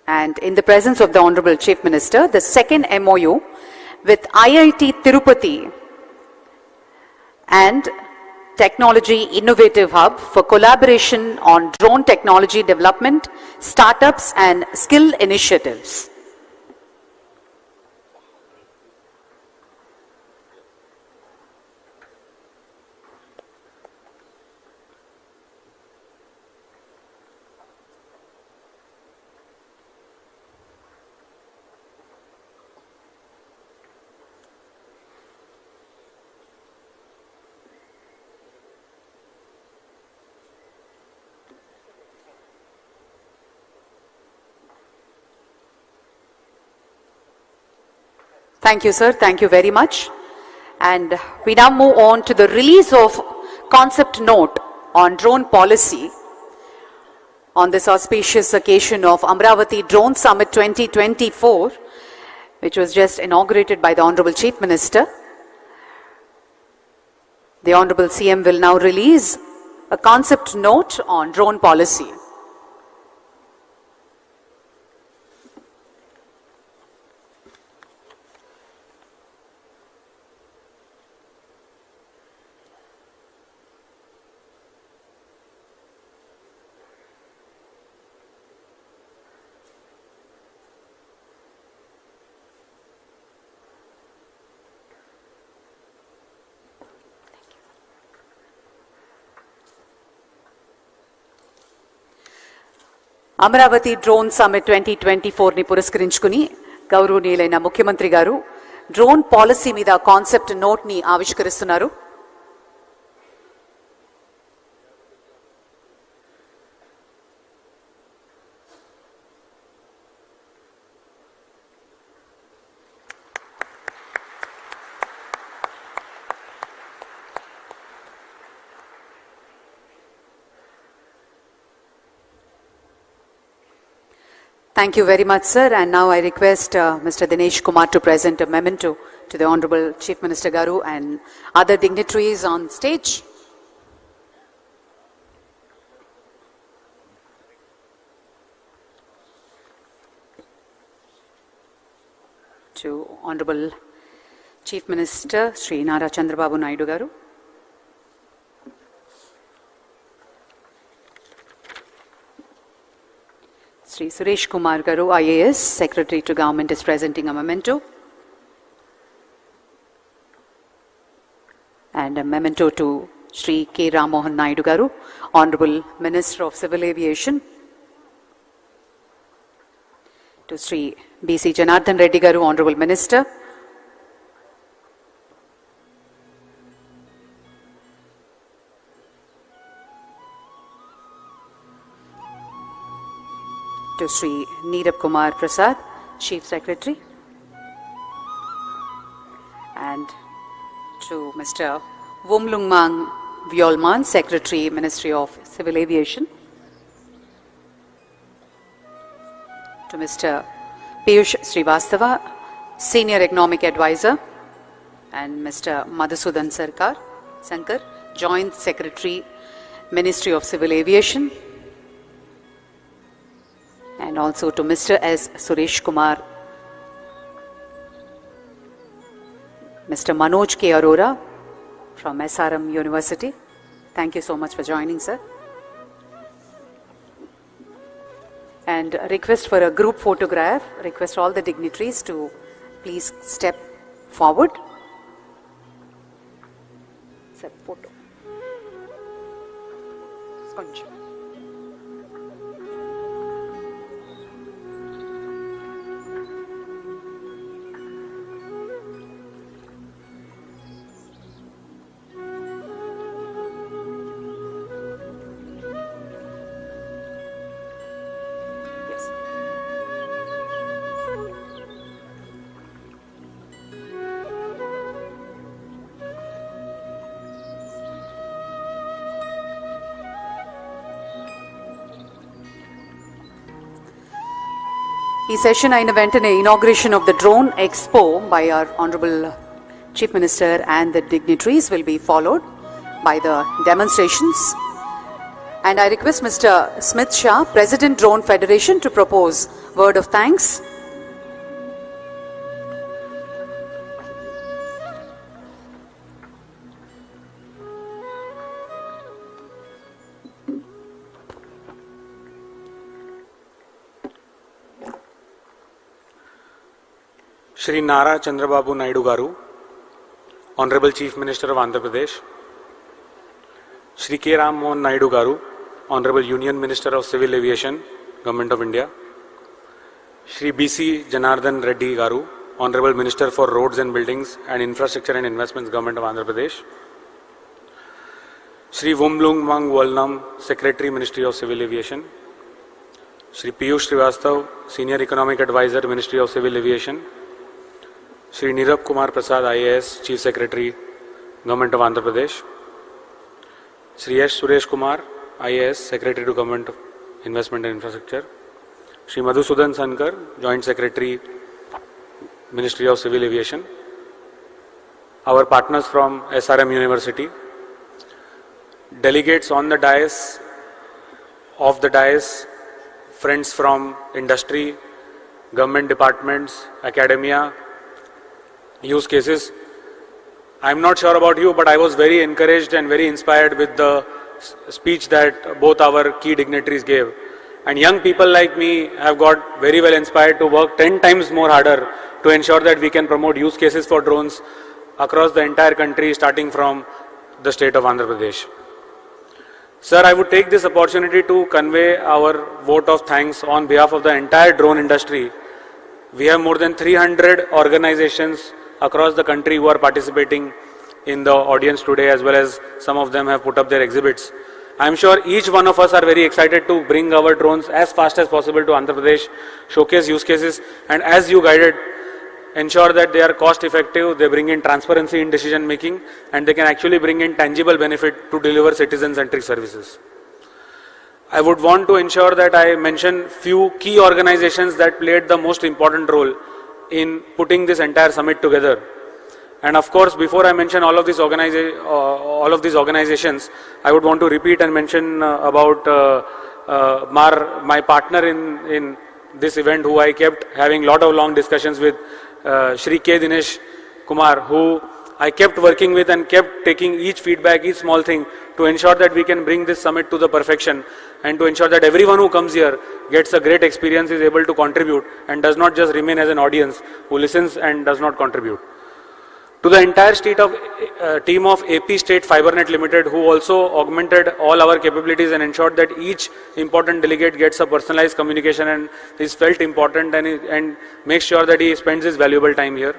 And in the presence of the Honorable Chief Minister, the second MOU with IIT Tirupati and Technology Innovative Hub for collaboration on drone technology development, startups and skill initiatives. Thank you, sir. Thank you very much. And we now move on to the release of concept note on drone policy on this auspicious occasion of Amaravati Drone Summit 2024, which was just inaugurated by the Honorable Chief Minister. The Honorable CM will now release a concept note on drone policy. Amaravati drone summit 2024 ని పురస్కరించుకుని గౌరవనీయులైన ముఖ్యమంత్రి గారు drone policy మీద concept note ని ఆవిష్కరిస్తున్నారు. Thank you very much, sir. And now I request Mr. Dinesh Kumar to present a memento to the Honorable Chief Minister Garu and other dignitaries on stage. To Honorable Chief Minister Sri Nara Chandrababu Naidu Garu. Sri Suresh Kumar Garu, IAS, Secretary to Government, is presenting a memento. And a memento to Sri K. Rammohan Naidu Garu, Honorable Minister of Civil Aviation. To Sri B.C. Janardhan Reddy Garu, Honorable Minister. To Sri Neerab Kumar Prasad, Chief Secretary, and to Mr. Wumlungmang Vyolman, Secretary, Ministry of Civil Aviation, to Mr. Piyush Srivastava, Senior Economic Advisor, and Mr. Madhusudan Sankar, Joint Secretary, Ministry of Civil Aviation, and also to Mr. S. Suresh Kumar, Mr. Manoj K. Arora from SRM University. Thank you so much for joining, sir. And a request for a group photograph. Request all the dignitaries to please step forward. Sir, photo. Sponge. ఈ session అయిన వెంటనే inauguration of the drone expo by our Honorable Chief Minister and the dignitaries will be followed by the demonstrations. And I request Mr. Smith Shah, President Drone Federation, to propose word of thanks. Shri Nara Chandrababu Naidu Garu, Honorable Chief Minister of Andhra Pradesh, Shri K. Rammohan Naidu Garu, Honorable Union Minister of Civil Aviation, Government of India, Shri B.C. Janardhan Reddy Garu, Honorable Minister for Roads and Buildings and Infrastructure and Investments, Government of Andhra Pradesh, Shri Wumlung Mang Walnam, Secretary, Ministry of Civil Aviation, Shri Piyush Srivastav, Senior Economic Advisor, Ministry of Civil Aviation, Shri Nirab Kumar Prasad, IAS, Chief Secretary, Government of Andhra Pradesh, Shri S. Suresh Kumar, IAS, Secretary to Government of Investment and Infrastructure, Shri Madhusudan Sankar, Joint Secretary, Ministry of Civil Aviation, our partners from SRM University, delegates on the dais, off the dais, friends from industry, government departments, academia, use cases. I'm not sure about you, but I was very encouraged and very inspired with the speech that both our key dignitaries gave. And young people like me have got very well inspired to work 10 times more harder to ensure that we can promote use cases for drones across the entire country, starting from the state of Andhra Pradesh. Sir, I would take this opportunity to convey our vote of thanks on behalf of the entire drone industry. We have more than 300 organizations across the country who are participating in the audience today, as well as some of them have put up their exhibits. I am sure each one of us are very excited to bring our drones as fast as possible to Andhra Pradesh, showcase use cases, and as you guided, ensure that they are cost effective, they bring in transparency in decision making, and they can actually bring in tangible benefit to deliver citizen-centric services. I would want to ensure that I mention few key organizations that played the most important role in putting this entire summit together. And of course, before I mention all of these organizations, I would want to repeat and mention about my partner in this event, who I kept having lot of long discussions with, Shri K. Dinesh Kumar, who I kept working with and kept taking each feedback, each small thing, to ensure that we can bring this summit to the perfection, and to ensure that everyone who comes here gets a great experience, is able to contribute, and does not just remain as an audience who listens and does not contribute. To the entire team of AP State FiberNet Limited, who also augmented all our capabilities and ensured that each important delegate gets a personalized communication and is felt important, and makes sure that he spends his valuable time here.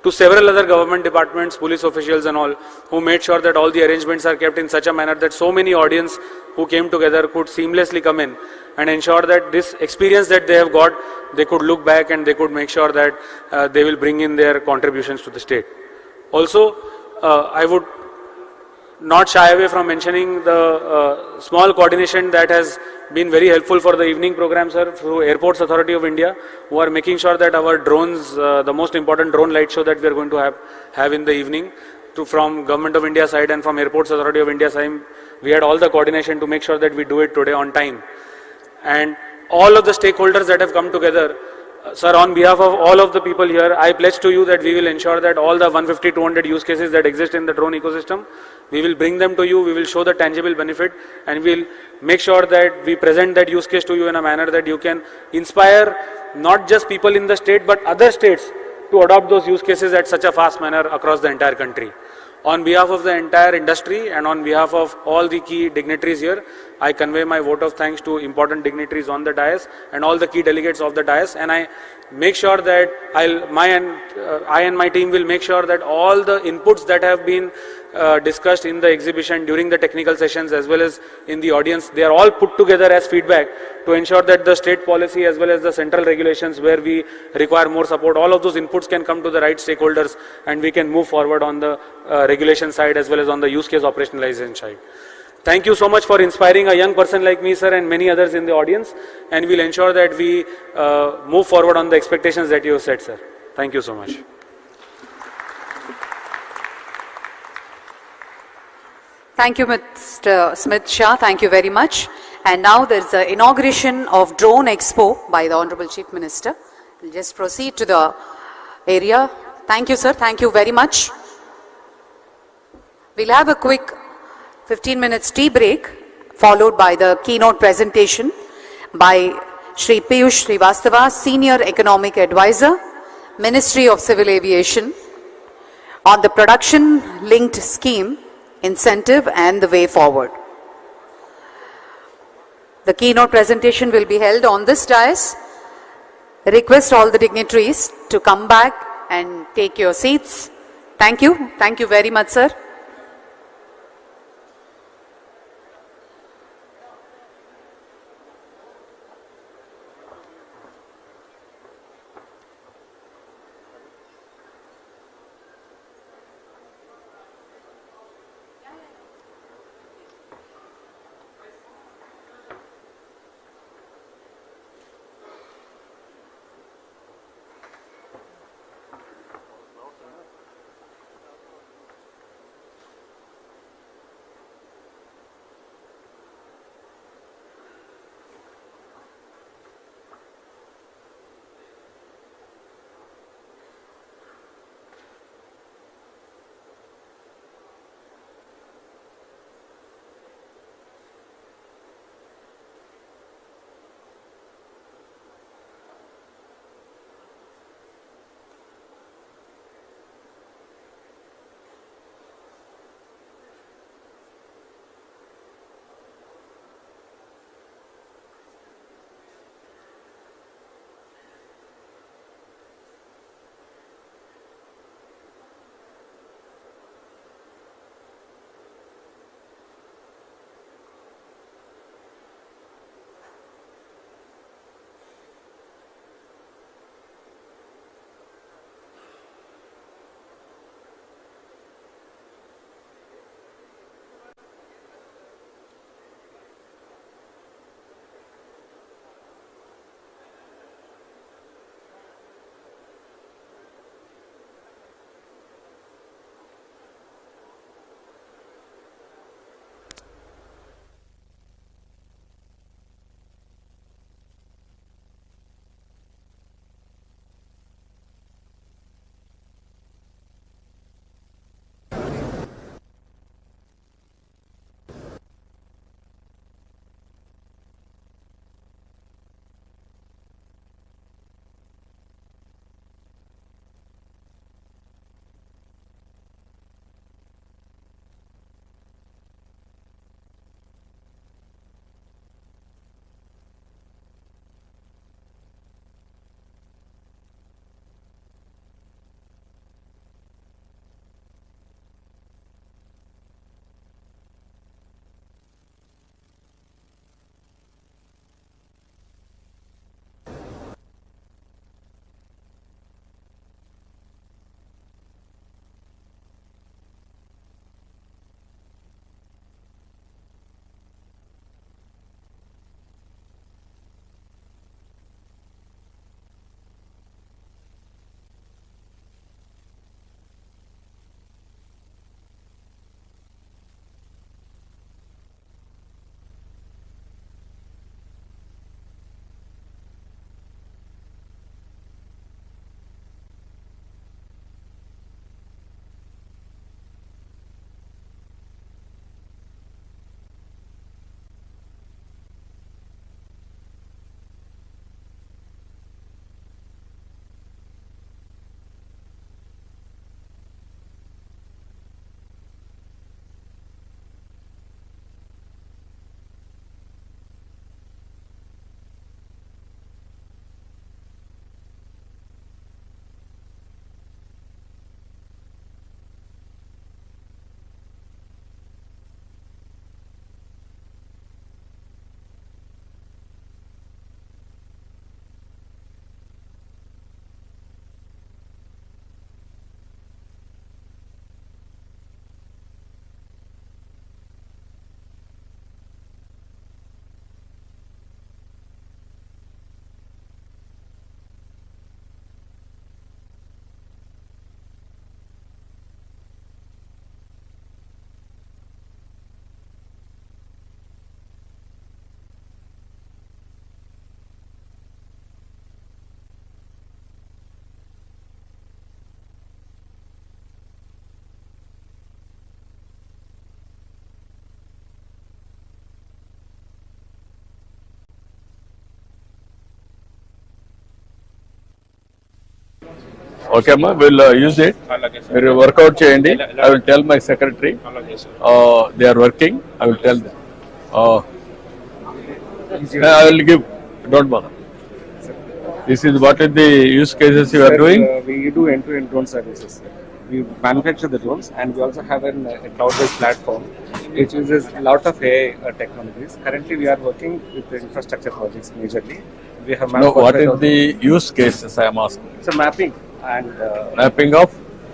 To several other government departments, police officials and all, who made sure that all the arrangements are kept in such a manner that so many audience who came together could seamlessly come in and ensure that this experience that they have got, they could look back and they could make sure that they will bring in their contributions to the state. Also, I would not shy away from mentioning the small coordination that has been very helpful for the evening program, sir, through Airports Authority of India, who are making sure that our drones, the most important drone light show that we are going to have in the evening, from Government of India side and from Airports Authority of India side, we had all the coordination to make sure that we do it today on time. And all of the stakeholders that have come together, sir, on behalf of all of the people here, I pledge to you that we will ensure that all the 150, 200 use cases that exist in the drone ecosystem, we will bring them to you, we will show the tangible benefit, and we will make sure that we present that use case to you in a manner that you can inspire not just people in the state but other states to adopt those use cases at such a fast manner across the entire country. On behalf of the entire industry and on behalf of all the key dignitaries here, I convey my vote of thanks to important dignitaries on the dais and all the key delegates of the dais, and I make sure that I and my team will make sure that all the inputs that have been discussed in the exhibition during the technical sessions as well as in the audience, they are all put together as feedback to ensure that the state policy as well as the central regulations where we require more support, all of those inputs can come to the right stakeholders and we can move forward on the regulation side as well as on the use case operationalization side. Thank you so much for inspiring a young person like me, sir, and many others in the audience. And we'll ensure that we move forward on the expectations that you have set, sir. Thank you so much. Thank you, Mr. Smith Shah. Thank you very much. And now there's the inauguration of Drone Expo by the Honorable Chief Minister. We'll just proceed to the area. Thank you, sir. Thank you very much. We'll have a quick 15 minutes tea break, followed by the keynote presentation by Shri Piyush Srivastava, Senior Economic Advisor, Ministry of Civil Aviation, on the production-linked scheme, incentive and the way forward. The keynote presentation will be held on this dais. Request all the dignitaries to come back and take your seats. Thank you. Thank you very much, sir. Okay, ma, we'll use it. We'll work out cheyandi. I will tell my secretary. They are working. I will tell them. I will give. Don't bother. This is what is the use cases you are doing? We do end-to-end drone services. We manufacture the drones, and we also have a cloud-based platform which uses a lot of AI technologies. Currently, we are working with the infrastructure projects majorly. We have No, what is the use cases I am asking? So mapping and Mapping of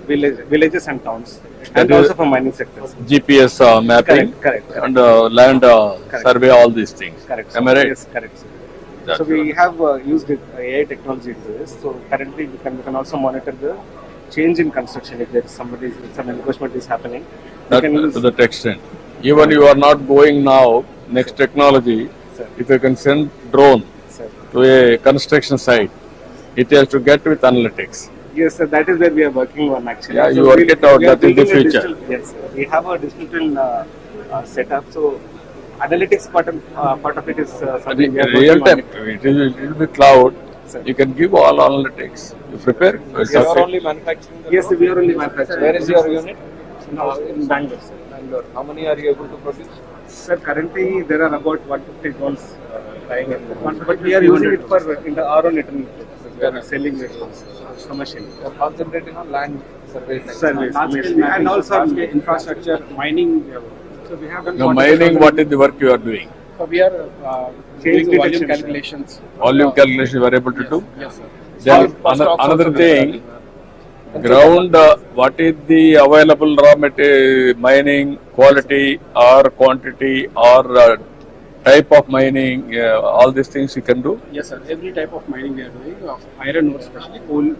villages and towns, and also for mining sectors. GPS mapping Correct. and land survey, all these things. Correct. Am I right? Yes, correct. So we have used AI technology into this. So currently, we can also monitor the change in construction if there is some encroachment is happening. Not to that extent. Even you are not going now, next technology, if you can send drone to a construction site, it has to get with analytics. Yes, sir, that is where we are working on actually. Yeah, So you work it out, that is the future. Yes, sir. We have a digital setup. So analytics part of it is something we are Real working time, on. it will be cloud. You can give all analytics. You prepare? Yes, You are only manufacturing the Yes, we are only manufacturing. Where is your unit? In Bangalore, sir. Bangalore. How many are you able to produce? Sir, currently there are about 150 drones flying in the but we are using it for in the our own internal purposes. We are selling the drones commercially. You are concentrating on land surveys. Service, and also infrastructure, mining. So we have done Now mining, what is the work you are doing? So we are doing volume calculations. Volume calculation you are able to do? Yes, sir. Then another thing, ground, what is the available raw material, mining quality or quantity or type of mining, all these things you can do? Yes, sir. Every type of mining we are doing, iron ore especially, coal.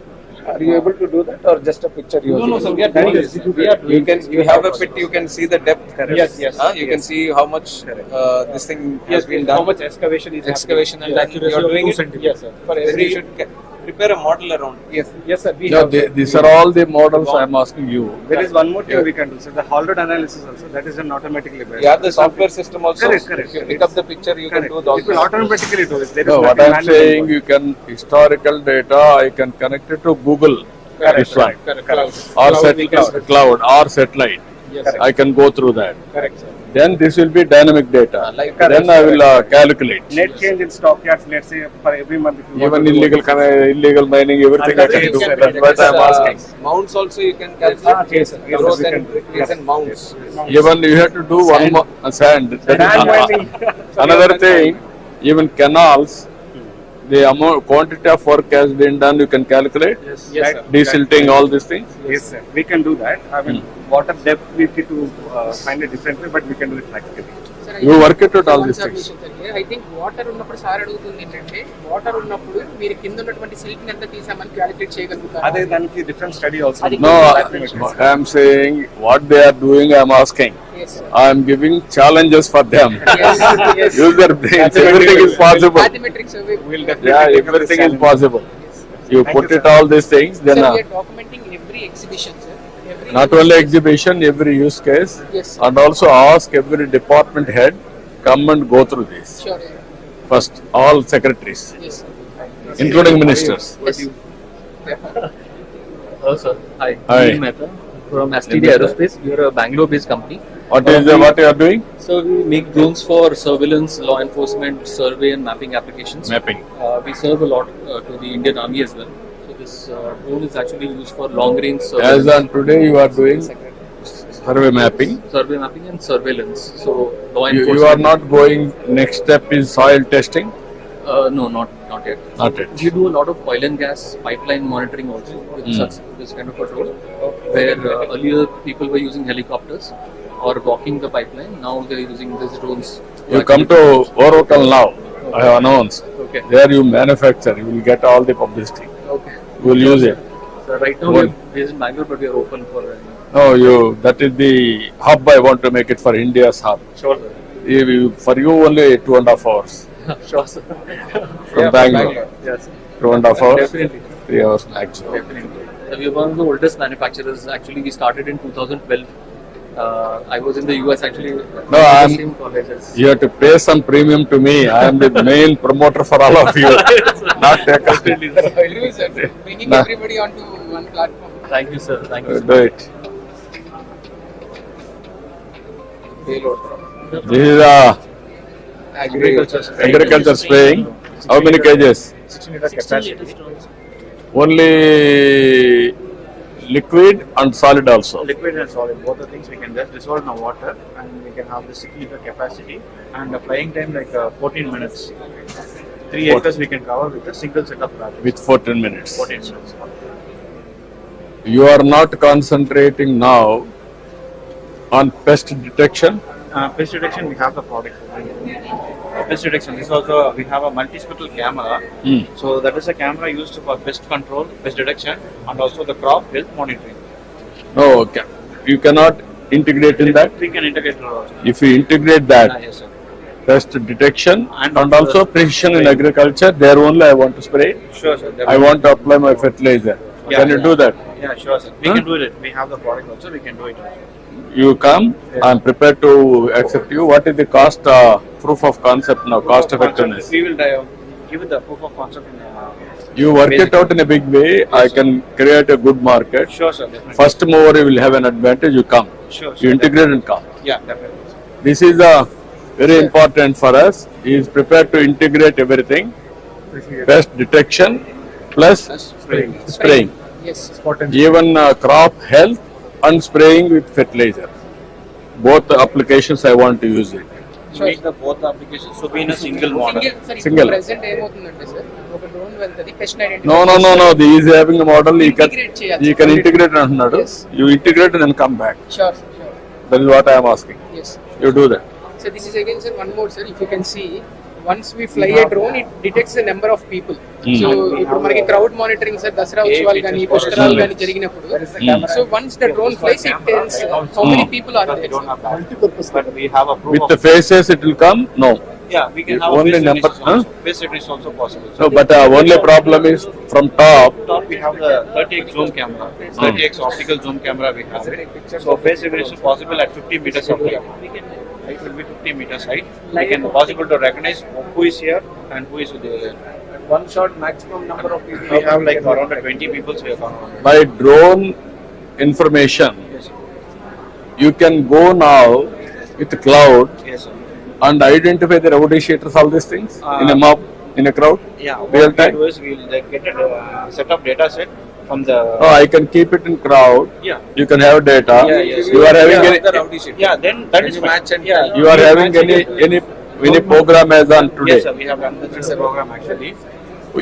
Are you able to do that or just a picture? No, sir. We are doing this. You have a pit. You can see the depth. Yes. You can see how much this thing has been done. How much excavation is Excavation and accuracy. You are doing it. Yes, sir. For every you should prepare a model around. Yes, sir. We No, have. these are all the models I am asking you. There is one more thing we can do. So the hull load analysis also, that is done automatically. You have the software system also. Correct. If you pick up the picture, you can do the It will automatically do it. There is No, what nothing I am manual saying, involved. you can historical data, I can connect it to Google. This one. Or cloud or satellite. I can go through that. Correct, sir. Then this will be dynamic data. Then I will calculate. Net change in stockyards, let's say for every month. If you Even want to do illegal mining, everything I can do. That's what I am asking. mounts also you can calculate. Yes, sir. Yes, Growth we and can- decrease and mounts. Even you have to do one more sand. That is Sand mining. another thing. Even canals, the amount quantity of work has been done. You can calculate. Yes, sir. Desilting, all these things. Yes, sir. We can do that. I mean, water depth we need to find it differently, but we can do it practically. You work it out all these things. I think water ఉన్నప్పుడు sir అడుగుతుంది ఏంటంటే water ఉన్నప్పుడు మీరు కింద ఉన్నటువంటి silk ఎంత తీసామని calculate చేయగలుగుతారు అదే దానికి different study also. No, I am saying what they are doing. I am asking. I am giving challenges for them. Use their brains. Everything is possible. Mathematics survey We'll definitely Yeah, take up this everything is challenge. possible. You Thank put you, it sir. all these things, then we are documenting every exhibition, sir. not only exhibition, every use case, Yes. and also ask every department head come and go through this. Sure, sir. First, all secretaries, Yes, sir. including ministers. Yes. Hello, sir. Hi. Hi. Naveen Mehta from STD Aerospace. We are a Bangalore-based company. What you are doing? So we make drones for surveillance, law enforcement, survey, and mapping applications. Mapping. We serve a lot to the Indian Army as well. So this drone is actually used for long-range As surveillance. on today, you are doing survey mapping. Survey mapping and surveillance. So law You enforcement. are not going. Next step is soil testing. No, not yet. Not yet. We do a lot of oil and gas pipeline monitoring also with this kind of a drone. Where earlier people were using helicopters or walking the pipeline. Now they're using these drones. You come to Oracle now. I have announced. Okay. There you manufacture. You will get all the publicity. Okay. You will use it. So right now we're based in Bangalore, but we are open for. No, that is the hub. I want to make it for India's hub. Sure, sir. For you only 2.5 hours Sure, sir. from Bangalore. Yes. 2.5 hours. Definitely. 3 hours maximum. Definitely. We are one of the oldest manufacturers. Actually, we started in 2012. I was in the US actually. No, in I'm. the same college as You have to pay some premium to me. I am the main promoter for all of you. Not taken. Really, sir. Bringing everybody onto one platform. Thank you, sir. Thank you. Do it. This is agriculture spraying. How many kgs? 16-liter capacity. Only liquid and solid also. Liquid and solid, both the things we can just dissolve in the water, and we can have the 6-liter capacity and the flying time like 14 minutes. 3 acres we can cover with a single set of batteries. With 14 minutes. 14 minutes. You are not concentrating now on pest detection. Pest detection, we have the product. Pest detection, this also, we have a multi-spectral camera. So that is a camera used for pest control, pest detection, and also the crop health monitoring. No, okay. You cannot integrate in that. We can integrate it also. If you integrate that, Yes, sir. pest detection And and also precision in agriculture, there only I want to spray. Sure, sir. I want to apply my fertilizer. Can you do that? Yeah, sure, sir. We can do it. We have the product also, we can do it also. You come, I am prepared to accept you. What is the cost, proof of concept now, cost effectiveness? We will give it the proof of concept in You work it out in a big way, I can create a good market. Sure, sir, definitely. First mover you will have an advantage, you come. Sure, You integrate and come. Yeah, definitely. This is very important for us. He is prepared to integrate everything. Pest detection plus spraying. Yes. Even crop health and spraying with fertilizer. Both applications I want to use it. Make the both applications to be in a single model. Single. Present ఏమవుతుందంటే sir ఒక drone వెళ్తది pest identify No. He is having a model. He can Integrate integrate అంటున్నాడు. You integrate and then come back. Sure. That is what I am asking. Yes. You do that. So this is again, sir, one more, sir. If you can see, once we fly a drone, it detects the number of people. So ఇప్పుడు మనకి crowd monitoring, sir, Dasara ఉత్సవాలు కానీ పుష్కరాలు కానీ జరిగినప్పుడు, so once the drone flies, it tells how many people are there. But we have a proof With of the faces it will come? No. Yeah, we can have Only face number. recognition also. Face recognition is also possible. No, but only problem is from top. Top we have the 30x zoom camera, 30x optical zoom camera we have it. So face recognition is possible at 50 meters of height. It will be 50 meters height. We can possible to recognize who is here and who is there. One shot maximum number of people. We have like around 20 people we have around. By drone information, Yes, sir. you can go now with cloud Yes, sir. and identify the rowdy sheeters, all these things in a mob, in a crowd. Yeah, Real what we time? do is we will get a set of data set from the. Oh, I can keep it in crowd. Yeah. You can have data. Yes. You are having Yeah, any. the rowdy sheet. Yeah, then that is match and You are having any program as on today. Yes, sir. We have done this program actually.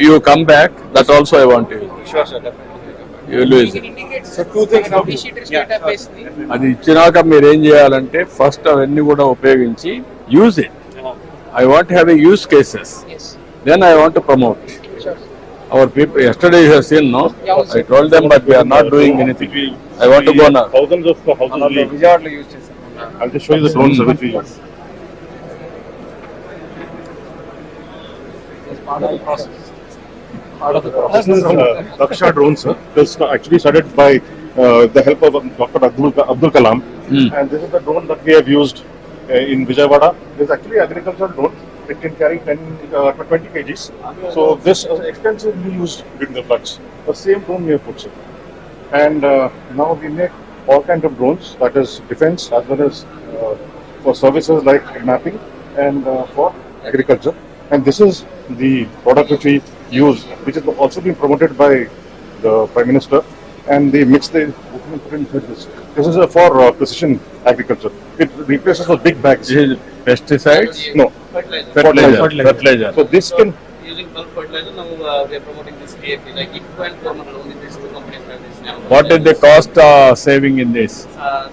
You come back. That also I want to use. Sure, sir. Definitely. You will use We it. can integrate, sir, two things. Rowdy sheeters database ni. అది ఇచ్చినాక మీరు ఏం చేయాలంటే first అవన్నీ కూడా ఉపయోగించి use it. I want to have a use cases. Yes. Then I want to promote. Sure. Our people, yesterday you have seen, no? I told them, but we are not doing anything. I want to go now. Thousands of houses we Vijayawada use చేసాం. I'll just show you the drones which we use. This is Raksha drones, sir. This actually started by the help of Dr. Abdul Kalam. And this is the drone that we have used in Vijayawada. This is actually agricultural drone. It can carry 20 kgs. So this is extensively used during the floods. The same drone we have put, sir. And now we make all kinds of drones, that is defense as well as for services like mapping and for agriculture. And this is the product which we use, which has also been promoted by the Prime Minister. And they mix the this is for precision agriculture. It replaces those big bags. This is pesticides? No. Fertilizer. So this can. Using bulk fertilizer, now we are promoting this DAP, like IFCO and Coromandel, only these two companies have this now. What is the cost saving in this?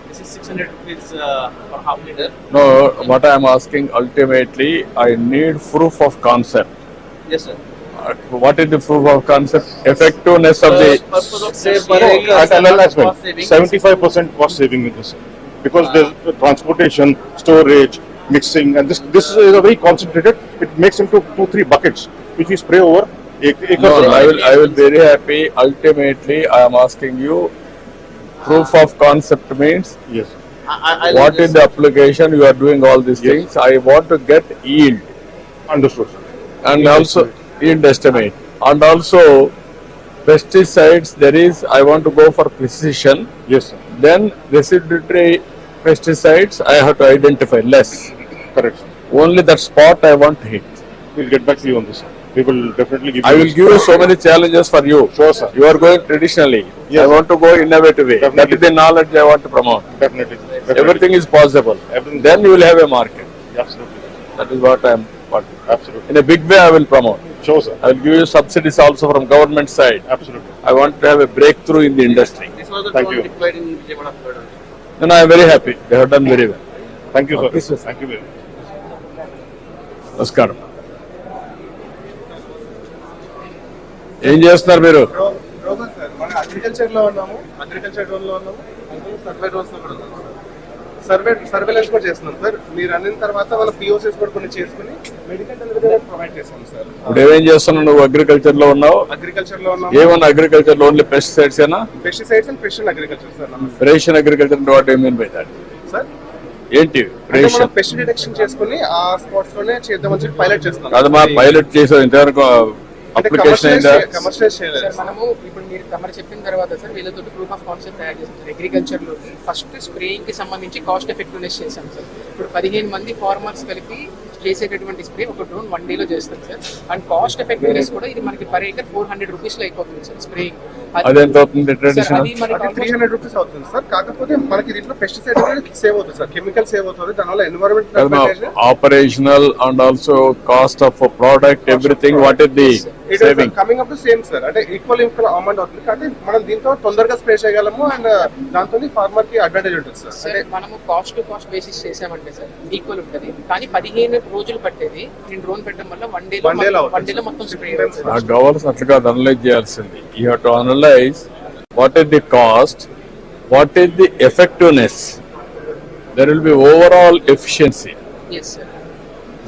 This is 600 rupees per half liter. No, what I am asking ultimately, I need proof of concept. Yes, sir. What is the proof of concept? Effectiveness of the. Purpose of Say this per year at LL as well. cost saving. 75% cost saving with this, because there's transportation, storage, mixing, and this is a very concentrated. It makes into 2-3 buckets, which we spray over acres. No, I will very happy. Ultimately, I am asking you, proof of concept means Yes. what is the application you are doing all these things. I want to get yield. Understood. And also yield estimate. And also pesticides, there is, I want to go for precision. Yes, sir. Then residuary pesticides, I have to identify less. Correct, sir. Only that spot I want to hit. We'll get back to you on this, sir. We will definitely give you. I will give you so many challenges for you. Sure, sir. You are going traditionally. Yes, I want to go innovative way. Definitely. That is the knowledge I want to promote. Definitely. Everything is possible. Everything is Then you will have a market. Absolutely. That is what I am. Absolutely. In a big way, I will promote. Sure, sir. I will give you subsidies also from government side. Absolutely. I want to have a breakthrough in the industry. This was the Thank drone you. deployed in Vijayawada. And I am very happy. They have done very well. Thank you, sir. Thank you very much. నమస్కారం. ఏం చేస్తున్నారు మీరు? మన agriculture లో ఉన్నాము, agriculture drone లో ఉన్నాము, survey drones లో కూడా ఉన్నాము సార్. సర్వేలెన్స్ కూడా చేస్తున్నాం సార్. మీరు అన్న తర్వాత వాళ్ళ పిఓసిస్ కూడా కొన్ని చేసుకుని మెడికల్ డెలివరీ ప్రొవైడ్ చేస్తాం సార్. ఇప్పుడు ఏమేం చేస్తున్నావు? నువ్వు అగ్రికల్చర్ లో ఉన్నావు. అగ్రికల్చర్ లో ఉన్నాము. ఏమన్నా అగ్రికల్చర్ లో ఓన్లీ పెస్టిసైడ్స్ ఏనా? Pesticides and precision agriculture sir. Precision agriculture అంటే what you mean by that? Sir ఏంటి ప్రెసిషన్? పెస్ట్ డిటెక్షన్ చేసుకుని ఆ స్పాట్స్ లోనే చేద్దామని చెప్పి పైలట్ చేస్తున్నాం. అది మా పైలట్ చేసాం ఇంతవరకు. అప్లికేషన్ అయిందా? కమర్షియలైజ్ చేయలేదు సార్. మనము ఇప్పుడు మీరు తమరు చెప్పిన తర్వాత సార్ వీళ్ళతో ప్రూఫ్ ఆఫ్ కాన్సెప్ట్ తయారు చేసాం సార్. అగ్రికల్చర్ లో ఫస్ట్ స్ప్రేయింగ్ కి సంబంధించి కాస్ట్ ఎఫెక్టివ్నెస్ చేసాం సార్. ఇప్పుడు 15 మంది ఫార్మర్స్ కలిపి చేసేటటువంటి స్ప్రే ఒక డ్రోన్ 1 day లో చేస్తాం సార్. అండ్ కాస్ట్ ఎఫెక్టివ్నెస్ కూడా ఇది మనకి పర్ ఏకర్ 400 రూపీస్ లో అయిపోతుంది సార్ స్ప్రేయింగ్. అది ఎంత అవుతుంది ట్రెడిషనల్? అది మనకి 300 రూపీస్ అవుతుంది సార్. కాకపోతే మనకి దీంట్లో పెస్టిసైడ్ సేవ్ అవుతుంది సార్, కెమికల్ సేవ్ అవుతుంది. దానివల్ల environment operational and also cost of product everything what is the saving? Coming up to same sir. అంటే ఈక్వల్ అమౌంట్ అవుతుంది కాబట్టి మనం దీంతో తొందరగా స్ప్రే చేయగలము అండ్ దాంతో ఫార్మర్ కి అడ్వాంటేజ్ ఉంటుంది సార్. అంటే మనము కాస్ట్ టు కాస్ట్ బేసిస్ చేసామంటే సార్ ఈక్వల్ ఉంటుంది. కానీ 15 రోజులు పట్టేది నేను డ్రోన్ పెట్టడం వల్ల 1 day లో మొత్తం స్ప్రే అవుతుంది. ఆ గవర్నమెంట్ అట్లా అనలైజ్ చేయాల్సింది. You have to analyse what is the cost, what is the effectiveness. There will be overall efficiency. Yes sir.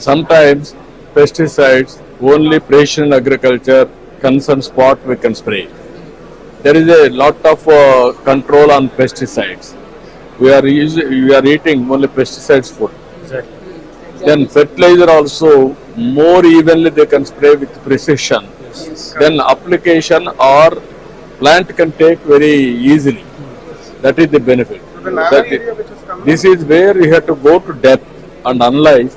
Sometimes pesticides only precision agriculture concern spot we can spray. There is a lot of control on pesticides. We are eating only pesticides food. Exactly. Then fertilizer also more evenly they can spray with precision. Yes. Then application or plant can take very easily. That is the benefit. This is where you have to go to depth and analyze,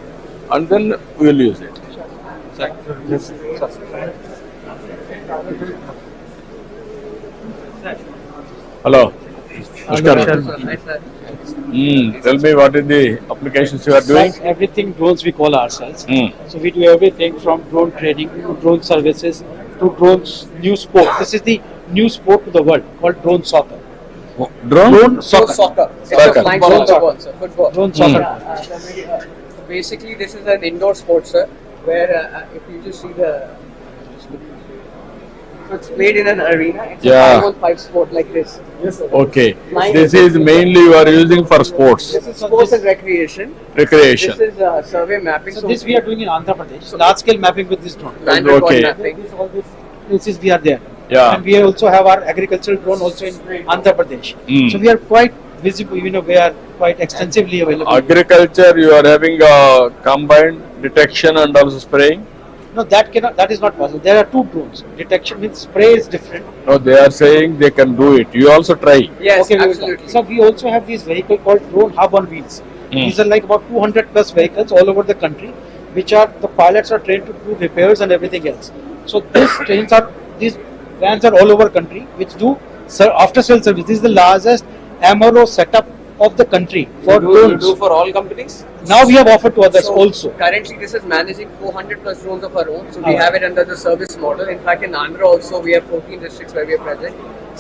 and then we will use it. Hello. Namaskaram. Tell me what is the applications you are doing? Everything drones we call ourselves. So we do everything from drone training to drone services to drones new sport. This is the new sport to the world called drone soccer. Drone soccer. It's a flying football, sir. Football. Drone soccer. Basically, this is an indoor sport, sir, where if you just see the, so it's played in an arena. It's a 5-on-5 sport like this. Yes sir. Okay. This is mainly you are using for sports. This is sports and recreation. Recreation. This is survey mapping. So this we are doing in Andhra Pradesh. Large scale mapping with this drone. Land record Okay. mapping. All these places we are there. Yeah. And we also have our agricultural drone also in Andhra Pradesh. Mm. So we are quite visible. We are quite extensively available. Agriculture, you are having combined detection and also spraying. No, that is not possible. There are two drones. Detection means spray is different. No, they are saying they can do it. You also try. Yes, Okay, absolutely. So we also have this vehicle called drone hub on wheels. These are like about 200 plus vehicles all over the country, which are the pilots are trained to do repairs and everything else. So these vans are all over country, which do after sale service. This is the largest MRO setup of the country for drones. You do for all companies? Now we have offered to others also. Currently, this is managing 400 plus drones of our own. So we have it under the service model. In fact, in Andhra also, we have 14 districts where we are present.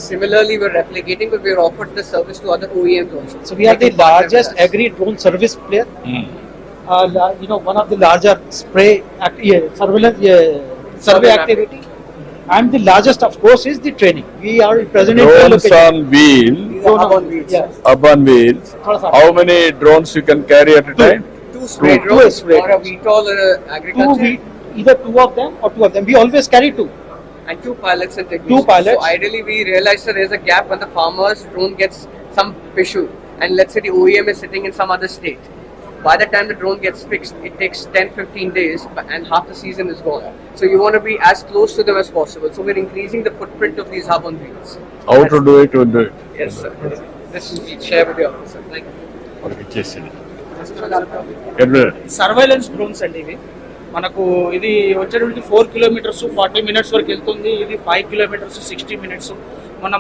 Similarly, we're replicating, but we're offered the service to other OEMs also. So we are the largest agri drone service player. One of the larger spray surveillance survey activity. And the largest, of course, is the training. We are present in Drones on wheels. Hub on wheels. Yes. Up on wheels. How many drones you can carry at a time? Two spray drones or a VTOL or agriculture. Either two of them or two of them. We always carry two. And two pilots and technicians. Two pilots. So ideally, we realize that there is a gap when the farmer's drone gets some issue, and let's say the OEM is sitting in some other state. by the time the drone gets fixed, it takes 10-15 days and half the season is gone. So you want to be as close to them as possible. So we're increasing the footprint of these hub on wheels. How to do it, we'll do it. Yes, sir. This is we share with you, sir. Thank you. Surveillance drones అండి ఇవి మనకు ఇది వచ్చేటప్పటికి 4 kilometres 40 minutes వరకు వెళ్తుంది. ఇది 5 kilometres 60 minutes.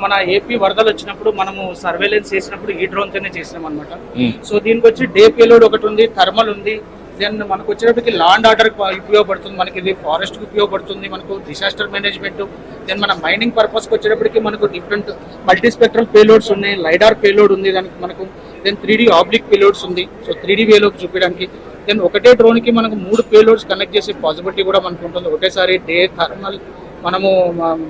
మన AP వరదలు వచ్చినప్పుడు మనము సర్వేలెన్స్ చేసినప్పుడు ఈ డ్రోన్ తోనే చేసినాం అనమాట. సో దీనికి వచ్చి డే పేలోడ్ ఒకటి ఉంది, థర్మల్ ఉంది. దెన్ మనకు వచ్చేటప్పటికి లాండ్ ఆర్డర్ ఉపయోగపడుతుంది, మనకి ఇది ఫారెస్ట్ కి ఉపయోగపడుతుంది, మనకు డిసాస్టర్ మేనేజ్మెంట్. దెన్ మన మైనింగ్ పర్పస్ కి వచ్చేటప్పటికి మనకు డిఫరెంట్ మల్టీ స్పెక్ట్రల్ పేలోడ్స్ ఉన్నాయి, లైడార్ పేలోడ్ ఉంది దానికి మనకు. దెన్ 3D ఆబ్లిక్ పేలోడ్స్ ఉంది, సో 3D వేలోకి చూపించడానికి. దెన్ ఒకటే డ్రోన్ కి మనకు 3 పేలోడ్స్ కనెక్ట్ చేసే పాసిబిలిటీ కూడా మనకు ఉంటుంది. ఒకటేసారి డే థర్మల్ మనము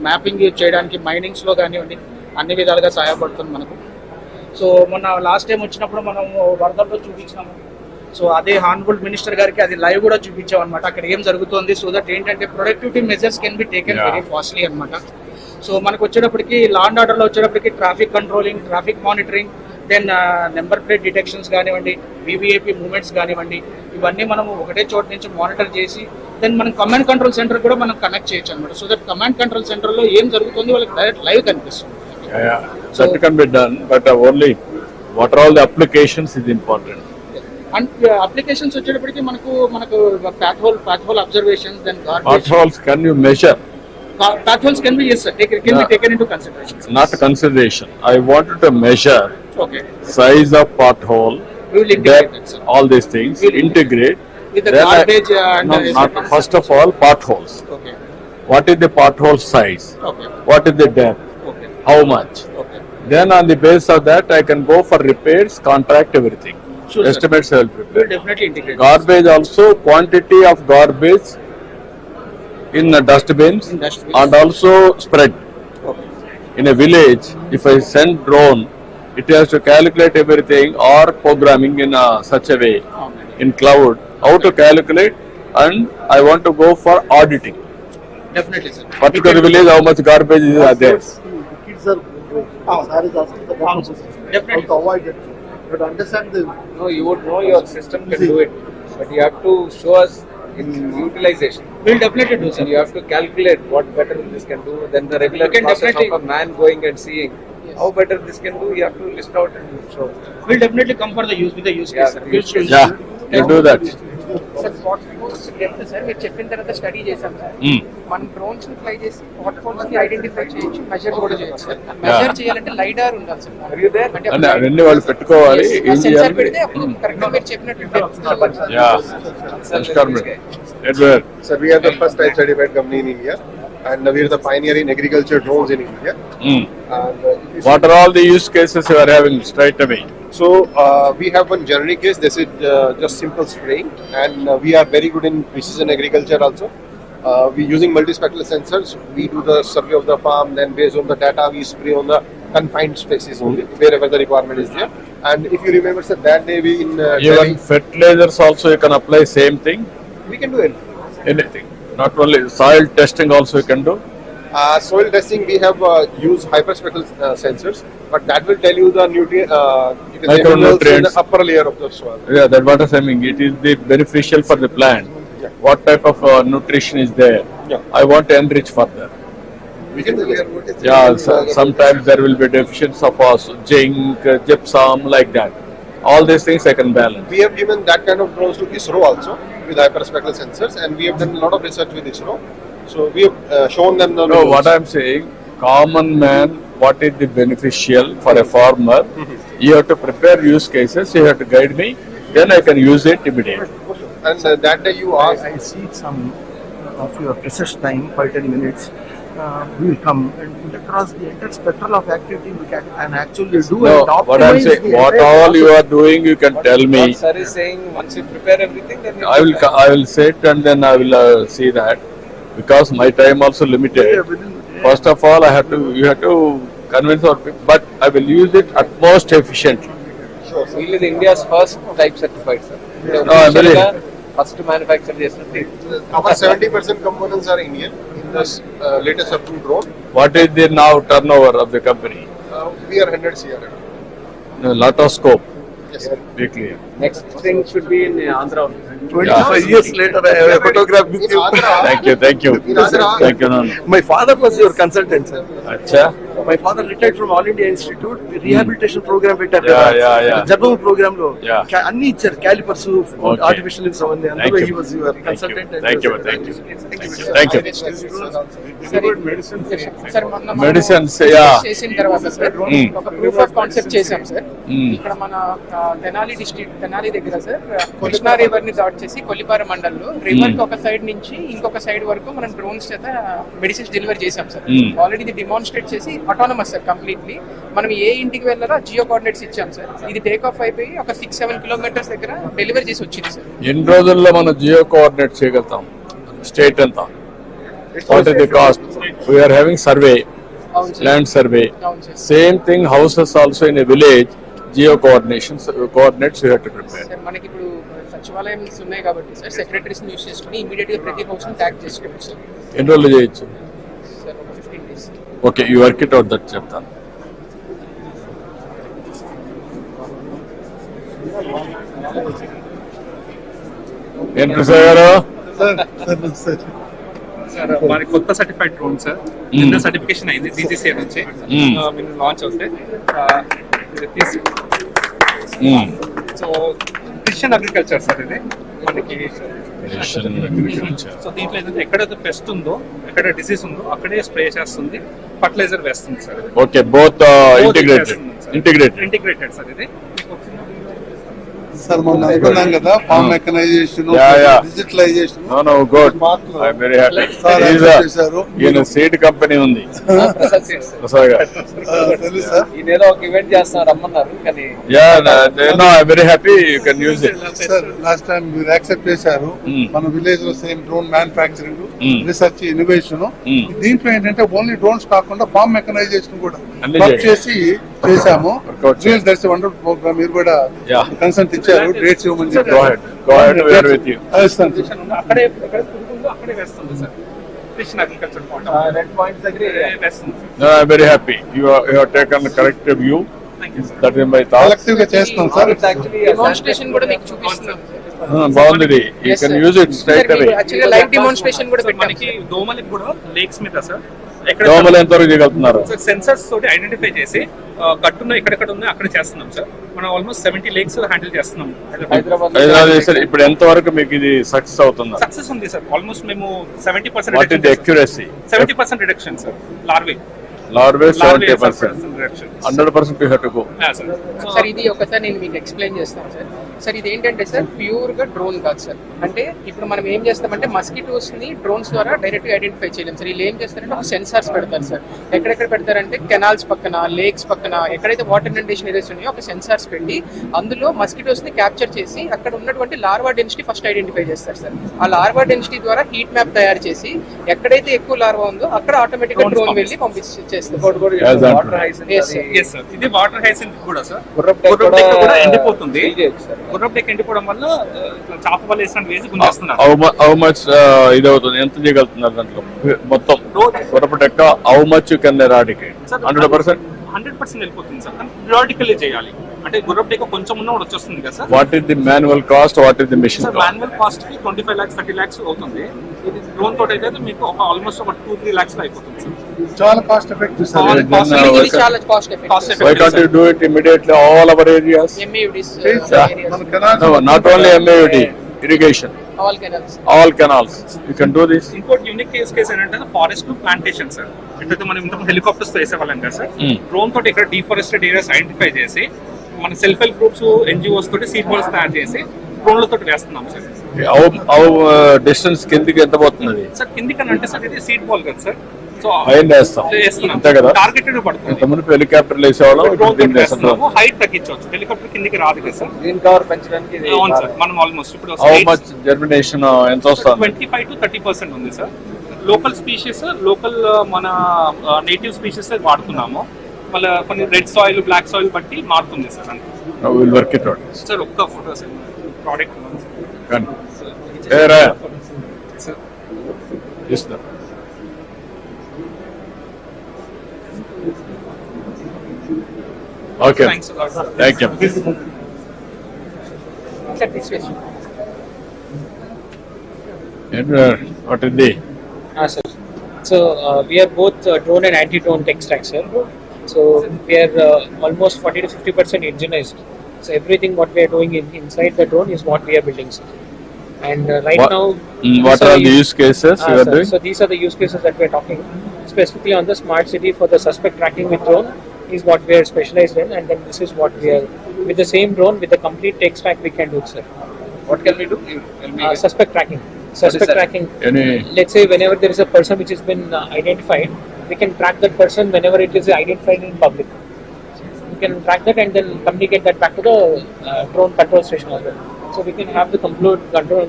మ్యాపింగ్ చేయడానికి మైనింగ్స్ లో కానివ్వండి అన్ని విధాలుగా సహాయపడుతుంది మనకు. సో మొన్న లాస్ట్ టైం వచ్చినప్పుడు మనం వరదల్లో చూపించినాము. సో అదే హానరబుల్ మినిస్టర్ గారికి అది లైవ్ కూడా చూపించాం అనమాట, అక్కడ ఏం జరుగుతుంది. సో దట్ ఏంటంటే productivity measures can be taken very fastly అనమాట. సో మనకు వచ్చేటప్పటికి లాండ్ ఆర్డర్లో వచ్చేటప్పటికి traffic controlling, traffic monitoring, then number plate detections కానివ్వండి, వివిఐపి మూవ్మెంట్స్ కానివ్వండి, ఇవన్నీ మనము ఒకటే చోట నుంచి మానిటర్ చేసి దెన్ మనం కమాండ్ కంట్రోల్ సెంటర్ కూడా మనం కనెక్ట్ చేయొచ్చు అనమాట. సో దట్ కమాండ్ కంట్రోల్ సెంటర్లో ఏం జరుగుతుంది వాళ్ళకి డైరెక్ట్ లైవ్ కనిపిస్తుంది. That can be done, but only what are all the applications is important. And applications వచ్చేటప్పటికి మనకు path hole observations, then garbage. Potholes can you measure? Path holes can be, yes sir, can be taken into consideration. Not consideration. I wanted to measure Okay. size of pothole, We will integrate depth, it, sir. all these things, integrate. With the Then garbage and no, not first of all potholes. Okay. What is the pothole size? Okay. What is the depth? Okay. How much? Okay. Then on the basis of that, I can go for repairs, contract everything. Sure, sir. Estimates I will We prepare. will definitely integrate. Garbage also, quantity of garbage in the dustbins, In dustbins. and also spread. Okay. In a village, if I send drone, it has to calculate everything or programming in such a way in cloud, how to calculate, and I want to go for auditing. Definitely, sir. Particular village, how much garbage is there. Kids are sir is asking the Definitely. how to avoid it. But understand the No, you would know your system can do it, but you have to show us in utilization. We will definitely do, sir. And you have to calculate what better this can do than the regular You can process definitely- of a man going and seeing how better this can do. You have to list out and show. We will definitely come for the use with the use case, sir. use case. Yeah, you do that. Sir sir మీరు చెప్పిన తర్వాత study చేశాం sir. మనం drones ని fly చేసి water falls ని identify చేయొచ్చు, measure కూడా చేయొచ్చు సార్. మెజర్ చేయాలంటే లైడార్ ఉండాలి సార్. అంటే అవన్నీ వాళ్ళు పెట్టుకోవాలి. ఏం సెన్సార్ చేయాలి? పెడితే అప్పుడు కరెక్ట్ గా మీరు చెప్పినట్టు Edward. Sir, we are the first type certified company in India, and we are the pioneer in agriculture drones in India. And, What are all the use cases you are having straight away? So we have one generic case. This is just simple spraying, and we are very good in precision agriculture also. We using multispectral sensors. We do the survey of the farm. Then based on the data, we spray on the confined spaces only, wherever the requirement is there. And if you remember, sir, that day we in Even Delhi, fertilizers also you can apply same thing. we can do it. Anything. Not only soil testing also you can do. Soil testing, we have used hyperspectral sensors, but that will tell you the nutrient, you can say minerals in the upper layer of the soil. Yeah, that's what I'm saying. It is the beneficial for the plant. Yeah. What type of nutrition is there? Yeah. I want to enrich further. We can do it. Yeah, sometimes there will be deficiency of zinc, gypsum, like that. All these things I can balance. We have given that kind of drones to ISRO also with hyperspectral sensors, and we have done a lot of research with ISRO. So we have shown them the. No, what I'm saying, common man, what is the beneficial for a farmer? You have to prepare use cases. You have to guide me. Then I can use it immediately. And that day you asked. I see some of your precious time, 5-10 minutes. We will come and across the entire spectrum of activity we can and actually do No, and optimize what I'm saying, the what entire all you process. are doing, you can tell me. What sir is saying, once you prepare everything, then you I will sit and then I will see that, because my time also limited. First of all, you have to convince our people, but I will use it at most efficiently. sure. Seal is India's first type certified, sir. No, I'm very. First manufacturer చేసినట్టు. Our 70% components are Indian in this latest approved drone. What is the now turnover of the company? We are 100 CR. No, lot of scope. Be clear. Next thing should be in Andhra. 25 years later, I have a photograph with you. Thank you. Thank you. Thank you. No. My father was your consultant, sir. Acha. My father retired from All India Institute. Rehabilitation program పెట్టారు Yeah, కదా. yeah, yeah. German programme లో Yeah. అన్ని ఇచ్చారు, callipers, Okay. Artificial limbs అవన్నీ. Thank అందులో you. he was your consultant. Thank you. Thank you. Thank you. Sir మొన్న Medicines, yeah. చేసిన తర్వాత సార్ ఒక ప్రూఫ్ ఆఫ్ కాన్సెప్ట్ చేసాం సార్. ఇక్కడ మన తెనాలి డిస్ట్రిక్ట్, తెనాలి దగ్గర సార్ కృష్ణా రివర్ ని దాట్ చేసి కొల్లిపార మండలంలో రివర్ కి ఒక సైడ్ నుంచి ఇంకొక సైడ్ వరకు మనం డ్రోన్స్ చేత మెడిసిన్స్ డెలివరీ చేసాం సార్. ఆల్రెడీ ఇది డిమాన్స్ట్రేట్ చేసి ఆటోనమస్ సార్ కంప్లీట్లీ. మనం ఏ ఇంటికి వెళ్ళాలో జియో కోఆర్డినేట్స్ ఇచ్చాం సార్. ఇది టేక్ ఆఫ్ అయిపోయి ఒక 6-7 కిలోమీటర్స్ దగ్గర డెలివరీ చేసి వచ్చింది సార్. ఎన్ని రోజుల్లో మనం జియో కోఆర్డినేట్ చేయగలుగుతాం? స్టేట్ అంతా what is the cost? We're having survey, land survey. Same thing houses also in a village. Geo coordinations coordinates you have to prepare. Sir మనకి ఇప్పుడు సచివాలయం ఉన్నాయి కాబట్టి సార్ సెక్రటరీస్ యూస్ చేసుకుని ఇమీడియట్ గా ప్రతి హౌస్ ని ట్యాగ్ చేసుకోవచ్చు సార్. ఎన్ని రోజులు చేయొచ్చు? సార్ ఒక 15 days. Okay, you work it out, that చెప్తాను. ఏం ప్రసాద్ గారు? సార్ మన కొత్త సర్టిఫైడ్ డ్రోన్ సార్, నిన్న సర్టిఫికేషన్ అయింది DGCA నుంచి. మీరు లాంచ్ అవుతే సో ప్రిసిషన్ అగ్రికల్చర్ సార్ ఇది మనకి. సో దీంట్లో ఏంటంటే ఎక్కడైతే పెస్ట్ ఉందో, ఎక్కడ డిసీజ్ ఉందో అక్కడే స్ప్రే చేస్తుంది, ఫర్టిలైజర్ వేస్తుంది sir. Okay, both integrated sir ఇది. సార్ మొన్న అనుకున్నాం కదా farm mechanisation, digitalisation. No good, I am very happy. ఈయన సీడ్ కంపెనీ ఉంది ప్రసాద్ గారు. తెలుసా? ఇదేదో ఒక ఈవెంట్ చేస్తున్నారు రమ్మన్నారు కానీ. Ya no, I am very happy, you can use it. Sir last time మీరు యాక్సెప్ట్ చేశారు మన విలేజ్ లో same drone manufacturing, research, innovation. దీంట్లో ఏంటంటే ఓన్లీ డ్రోన్స్ కాకుండా ఫార్మ్ మెకనైజేషన్ కూడా వర్క్ చేసి చేశాము. That's a wonderful programme. మీరు కూడా కన్సెంట్ ఇచ్చారు, డేట్స్ ఇవ్వమని చెప్పారు. అక్కడే అక్కడే వేస్తుంది sir. Precision agriculture red points దగ్గర వేస్తుంది. No, I am very happy. You have taken a corrective view. That is my thought. Collective గా చేస్తాం సార్. డెమోన్స్ట్రేషన్ కూడా మీకు చూపిస్తున్నాం. బాగుంది. You can use it straight away. Actually live demonstration కూడా పెట్టాం. మనకి దోమలకి కూడా లేక్స్ మీద సార్ దోమలు ఎంతవరకు చేయగలుగుతున్నారు? సెన్సర్స్ తోటి ఐడెంటిఫై చేసి గట్టున్న ఎక్కడెక్కడ ఉన్నాయి అక్కడ చేస్తున్నాం సార్. మనం ఆల్మోస్ట్ 70 లేక్స్ హ్యాండిల్ చేస్తున్నాం హైదరాబాద్. ఇప్పుడు ఎంత వరకు మీకు ఇది సక్సెస్ అవుతుందా? సక్సెస్ ఉంది సార్. ఆల్మోస్ట్ మేము 70% what is the accuracy? 70% reduction sir. Larvae 70%. 100% you have to go. Sir ఇది ఒకసారి నేను మీకు ఎక్స్ప్లెయిన్ చేస్తాను సార్. సార్ ఇది ఏంటంటే సార్ ప్యూర్ గా డ్రోన్ కాదు సార్. అంటే ఇప్పుడు మనం ఏం చేస్తామంటే మస్కిటోస్ ని డ్రోన్స్ ద్వారా డైరెక్ట్ గా ఐడెంటిఫై చేయలేం సార్. వీళ్ళు ఏం చేస్తారంటే ఒక సెన్సార్స్ పెడతారు సార్. ఎక్కడెక్కడ పెడతారంటే కెనాల్స్ పక్కన, లేక్స్ పక్కన, ఎక్కడైతే వాటర్ ఇండేషన్ ఏరియాస్ ఉన్నాయో ఒక సెన్సార్స్ పెట్టి అందులో మస్కిటోస్ ని క్యాప్చర్ చేసి అక్కడ ఉన్నటువంటి లార్వా డెన్సిటీ ఫస్ట్ ఐడెంటిఫై చేస్తారు సార్. ఆ లార్వా డెన్సిటీ ద్వారా హీట్ మ్యాప్ తయారు చేసి ఎక్కడైతే ఎక్కువ లార్వా ఉందో అక్కడ ఆటోమేటిక్ గా డ్రోన్ వెళ్ళి పంపించేస్తారు. ఇది వాటర్ హైసింత్ కూడా సార్. గుర్రపు డెక్క కూడా ఎండిపోతుంది. గుర్రపు డెక్క ఎండిపోవడం వల్ల చాప వల్ల వేసినట్టు వేసి గుంజేస్తున్నారు. హౌ మచ్ ఇది అవుతుంది? ఎంత చేయగలుగుతున్నారు దాంట్లో మొత్తం గుర్రపు డెక్క? How much you can eradicate? 100% వెళ్ళిపోతుంది సార్. పిరియాడికల్లీ చేయాలి. అంటే గుర్రపు డెక్క కొంచెం ఉన్న కూడా వచ్చేస్తుంది కదా sir. What is the manual cost? What is the machine cost? Manual cost కి 25 lakhs 30 lakhs అవుతుంది. ఇది డ్రోన్ తోటి అయితే మీకు ఆల్మోస్ట్ ఒక 2-3 lakhs లో అయిపోతుంది సార్. చాలా కాస్ట్ ఎఫెక్టివ్ సార్. చాలా cost effective. Why can't you do it immediately all our areas? MOUs No, not only MOUD, irrigation. All canals. You can do this. ఇంకోటి యూనిక్ కేస్ ఏంటంటే forest plantation sir. అంటే మనం ఇంత helicopters తో వేసేవాళ్ళం కదా sir. Drone తోటి ఇక్కడ డిఫారెస్టెడ్ areas identify చేసి మన సెల్ఫ్ హెల్ప్ గ్రూప్స్, NGOs తోటి సీడ్ బాల్స్ తయారు చేసి డ్రోన్ల తోటి వేస్తున్నాం సార్. డిస్టెన్స్ కిందికి ఎంత పోతుంది సార్? కిందికని అంటే సార్ ఇది సీడ్ బాల్ కదా సార్. సో అంతే కదా, టార్గెటెడ్ పడుతుంది. ముందు హెలికాప్టర్ వేసేవాళ్ళం. హైట్ తగ్గించవచ్చు. హెలికాప్టర్ కిందికి రాదు కదా సార్. గ్రీన్ కవర్ పెంచడానికి అవును సార్. మనం ఆల్మోస్ట్ ఇప్పుడు హౌ మచ్ జర్మినేషన్ ఎంత వస్తుంది? 25 to 30% ఉంది సార్. లోకల్ స్పీషీస్, లోకల్ మన నేటివ్ స్పీషీస్ వాడుతున్నాము. మళ్ళీ కొన్ని రెడ్ సాయిల్, బ్లాక్ సాయిల్ బట్టి మారుతుంది sir. Will work it out sir. ఒక్క photo sir product Okay. Thank you. Sir, this way. Edward, what is the? Sir. So we are both drone and anti-drone tech stack, sir. So we are almost 40 to 50% indigenized. So everything what we are doing inside the drone is what we are building, sir. And right now, what are the use cases you are doing? So these are the use cases that we are talking specifically on the smart city for the suspect tracking with drone is what we are specialized in, and then this is what we are with the same drone with the complete tech stack we can do, sir. What can we do? Suspect tracking. Suspect tracking. Let's say whenever there is a person which has been identified, we can track that person whenever it is identified in public. We can track that and then communicate that back to the drone control station as well. So we can have the complete control,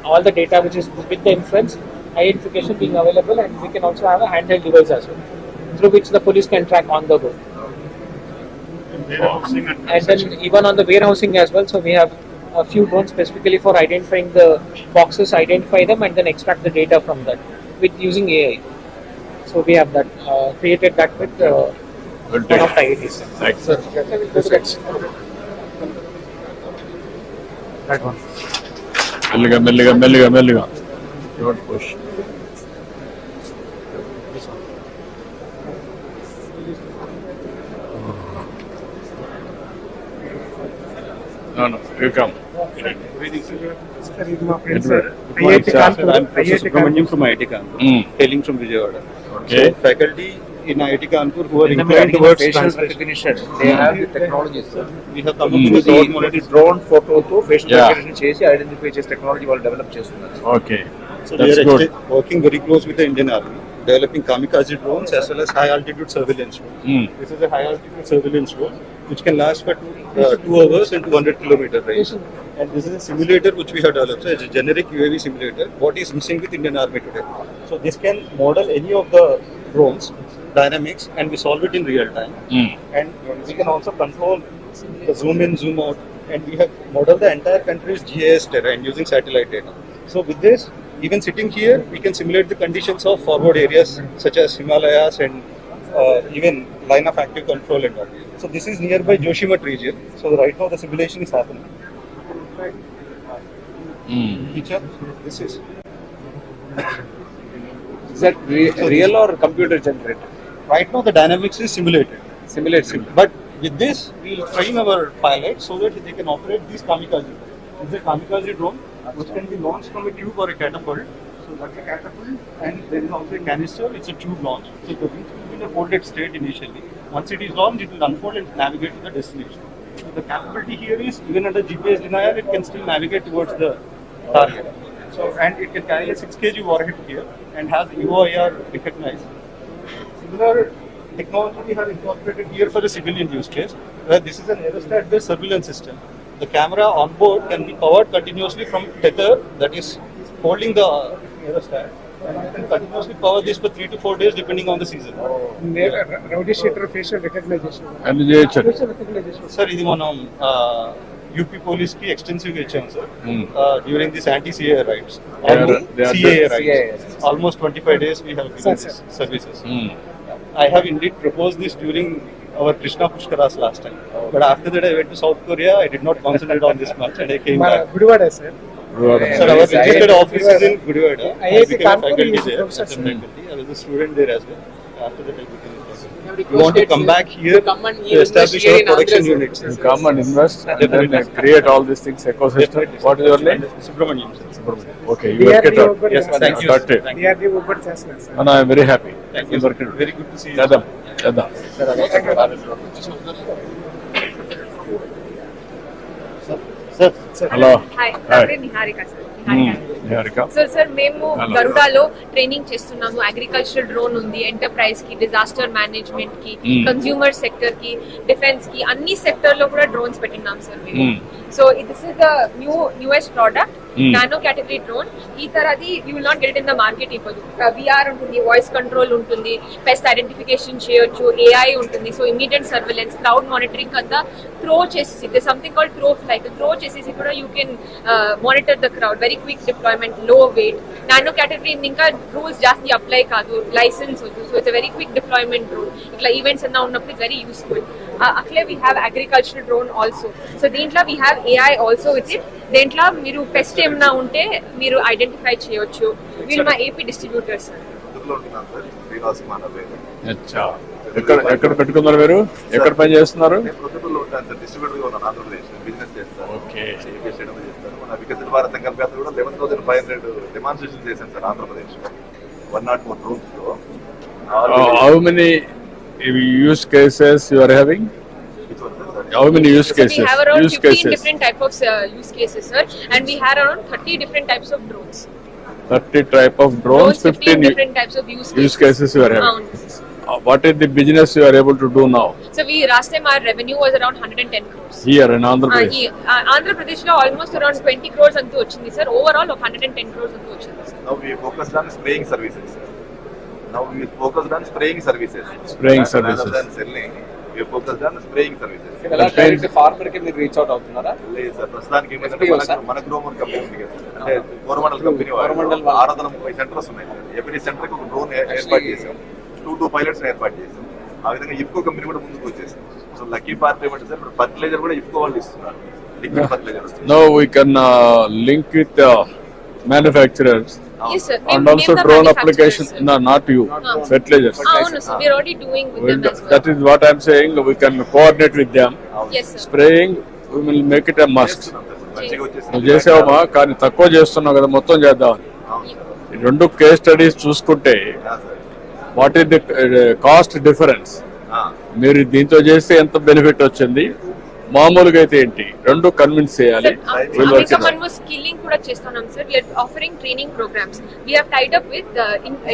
all the data which is with the inference, identification being available, and we can also have a handheld device as well, through which the police can track on the go. And then even on the warehousing as well, so we have a few drones specifically for identifying the boxes, identify them, and then extract the data from that with using AI. So we have that created that with one of the IITs. Thanks. That one. Melliga. Don't push. No, you come. IIT Kanpur. I'm Professor Subramaniam from IIT Kanpur, hailing from Vijayawada. Okay. So faculty in IIT Kanpur who are inclined towards facial recognition. They have the technologies. We have come up with the drone photo to facial recognition చేసి identify చేసే technology వాళ్ళు develop చేస్తున్నారు. Okay. So we are working very close with the Indian Army, developing kamikaze drones as well as high altitude surveillance drones. This is a high altitude surveillance drone which can last for 2 hours and 200 kilometer range. And this is a simulator which we have developed. So it's a generic UAV simulator. What is missing with Indian Army today? So this can model any of the drones dynamics and we solve it in real time. And we can also control the zoom in, zoom out, and we have modeled the entire country's GIS terrain using satellite data. So with this, even sitting here, we can simulate the conditions of forward areas such as Himalayas and even line of active control and all. So this is nearby Joshimath region. So right now the simulation is happening. Picture, this is. Is that real or computer generated? Right now the dynamics is simulated. Simulated. But with this, we will train our pilots so that they can operate these kamikaze drones. This is a kamikaze drone which can be launched from a tube or a catapult. So that's a catapult, and there is also a canister. It's a tube launch. So the wings will be in a folded state initially. Once it is launched, it will unfold and navigate to the destination. So the capability here is even under GPS denial, it can still navigate towards the target. So and it can carry a 6 kg warhead here and has UOIR recognized. Similar technology we have incorporated here for the civilian use case, where this is an aerostat-based surveillance system. The camera on board can be powered continuously from tether that is holding the aerostat, and you can continuously power this for 3 to 4 days depending on the season. Rowdy sheeter facial recognition. Sir, ఇది మనం UP police ki extensive ఇచ్చాం sir during this anti-CAA raids. CAA raids. Almost 25 days we have given these services. I have indeed proposed this during our Krishna Pushkaras last time. But after that I went to South Korea, I did not concentrate on this much and I came back. Gudivada, sir. Sir, our registered office is in Gudivada. I became a faculty there. As a faculty. I was a student there as well. After that I became a faculty. We want to come back here to establish our production units. You come and invest and then create all these things, ecosystem. What is your name? Subramaniam, sir. Okay, you work it out. Yes, thank you. Got it. And I am very happy. Thank you. Very good to see you. Chadam. Hello. Hi, Niharika sir. Niharika. Sir, మేము గరుడాలో training చేస్తున్నాము. Agricultural drone ఉంది, enterprise కి, disaster management కి, consumer sector కి, defence కి, అన్ని sector లో కూడా డ్రోన్స్ పెట్టినాం సార్ మేము. So this is the newest product, nano category drone. ఈ తరది you will not get in the market. ఇప్పుడు విఆర్ ఉంటుంది, వాయిస్ కంట్రోల్ ఉంటుంది, పెస్ట్ ఐడెంటిఫికేషన్ చేయొచ్చు, ఏఐ ఉంటుంది. So immediate surveillance, cloud monitoring అంతా త్రో చేసేసి, this something called throw flight, throw చేసేసి కూడా you can monitor the crowd. Very quick deployment, low weight. Nano category ఇంకా రూల్స్ జాస్తి అప్లై కాదు, లైసెన్స్ వద్దు. So it's very quick deployment drone. ఇట్లా events అన్నా ఉన్నప్పుడు ఇట్స్ వెరీ యూస్ఫుల్. అట్లే we have agricultural drone also. So దీంట్లో we have AI also with it. దీంట్లో మీరు పెస్ట్ ఏమన్నా ఉంటే మీరు ఐడెంటిఫై చేయొచ్చు. వీళ్ళు మా AP డిస్ట్రిబ్యూటర్స్. ఎక్కడ పెట్టుకున్నారు మీరు? ఎక్కడ పని చేస్తున్నారు? ఓకే. వికసిత భారత్ సంకల్ప యాత్ర కూడా 11,500 డెమాన్స్ట్రేషన్ చేశాను సార్ ఆంధ్రప్రదేశ్ 104 rooms లో. How many use cases you are having? How many use cases? So we have around use 15 cases. different type of use cases, sir, and we have around 30 different types of drones. 30 type of drones, 15 different types of use cases you are having. What is the business you are able to do now? So last time our revenue was around 110 crores. Here in Andhra Pradesh. Andhra Pradesh lo almost around 20 crores antu vachindi sir. Overall 110 crores antu vachindi sir. Now we focused on spraying services. Spraying services. Rather than selling, we focused on spraying services. Direct farmer కి మీరు reach out అవుతున్నారా? లేదు sir, ప్రస్తుతానికి మన గ్రోమర్ company ఉంది కదా sir, అంటే Coromandel company వాళ్ళు 630 సెంటర్స్ ఉన్నాయి. ఎవ్రీ సెంటర్ కి ఒక డ్రోన్ ఏర్పాటు చేసాం. 2 పైలట్స్ ఏర్పాటు చేసాం. ఆ విధంగా ఇఫ్కో కంపెనీ కూడా ముందుకు వచ్చేసింది. సో లక్కీ పార్ట్ ఏమంటే సార్, ఇప్పుడు ఫర్టిలైజర్ కూడా ఇఫ్కో వాళ్ళు ఇస్తున్నారు. Liquid fertiliser. Now we can link with manufacturers. Yes sir. And also drone application. No, not you. Fertilizers. Avunu sir, we are already doing with them as well. That is what I am saying. We can coordinate with them. Yes sir. Spraying, we will make it a must. నువ్వు చేసావమ్మా, కానీ తక్కువ చేస్తున్నావు కదా, మొత్తం చేద్దామని. ఈ 2 case studies చూసుకుంటే what is the cost difference, మీరు దీంతో చేస్తే ఎంత బెనిఫిట్ వచ్చింది, మామూలుగా అయితే ఏంటి, 2 కన్విన్స్ చేయాలి. స్కిల్లింగ్ కూడా చేస్తున్నాం sir. We are offering training programmes. We have tied up with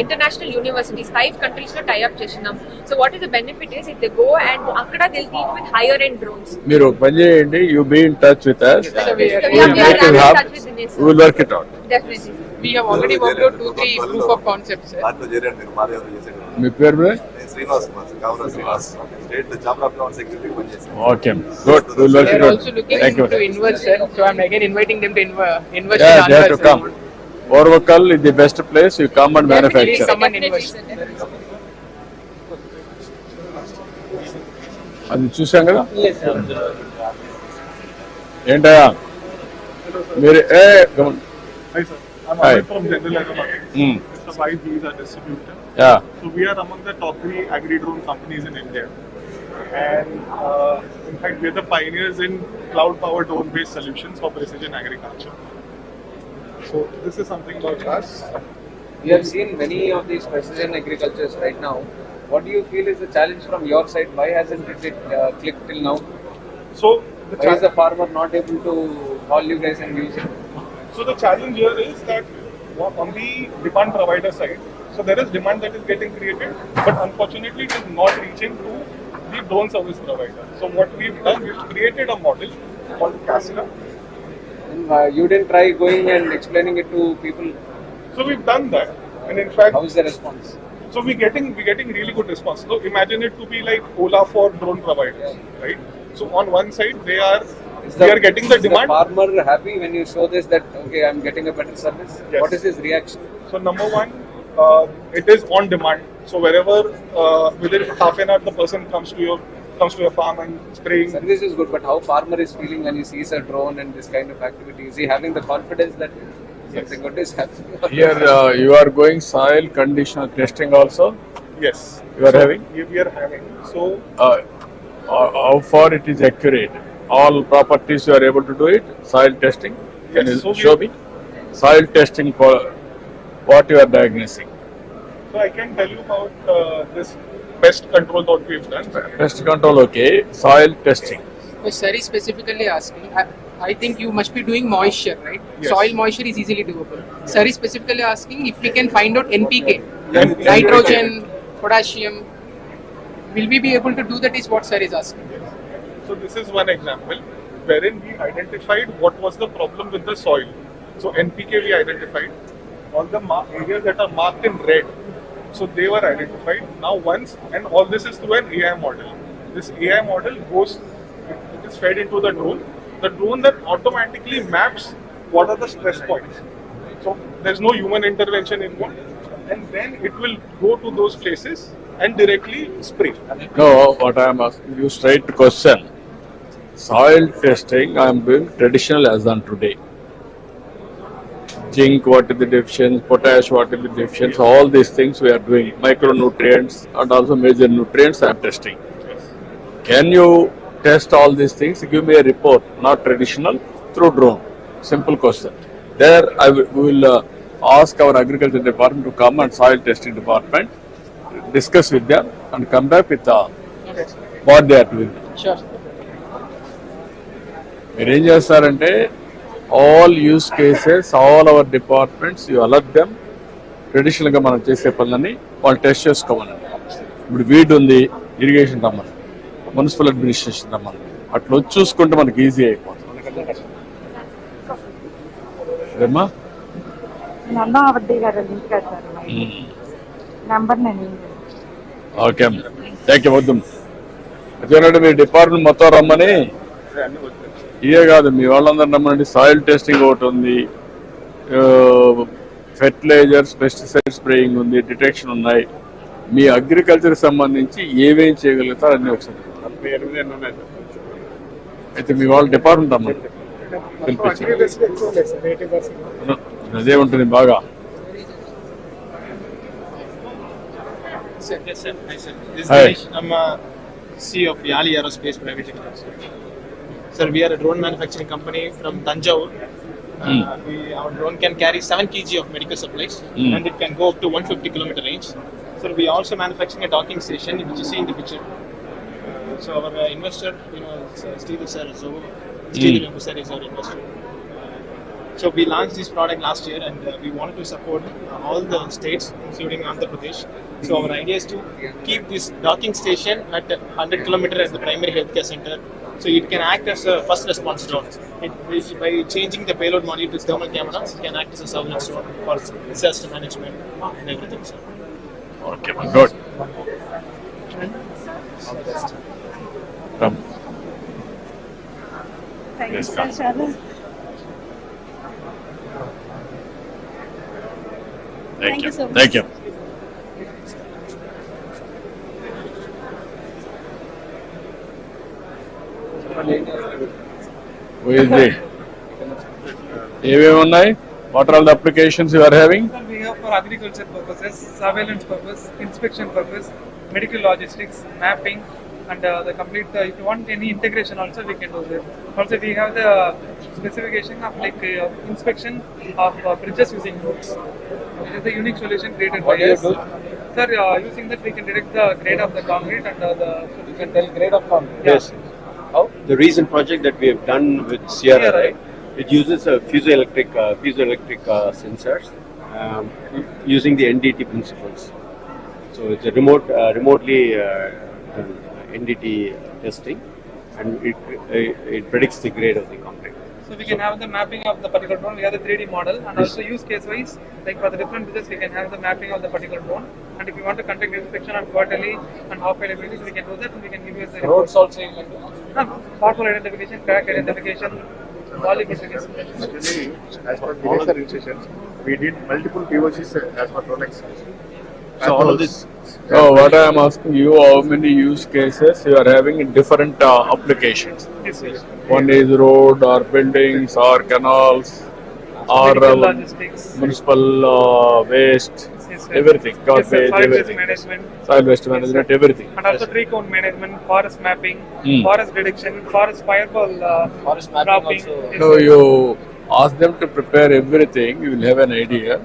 international universities 5 countries లో టై అప్ చేస్తున్నాం. So what is the benefit is if they go and అక్కడ they will teach with higher end drones. మీరు పని చేయండి, you be in touch with us, we will work it out. Definitely. We have already worked out 2-3 proof of concepts sir. మీ పేరు శ్రీనివాస్ కావరా Srinivas, state job account secretary పనిచేస్తాను. Okay, good. We will work it They are out. also looking Thank you. to invest sir. So I am again inviting them to invest Yeah, in they have Andhra to sir. come. Orvakal is the best place. You come and manufacture. Come and invest. అది చూసాం కదా. Yes sir. ఏంటయ్యా మీరు Hi sir, I'm Hi. Amit from General Aeronautics. Mr. Vice, he is our distributor. Yeah. So we are among the top 3 agri-drone companies in India. And in fact, we are the pioneers in cloud-powered drone-based solutions for precision agriculture. So this is something about us. We have seen many of these precision agricultures right now. What do you feel is the challenge from your side? Why hasn't it clicked till now? So why is the farmer not able to call you guys and use it? So the challenge here is that on the demand provider side, so there is demand that is getting created, but unfortunately it is not reaching to the drone service provider. So what we've done, we've created a model called Casila. And, you didn't try going and explaining it to people? So we've done that, and in fact, how is the response? So we're getting really good response. So imagine it to be like Ola for drone providers, right? So on one side they are getting the demand. Is the farmer happy when you show this that okay, I'm getting a better service? Yes. What is his reaction? So number one, it is on demand. So wherever within half an hour the person comes to your farm and spraying. Service is good, but how farmer is feeling when he sees a drone and this kind of activity? Is he having the confidence that something good is happening? Here you are going soil condition testing also? Yes. You are having? We are having. So how far it is accurate? All properties you are able to do it? Soil testing? Can Yes, you so show me? Soil testing for what you are diagnosing? So I can tell you about this pest control that we've done. Pest control, okay. Soil testing. Sir is specifically asking, I think you must be doing moisture, right? Yes. Soil moisture is easily doable. Sir is specifically asking if we can find out NPK, NPK. nitrogen, potassium. Will we be able to do that is what sir is asking. So this is one example wherein we identified what was the problem with the soil. So NPK we identified. All the areas that are marked in red, so they were identified. Now once, and all this is through an AI model. This AI model it is fed into the drone. The drone then automatically maps what are the stress points. So there's no human intervention involved. And then it will go to those places and directly spray. No, what I am asking you straight question. Soil testing I am doing traditional as on today. Zinc, what is the deficiency, potash, what is the deficiency, all these things we are doing, micronutrients and also major nutrients I am testing. Can you test all these things? Give me a report, not traditional, through drone. Simple question. There we will ask our agriculture department to come and soil testing department, discuss with them and come back with what they are doing. Sure. మీరు ఏం చేస్తారంటే all use cases all our departments you alert them ట్రెడిషనల్గా మనం చేసే పనులని వాళ్ళు test చేసుకోమనండి. ఇప్పుడు weed ఉంది, ఇరిగేషన్ రమ్మని, మున్సిపల్ అడ్మినిస్ట్రేషన్ రమ్మని, అట్లా వచ్చి చూసుకుంటే మనకి ఈజీ అయిపోతుంది. ఏమ్మా ఓకే అమ్మా, థ్యాంక్ యూ. వద్దు అదే మీ డిపార్ట్మెంట్ మొత్తం రమ్మని, ఇవే కాదు మీ వాళ్ళందరూ రమ్మనండి. సాయిల్ టెస్టింగ్ ఒకటి ఉంది, ఫెర్టిలైజర్స్ పెస్టిసైడ్ స్ప్రేయింగ్ ఉంది, డిటెక్షన్ ఉన్నాయి. మీ అగ్రికల్చర్ సంబంధించి ఏమేం చేయగలుగుతారు అన్ని ఒకసారి అయితే మీ వాళ్ళ డిపార్ట్మెంట్ రమ్మని అదే ఉంటుంది బాగా. Yes, sir. Hi, sir. This is Dinesh. I'm CEO of Yali Aerospace Private Limited. Sir, we are a drone manufacturing company from Tanjore. Our drone can carry 7 kg of medical supplies and it can go up to 150 km range. Sir, we are also manufacturing a docking station, which you see in the picture. So our investor, Steve sir, sir is our investor. So we launched this product last year and we wanted to support all the states, including Andhra Pradesh. So our idea is to keep this docking station at 100 km at the primary healthcare center. So it can act as a first response drone. By changing the payload module to thermal cameras, it can act as a surveillance drone for disaster management and everything. Sir. Okay, good. All the best. Come. Thank you, sir. Thank you. So much. Thank you. Who is the? What are all the applications you are having? We have for agriculture purposes, surveillance purpose, inspection purpose, medical logistics, mapping, and the complete. If you want any integration, also we can do that. Also, we have the specification of inspection of bridges using roads. This is a unique solution created by us. Sir, using that we can detect the grade of the concrete and you can tell grade of concrete. Yes. How? The recent project that we have done with Sierra, right? It uses piezoelectric sensors using the NDT principles. So it's a remotely NDT testing, and it predicts the grade of the concrete. So we can have the mapping of the particular drone. We have the 3D model, and also use case wise, like for the different bridges, we can have the mapping of the particular drone. And if you want to conduct inspection on quarterly and half availability, we can do that, and we can give you a roads also you can do. Pothole identification, crack identification, all identification. Actually, as per the instructions, we did multiple POCs as per Rolex. So all of this. So what I am asking you, how many use cases you are having in different applications? Yes, yes. One is road or buildings or canals or municipal waste, Yes, everything, yes, garbage, soil waste everything. management. Soil waste management, everything. And also tree count management, forest mapping, forest detection, forest firewall forest mapping. also. So you ask them to prepare everything, you will have an idea.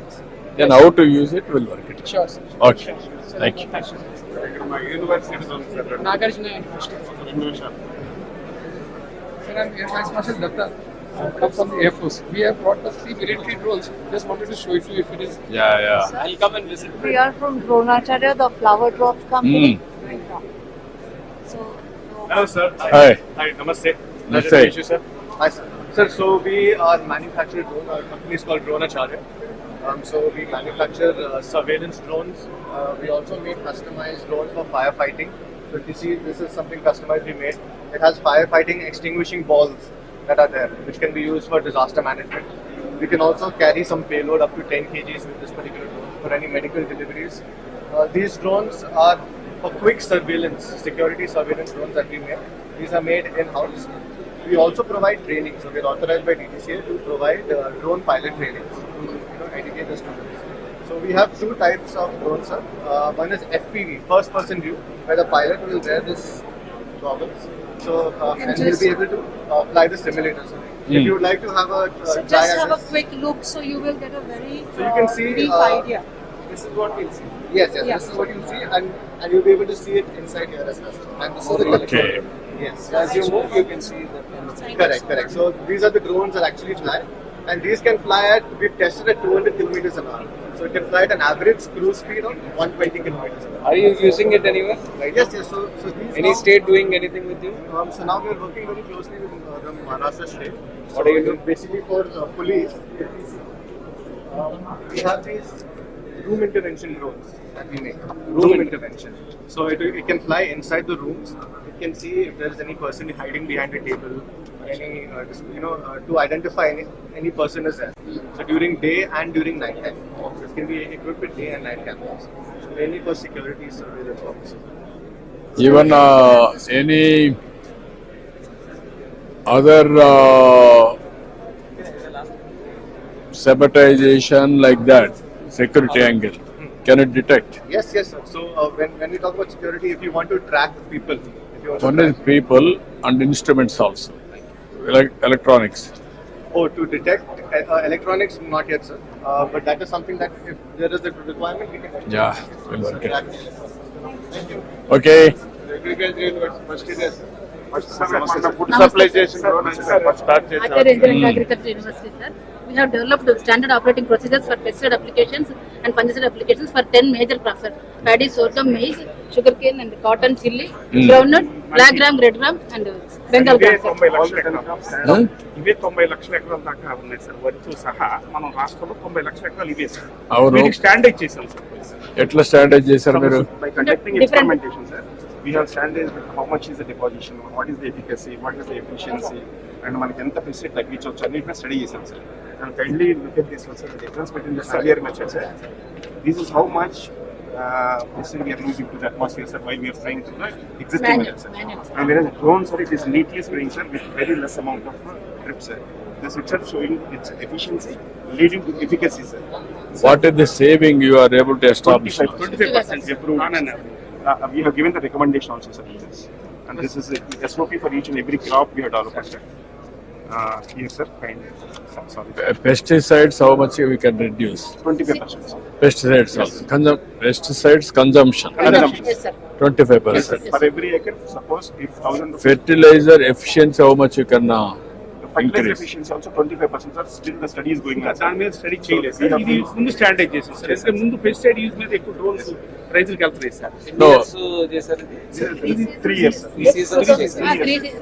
Then how to use it, will work it. Sure. Okay, thank you. Nagarjuna University. Sir, I'm Air Vice Marshal Datta. Come from the Air Force. We have brought the 3 military drones. Just wanted to show it to you if it is. Yeah. I'll come and visit. We are from Dronacharya, the flower drops company. Hello, sir. Hi. Hi, namaste. Namaste. Pleasure to meet you, sir. Hi, sir. Sir, so we are manufacturing drone. Our company is called Dronacharya. So we manufacture surveillance drones. We also make customized drones for firefighting. So if you see, this is something customized we made. It has firefighting extinguishing balls that are there, which can be used for disaster management. We can also carry some payload up to 10 kgs with this particular drone for any medical deliveries. These drones are for quick surveillance, security surveillance drones that we make. These are made in-house. We also provide training, so we're authorized by DTCA to provide drone pilot training to educate the students. So we have two types of drones, sir. One is FPV, first person view, where the pilot will wear this goggles. So and he'll be able to fly the simulator. So if you would like to have a So try just have a this, quick look, so you will get a very so you can see brief idea. this is what we'll see. Yes, Yeah. this is what you'll see, and you'll be able to see it inside here as well. And this is the Okay. Yes, as you move, you can see the correct. So these are the drones that actually fly, and these can fly at, we've tested at 200 kilometers an hour. So it can fly at an average cruise speed of 120 kilometers an hour. Are you using it anywhere? Right Yes. So these Any now, state doing anything with you? So now we are working very closely with the Maharashtra state. What are you doing? Basically for police, we have these room intervention drones that we make. Room intervention. So it can fly inside the rooms. It can see if there is any person hiding behind a table, any to identify any person is there. So during day and during night time. So it can be equipped with day and night cameras. So mainly for security surveillance purposes. Even any other sabotagation like that, security angle, can it detect? Yes, sir. So when we talk about security, if you want to track people, if you want One to is people and instruments also, like electronics. to detect electronics, not yet, sir. But that is something that if there is a requirement, we can. Yeah, we'll work it. Track. Thank you. Okay. Agriculture University, first year, sir. Food supply చేసి start Acharya Engineering Agriculture University, sir. We have developed standard operating procedures for pesticide applications and fungicide applications for 10 major crops, sir. Paddy, sorghum, maize, sugarcane and cotton, chili, groundnut, black gram, red gram and Bengal gram. ఇవే 90 లక్షల ఎకరాల దాకా ఉన్నాయి sir. వరితో సహా మనం రాష్ట్రంలో 90 లక్షల ఎకరాలు ఇవే సార్. అవును. వీటికి స్టాండర్డైజ్ చేసాం సార్. ఎట్లా స్టాండర్డైజ్ చేశారు మీరు? By conducting experimentation, sir. We have standardized how much is the deposition, what is the efficacy, what is the efficiency, and మనకి ఎంత పెస్టిసైడ్ తగ్గించవచ్చు అన్నిటిని స్టడీ చేసాం sir. And kindly look at this one, sir. The difference between the earlier method, sir. This is how much pesticide we are losing to the atmosphere, sir, while we are spraying to the existing method, sir. And whereas drone, sir, it is neatly spraying, sir, with very less amount of drip, sir. This itself showing its efficiency, leading to efficacy, sir. What is the saving you are able to establish? 25% we have proven, and we have given the recommendation also, sir. And this is the SOP for each and every crop we have developed, sir. Here, sir, kind. Sorry. Pesticides, how much we can reduce? 25%. Pesticides also. Pesticides consumption. Yes, sir. 25%. Yes, sir. For every acre, suppose if 1,000 Fertilizer efficiency, how much you can fertilizer increase? efficiency also 25%, sir. Still the study is going on. దాని మీద study చేయలేదు sir. ఇది ముందు standardise చేసాం sir. ఎందుకంటే ముందు pesticide use మీద ఎక్కువ డ్రోన్స్ రైతులకు వెళ్తున్నాయి సార్. No. ఇది 3 years.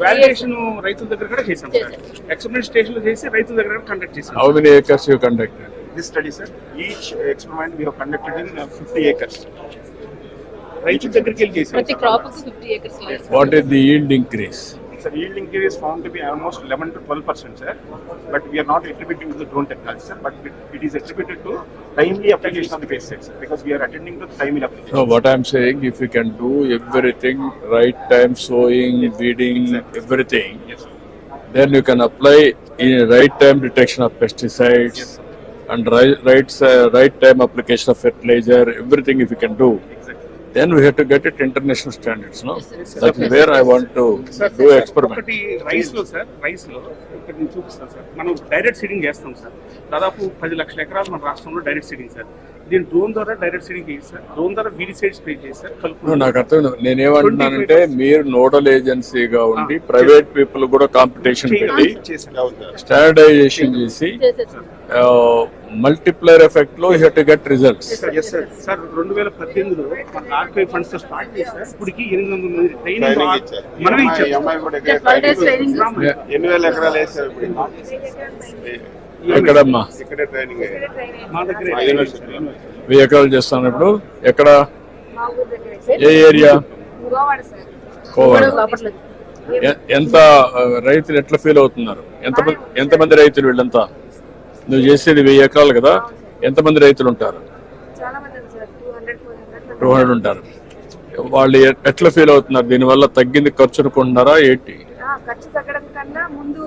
వాలిడేషన్ రైతుల దగ్గర కూడా చేసాం సార్. ఎక్స్పెరిమెంట్ స్టేషన్ లో చేసి రైతుల దగ్గర కండక్ట్ చేసాం. How many acres you conducted? This study, sir, each experiment we have conducted in 50 acres. రైతుల దగ్గరికి వెళ్ళి చేసాం. ప్రతి క్రాప్ కు 50 acres లో. What is the yield increase? Sir, yield increase is found to be almost 11 to 12%, sir. But we are not attributing to the drone technology, sir. But it is attributed to timely application of the pesticides, sir, because we are attending to timely application. No, what I'm saying, if you can do everything, right time sowing, weeding, everything, then you can apply in right time detection of pesticides and right time application of fertilizer, everything if you can do. Then we have to get it international standards, no? That's where I want to do experiment. ఒకటి rice లో ఇక్కడ నేను చూపిస్తాను sir. మనం direct seeding చేస్తాం sir. దాదాపు 10 లక్షల ఎకరాలు మన రాష్ట్రంలో డైరెక్ట్ సీడింగ్ సార్. దీని డ్రోన్ ద్వారా డైరెక్ట్ సీడింగ్ చేసి సార్. డ్రోన్ ద్వారా వీడిసైడ్ స్ప్రే చేసి సార్. నాకు అర్థం నేనేమంటున్నానంటే మీరు నోడల్ ఏజెన్సీగా ఉండి ప్రైవేట్ పీపుల్ కూడా కాంపిటీషన్ పెట్టి స్టాండర్డైజేషన్ చేసి మల్టిప్లైర్ ఎఫెక్ట్ లో you have to get results. Sir 2018లో మన ఆర్కైవ్ ఫండ్స్ తో స్టార్ట్ చేశారు. ఇప్పటికి 800 మంది ట్రైనింగ్ మనమే ఇచ్చాం. 8,000 ఎకరాలు వేసారు. ఎక్కడమ్మా? ఇక్కడే ట్రైనింగ్ మా దగ్గర 1000 ఎకరాలు చేస్తాను ఇప్పుడు. ఎక్కడ? ఏ ఏరియా? కోవాడ. ఎంత రైతులు ఎట్లా ఫీల్ అవుతున్నారు? ఎంతమంది రైతులు వీళ్ళంతా? నువ్వు చేసేది 1000 ఎకరాలు కదా, ఎంతమంది రైతులు ఉంటారు? 200 ఉంటారు. వాళ్ళు ఎట్లా ఫీల్ అవుతున్నారు? దీనివల్ల తగ్గింది ఖర్చు అనుకుంటున్నారా ఏంటి? ఖర్చు తగ్గడం కన్నా ముందు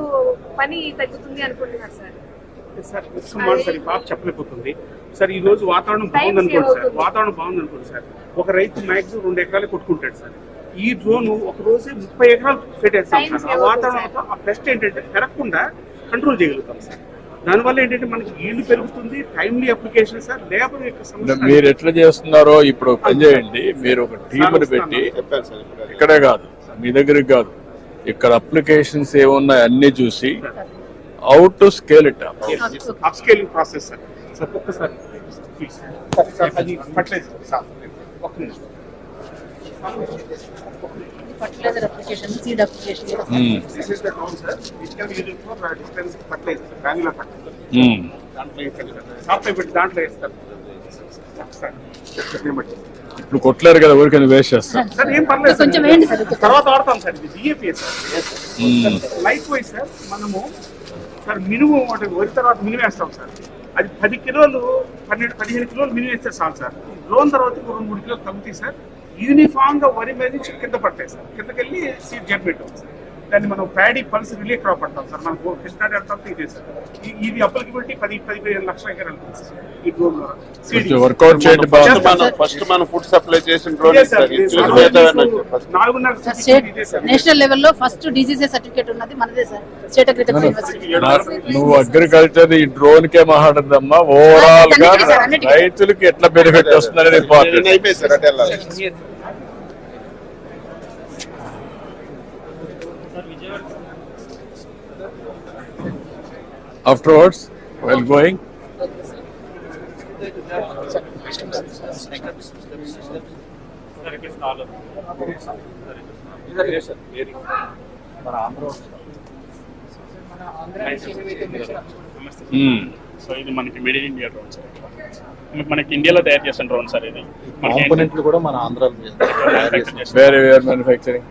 పని తగ్గుతుంది అనుకుంటున్నారు సార్. సార్ ఈ పాప చెప్పలేకపోతుంది సార్. ఈ రోజు వాతావరణం బాగుంది అనుకోండి సార్, వాతావరణం బాగుంది అనుకోండి సార్, ఒక రైతు మాక్సిమం 2 ఎకరాలు కొట్టుకుంటాడు సార్. ఈ డ్రోన్ ఒక రోజు 30 ఎకరాలు పెట్టేస్తాం సార్. ఆ వాతావరణం ఆ పెస్ట్ ఏంటంటే పెరగకుండా కంట్రోల్ చేయగలుగుతాం సార్. దానివల్ల ఏంటంటే మనకి ఈల్డ్ పెరుగుతుంది, టైమ్లీ అప్లికేషన్ సార్. లేబర్ యొక్క సమస్య మీరు ఎట్లా చేస్తున్నారో ఇప్పుడు పనిచేయండి. మీరు ఒక టీంని పెట్టి, ఇక్కడే కాదు మీ దగ్గరికి కాదు, ఇక్కడ అప్లికేషన్స్ ఏమున్నాయి అన్ని చూసి how to scale it up. Upscaling process, sir. Sir, ఒక్కసారి ప్లీజ్ సార్. అది ఫర్టిలైజర్ సార్. ఒక్క నిమిషం. fertilizer application, seed application. This is the drone, sir. It can be used for dispensing fertilizer, granular fertilizer. దాంట్లో వేస్తారు sir. Software పెట్టి దాంట్లో వేస్తారు sir. ఇప్పుడు కొట్టలేరు కదా, ఊరికే వేస్ట్ చేస్తారు సార్. ఏం పర్లేదు సార్, కొంచెం వేయండి సార్, తర్వాత వాడతాం సార్. ఇది DAP sir. Like wise sir మనము సార్ మినిమం వరి తర్వాత మినిమం వేస్తాం సార్. అది 10 కిలోలు 12-15 కిలోలు మినిమం వేస్తే చాలు సార్. డ్రోన్ తర్వాత 2-3 కిలోలు తగ్గుతాయి సార్. యూనిఫామ్ గా వరి మీద కింద పడతాయి సార్. కిందకెళ్ళి సీడ్ జర్మినేట్ అవుతుంది సార్. దాన్ని మనం ప్యాడీ పల్స్ రిలే క్రాప్ అంటాం సార్. మనకు కృష్ణా డెల్టా ఇదే సార్. ఇది అప్లికబిలిటీ 10-15 లక్షల ఎకరాలు ఉంటుంది సార్ ఈ డ్రోన్ ద్వారా. వర్కౌట్ చేయండి. ఫస్ట్ మనం ఫుడ్ సప్లై చేసిన డ్రోన్ నేషనల్ లెవెల్లో ఫస్ట్ డిజిఎస్ సర్టిఫికేట్ ఉన్నది మనదే సార్, స్టేట్ అగ్రికల్చర్ యూనివర్సిటీ. నువ్వు అగ్రికల్చర్ ఈ డ్రోన్ కే మాట్లాడదమ్మా, ఓవరాల్ గా రైతులకి ఎట్లా బెనిఫిట్ వస్తుందనేది important. Afterwards, while going, so ఇది మనకి made in India drone sir. మనకి ఇండియాలో తయారు చేసిన డ్రోన్ సార్. ఇది కాంపోనెంట్లు కూడా మన ఆంధ్రాలో వేరే మ్యానుఫ్యాక్చరింగ్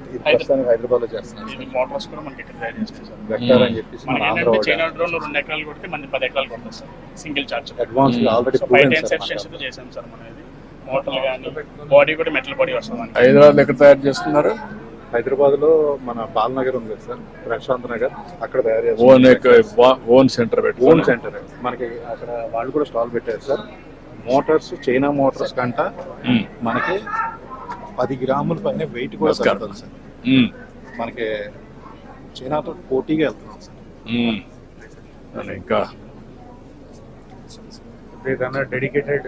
హైదరాబాద్ లో చేస్తున్నాం. ఇది మోటార్స్ కూడా మనకి ఇక్కడ తయారు చేస్తాం సార్. వెక్టర్ అని చెప్పేసి మన ఆంధ్ర చైనా డ్రోన్ 2 ఎకరాలు కొడితే మనకి 10 ఎకరాలు కొడతాం sir. Single charge advance already 5 times ఎఫిషియన్సీతో చేసాం సార్. మనది మోటార్లు కానీ బాడీ కూడా మెటల్ బాడీ వస్తుంది. హైదరాబాద్ ఎక్కడ తయారు చేస్తున్నారు? హైదరాబాద్ లో మన పాల్నగర్ ఉంది సార్, ప్రశాంత్ నగర్, అక్కడ తయారు చేస్తారు. ఓన్ సెంటర్ ఓన్ సెంటర్ మనకి అక్కడ వాళ్ళు కూడా స్టాల్ పెట్టారు సార్. మోటార్స్ చైనా మోటార్స్ కంట మనకి 10 గ్రాముల పైన వెయిట్ కూడా తగ్గుతుంది సార్. మనకి చైనాతో పోటీగా వెళ్తున్నాం సార్. ఇంకా dedicated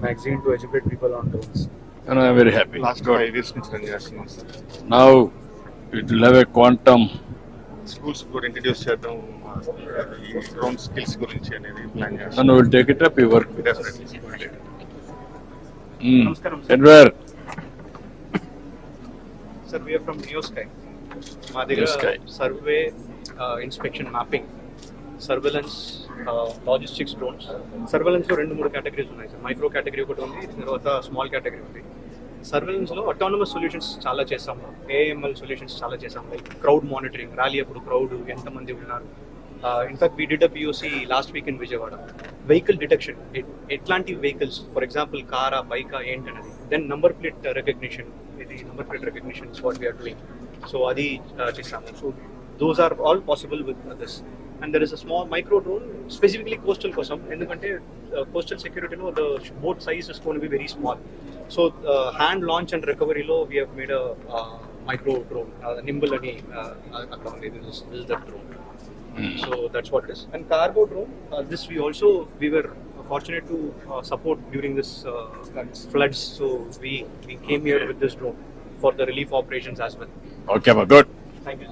magazine to educate people on drones. And I am very happy. Last 5 years నుంచి రన్ చేస్తున్నాం sir. Now it will have a quantum. Schools కూడా ఇంట్రడ్యూస్ చేద్దాం ఈ డ్రోన్ స్కిల్స్ గురించి అనేది ప్లాన్ చేస్తాం. And we will take it up, we work with definitely. నమస్కారం Edward. Sir, we are from NeoSky. మా దగ్గర survey, inspection, mapping, surveillance, logistics drones. Surveillance లో 2-3 కేటగిరీస్ ఉన్నాయి సార్. మైక్రో కేటగిరీ ఒకటి ఉంది, తర్వాత స్మాల్ కేటగిరీ ఉంది. సర్వేలెన్స్ లో అటానమస్ సొల్యూషన్స్ చాలా చేస్తాము, ఏఎంఎల్ సొల్యూషన్స్ చాలా చేస్తాము. లైక్ క్రౌడ్ మానిటరింగ్, ర్యాలీ అప్పుడు క్రౌడ్ ఎంతమంది ఉన్నారు. In fact we did a POC last week in Vijayawada. Vehicle detection, ఎట్లాంటి వెహికల్స్, ఫర్ ఎగ్జాంపుల్ కారా, బైకా ఏంటనేది. దెన్ నంబర్ ప్లేట్ రెకగ్నిషన్, ఇది number plate recognition is what we're doing. So అది చేస్తాము. So those are all possible with this. And there is a small micro drone specifically coastal kosam, endukante coastal security lo the boat size is going to be very small. So hand launch and recovery lo we have made a micro drone, nimble ani akkada undi. This is that drone. So that's what it is. And cargo drone, this we were fortunate to support during this floods. So we came here with this drone for the relief operations as well. Okay, but good. Thank you.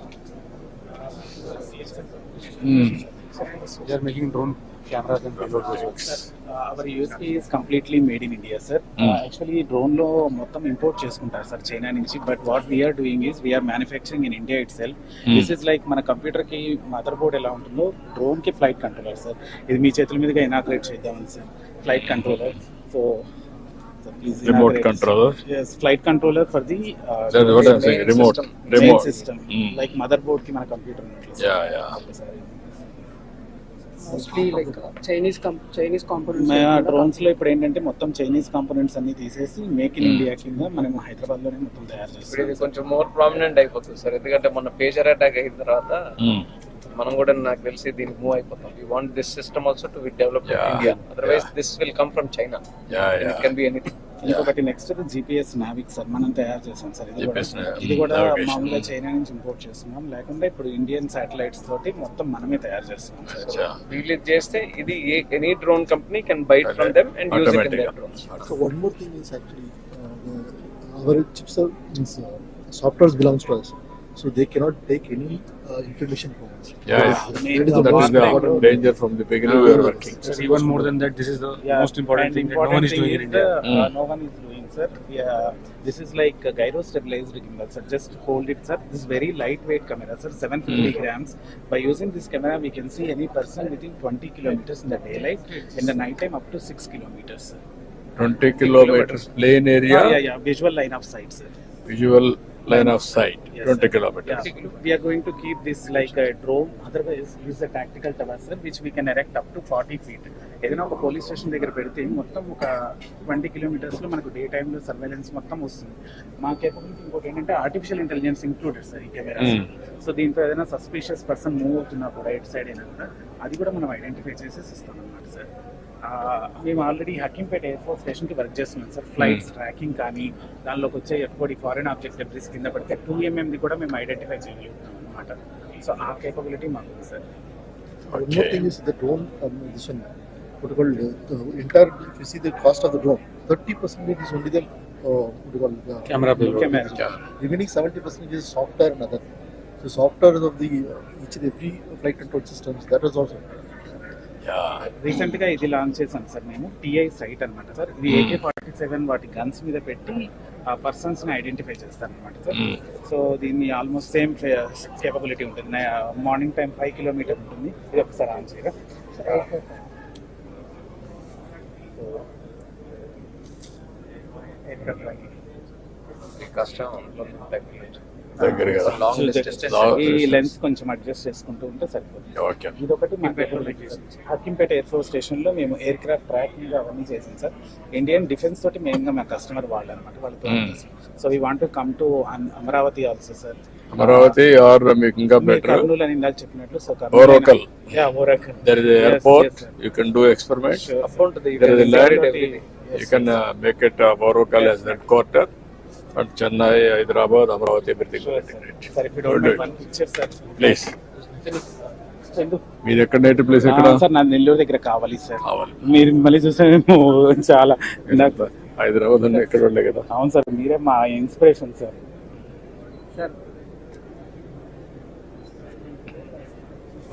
We are making drone cameras and payload vessels. Our USP is completely made in India, sir. Actually, drone lo mottam import cheskuntaru sir China nunchi, but what we are doing is we are manufacturing in India itself. This is like mana computer ki motherboard ela untundo, drone ki flight controller sir. Idi mee chethula meedaga inaugurate cheddam sir, flight controller. So please remote controller. Yes, flight controller for the what I'm saying, remote system. Like motherboard ki mana computer unnatlu. Yeah. mostly like Chinese components. Drones లో ఇప్పుడు ఏంటంటే మొత్తం Chinese components అన్ని తీసేసి make in India కింద మనం హైదరాబాద్ లోనే మొత్తం తయారు చేస్తాం. ఇది కొంచెం మోర్ ప్రామినెంట్ అయిపోతుంది సార్, ఎందుకంటే మన పేజర్ అటాక్ అయిన తర్వాత మనం కూడా నాకు తెలిసి దీనికి మూవ్ అయిపోతాం. We want this system also to be developed in India, otherwise this will come from China. It can be anything. ఇంకొకటి నెక్స్ట్ GPS నావిక్ సార్ మనం తయారు చేసాం సార్. ఇది కూడా మామూలుగా చైనా నుంచి ఇంపోర్ట్ చేస్తున్నాం, లేకుండా ఇప్పుడు ఇండియన్ శాటిలైట్స్ తోటి మొత్తం మనమే తయారు చేస్తున్నాం సార్. రిలీజ్ చేస్తే ఇది any drone company can buy it from them and use it in there drones. So one more thing is actually our chips are software belongs to us, so they cannot take any information from us. That is the danger from the beginning we are working. So even more than that, this is the most important thing that no one is doing in India. No one is doing, sir. This is like a gyro stabilized gimbal, sir. Just hold it, sir. This is very lightweight camera, sir. 750 grams. By using this camera, we can see any person within 20 kilometers in the daylight. In the night time, up to 6 kilometers, sir. 20 kilometers plain area. Visual line of sight, sir. Visual line of sight. Yes, 20 sir. kilometers. We are going to keep this like a drone. Otherwise, use a tactical tower, sir, which we can erect up to 40 feet. ఏదైనా ఒక police station దగ్గర పెడితే మొత్తం ఒక 20 kilometres లో మనకు day time లో surveillance మొత్తం వస్తుంది. మా కేపబిలిటీ ఇంకోటి ఏంటంటే ఆర్టిఫిషియల్ ఇంటెలిజెన్స్ ఇంక్లూడెడ్ సార్ ఈ కెమెరాస్. సో దీంతో ఏదైనా సస్పిషియస్ పర్సన్ మూవ్ అవుతున్నా కూడా ఎయిట్ సైడ్ అయినా కూడా అది కూడా మనం ఐడెంటిఫై చేసేసి ఇస్తాం అన్నమాట సార్. మేము ఆల్రెడీ హకీంపేట ఎయిర్ఫోర్స్ స్టేషన్కి వర్క్ చేస్తున్నాం సార్. ఫ్లైట్స్ ట్రాకింగ్ కానీ దానిలోకి వచ్చే F-40 ఫారెన్ ఆబ్జెక్ట్ డెబ్రిస్ కింద పడితే 2mm కూడా మేము ఐడెంటిఫై చేయగలుగుతాం అనమాట. సో ఆ కేపబిలిటీ మాకు ఉంది sir. One more thing is the drone acquisition. What called entire, if you see the cost of the drone, 30% is only the camera. Remaining 70% is software and other. So software of the each and every flight control systems, that is also. Recent గా ఇది launch చేసాం sir మేము. TI site అనమాట sir. ఇది AK-47 వాటి guns మీద పెట్టి ఆ పర్సన్స్ ని ఐడెంటిఫై చేస్తారు అనమాట సార్. సో దీన్ని ఆల్మోస్ట్ సేమ్ కేపబిలిటీ ఉంటుంది. మార్నింగ్ టైం 5 kilometers ఉంటుంది. ఇది ఒకసారి ఆన్ చేయగా కష్టం ఈ లెన్స్ కొంచెం అడ్జస్ట్ చేసుకుంటూ ఉంటే సరిపోతుంది. ఇదొకటి హకీంపేట ఎయిర్ఫోర్స్ స్టేషన్ లో మేము ఎయిర్ క్రాఫ్ట్ ట్రాకింగ్ అవన్నీ చేసాం సార్. ఇండియన్ డిఫెన్స్ తోటి మెయిన్ గా మా కస్టమర్ వాళ్ళు అనమాట, వాళ్ళతో. So we want to come to Amaravati also sir. Amaravati or మీకు ఇంకా బెటర్ కర్నూలు అని ఇందాక చెప్పినట్లు. So Oracle. Oracle. There is an airport. You can do experiments. There is a land. You can make it Oracle as headquarter. But Chennai, Hyderabad, Amaravati, everything will integrate. Sir, if you don't mind one picture, sir. Please. మీరు ఎక్కడ native place ఎక్కడ? Sir నా నెల్లూరు దగ్గర కావాలి sir. మీరు మళ్ళీ చూస్తే చాలా హైదరాబాద్ అంటే ఎక్కడ ఉండే కదా. అవును సార్, మీరే మా inspiration sir. Sir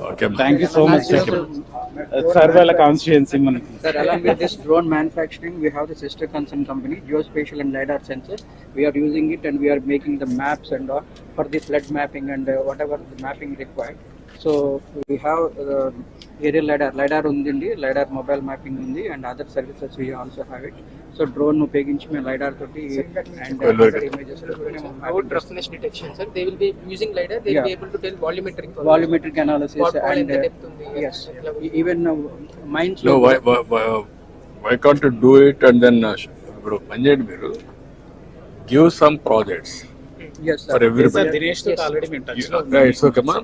Okay. Thank you so much, sir. Sarvala constituency man. Sir, along with this drone manufacturing, we have the sister concern company, geospatial and lidar sensors. We are using it and we are making the maps and all for the flood mapping and whatever the mapping required. So we have aerial lidar undi, lidar mobile mapping undi, and other services we also have it. So drone upayoginchi me lidar toti and other images. Road roughness detection, sir. They will be using lidar. They will be able to tell volumetric analysis and yes, even mines. No, why can't you do it and then ఇప్పుడు పనిచేయండి మీరు, give some projects. Yes, sir. For everybody. Dinesh to already been touched. It's okay, man.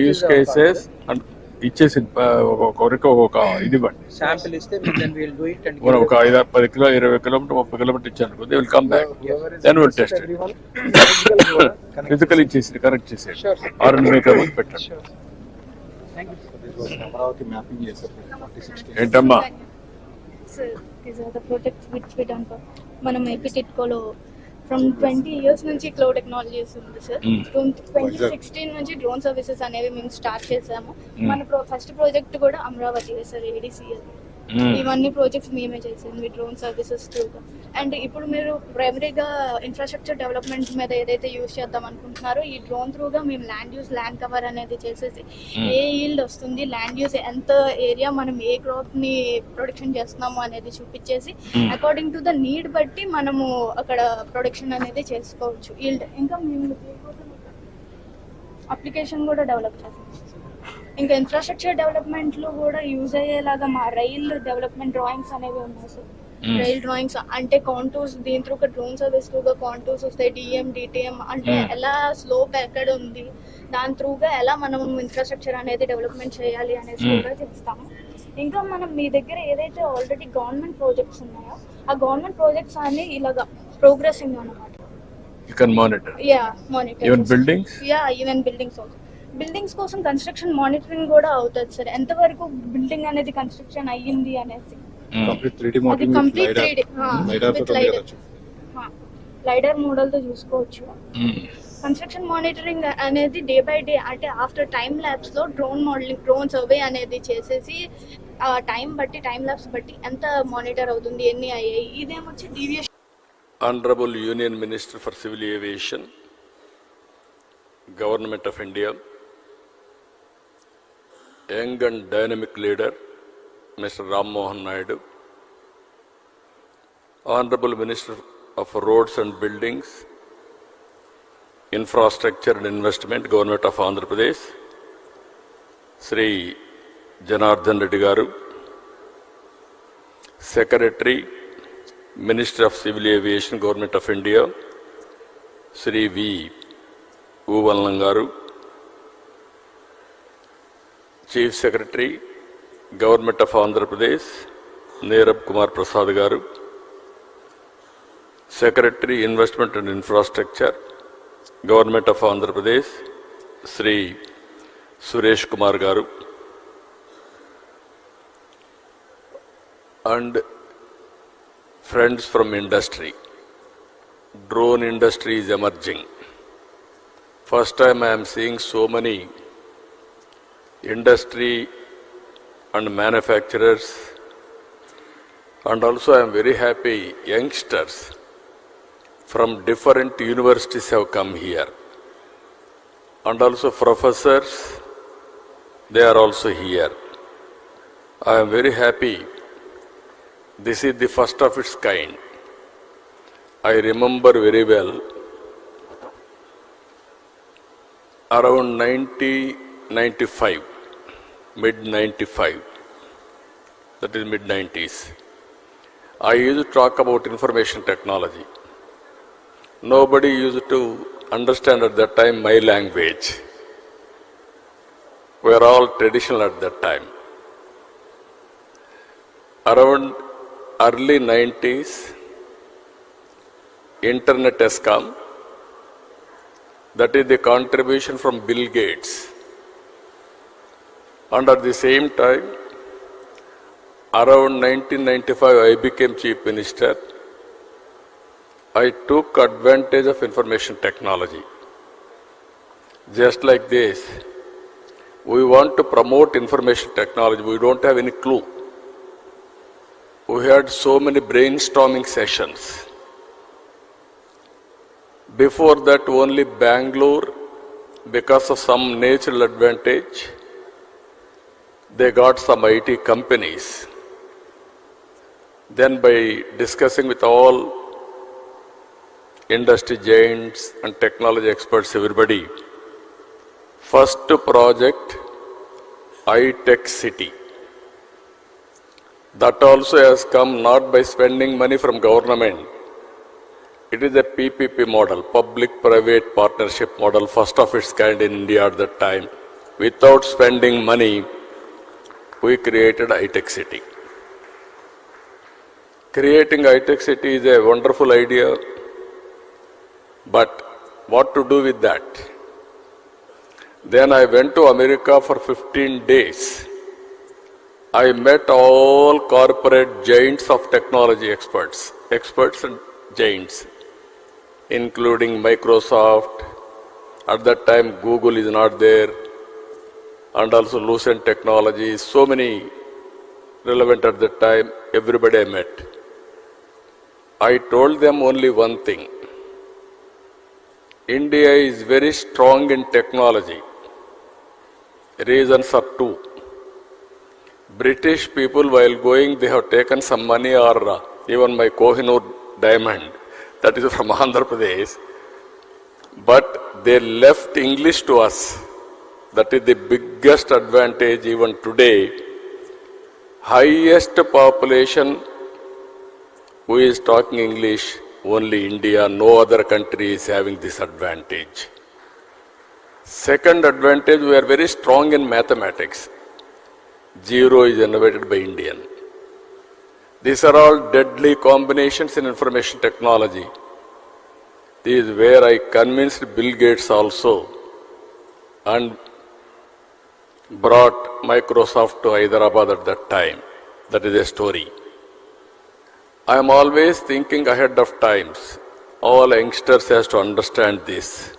Use cases and ఇచ్చేసి ఒక ఇది ఇవ్వండి. Sample ఇస్తే then we will do it and ఒక 5-10 kilo 20 kilometre 30 kilometre ఇచ్చాను, they will come back, then we'll test it. Physically ఇచ్చేసి correct చేసేది are makeup పెట్టండి. Amaravati mapping చేశారు 46 ఏంటమ్మా? Sir, these are the projects which we done for మనం ఐపీటిట్కోలో from 20 years నుంచి cloud technologies ఉంది సార్. 2016 నుంచి డ్రోన్ సర్వీసెస్ అనేవి మేము స్టార్ట్ చేసాము. మన ఫస్ట్ ప్రాజెక్ట్ కూడా అమరావతి సార్, ADCL. ఇవన్నీ ప్రాజెక్ట్స్ మేమే చేసాము మీ డ్రోన్ సర్వీసెస్ త్రూగా. అండ్ ఇప్పుడు మీరు ప్రైమరీగా ఇన్ఫ్రాస్ట్రక్చర్ డెవలప్మెంట్ మీద ఏదైతే యూజ్ చేద్దాం అనుకుంటున్నారో ఈ డ్రోన్ త్రూగా మేము ల్యాండ్ కవర్ అనేది చేసేసి ఏ ఈల్డ్ వస్తుంది, ల్యాండ్ యూజ్ ఎంత ఏరియా మనం ఏ క్రాప్ ని ప్రొడక్షన్ చేస్తున్నాము అనేది చూపించేసి అకార్డింగ్ టు ద నీడ్ బట్టి మనము అక్కడ ప్రొడక్షన్ అనేది చేసుకోవచ్చు ఈల్డ్. ఇంకా మేము అప్లికేషన్ కూడా డెవలప్ చేస్తాం. ఇంకా ఇన్ఫ్రాస్ట్రక్చర్ డెవలప్మెంట్లో కూడా యూజ్ అయ్యేలాగా మా రైల్ డెవలప్మెంట్ డ్రాయింగ్స్ అనేవి ఉన్నాయి సార్. రైల్ డ్రాయింగ్స్ అంటే కాంటూర్స్ దీంట్లో ఒక డ్రోన్ సర్వీస్ త్రూగా కాంటూర్స్ వస్తాయి, డిటిఎం అంటే ఎలా స్లోప్ ఎక్కడ ఉంది, దాని త్రూగా ఎలా మనం ఇన్ఫ్రాస్ట్రక్చర్ అనేది డెవలప్మెంట్ చేయాలి అనేది కూడా చేస్తాము. ఇంకా మనం మీ దగ్గర ఏదైతే ఆల్రెడీ గవర్నమెంట్ ప్రాజెక్ట్స్ ఉన్నాయో ఆ గవర్నమెంట్ ప్రాజెక్ట్స్ అన్ని ఇలాగా ప్రోగ్రెసింగ్ అన్నమాట. You can monitor. Yeah, monitor. Even buildings? Yeah, even buildings also. Buildings కోసం కన్స్ట్రక్షన్ మానిటరింగ్ కూడా అవుతుంది సార్. ఎంతవరకు బిల్డింగ్ అనేది కన్స్ట్రక్షన్ అయ్యింది అనేసి. Complete 3D model complete 3D with lidar model తో చూసుకోవచ్చు. కన్స్ట్రక్షన్ మానిటరింగ్ అనేది డే బై డే అంటే ఆఫ్టర్ టైం ల్యాబ్స్ లో డ్రోన్ సర్వే అనేది చేసేసి టైం ల్యాబ్స్ బట్టి ఎంత మానిటర్ అవుతుంది, ఎన్ని అయ్యాయి, ఇదేమొచ్చి deviation. Honorable Union Minister for Civil Aviation, Government of India, young and dynamic leader, Mr. Rammohan Naidu, Honorable Minister of Roads and Buildings, Infrastructure and Investment, Government of Andhra Pradesh, Sri Janardhan Reddy Garu, Secretary, Minister of Civil Aviation, Government of India, Sri V. Uvalangaru, Chief Secretary, Government of Andhra Pradesh, Nerab Kumar Prasad Garu, Secretary, Investment and Infrastructure, Government of Andhra Pradesh, Sri Suresh Kumar Garu, and friends from industry. Drone industry is emerging. First time I am seeing so many industry and manufacturers, and also I am very happy youngsters from different universities have come here, and also professors, they are also here. I am very happy. This is the first of its kind. I remember very well, around 1995, mid-95, that is mid-90s, I used to talk about information technology. Nobody used to understand at that time my language. We are all traditional at that time. Around early 90s, internet has come. That is the contribution from Bill Gates. And at the same time, around 1995, I became Chief Minister. I took advantage of information technology. Just like this, we want to promote information technology. We don't have any clue. We had so many brainstorming sessions. Before that, only Bangalore, because of some natural advantage, they got some IT companies. Then by discussing with all industry giants and technology experts, everybody, first project, iTech City. That also has come not by spending money from government. It is a PPP model, public-private partnership model, first of its kind in India at that time. Without spending money, we created iTech City. Creating iTech City is a wonderful idea, but what to do with that? Then I went to America for 15 days. I met all corporate giants of technology experts and giants, including Microsoft. At that time, Google is not there, and also Lucent Technologies, so many relevant at that time, everybody I met. I told them only one thing. India is very strong in technology. Reasons are two. British people, while going, they have taken some money, or even my Kohinoor diamond, that is from Andhra Pradesh, but they left English to us. That is the biggest advantage even today. Highest population who is talking English, only India, no other country is having this advantage. Second advantage, we are very strong in mathematics. Zero is innovated by Indian. These are all deadly combinations in information technology. This is where I convinced Bill Gates also and brought Microsoft to Hyderabad at that time. That is a story. I am always thinking ahead of times. All youngsters has to understand this.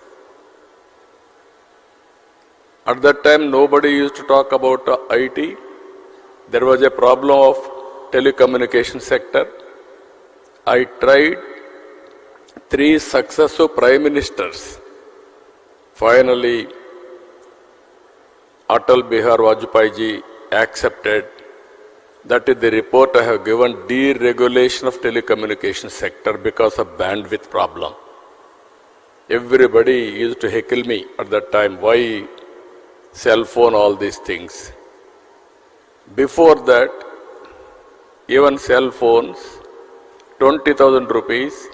At that time, nobody used to talk about IT. There was a problem of telecommunication sector. I tried 3 successive prime ministers. Finally, Atal Bihar Vajpayee ji accepted. That is the report I have given, deregulation of telecommunication sector because of bandwidth problem. Everybody used to heckle me at that time, why cell phone, all these things. Before that, even cell phones, 20,000 rupees,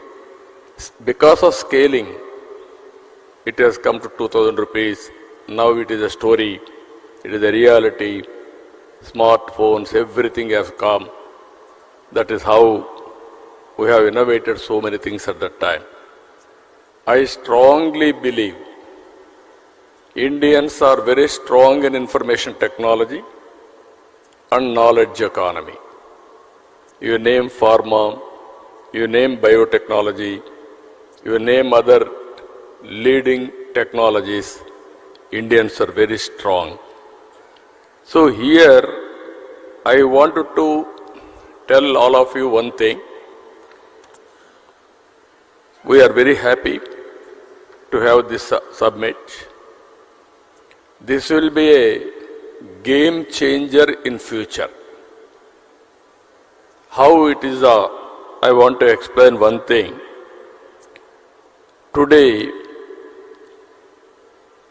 because of scaling, it has come to 2,000 rupees. Now it is a story, it is a reality. Smartphones, everything has come. That is how we have innovated so many things at that time. I strongly believe Indians are very strong in information technology and knowledge economy. You name pharma, you name biotechnology, you name other leading technologies, Indians are very strong. So here, I wanted to tell all of you one thing. We are very happy to have this summit. This will be a game changer in future. How it is, I want to explain one thing. Today,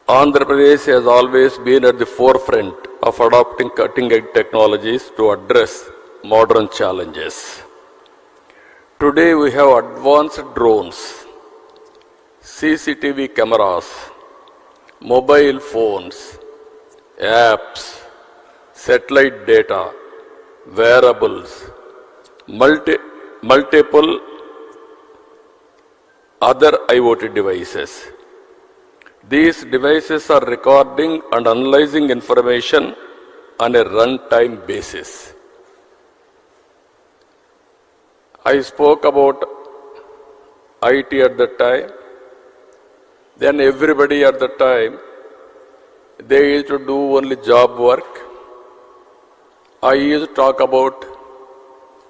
Andhra Pradesh has always been at the forefront of adopting cutting-edge technologies to address modern challenges. Today we have advanced drones, CCTV cameras, mobile phones, apps, satellite data, wearables, multiple other IoT devices. These devices are recording and analyzing information on a runtime basis. I spoke about IT at that time. Then everybody at that time, they used to do only job work. I used to talk about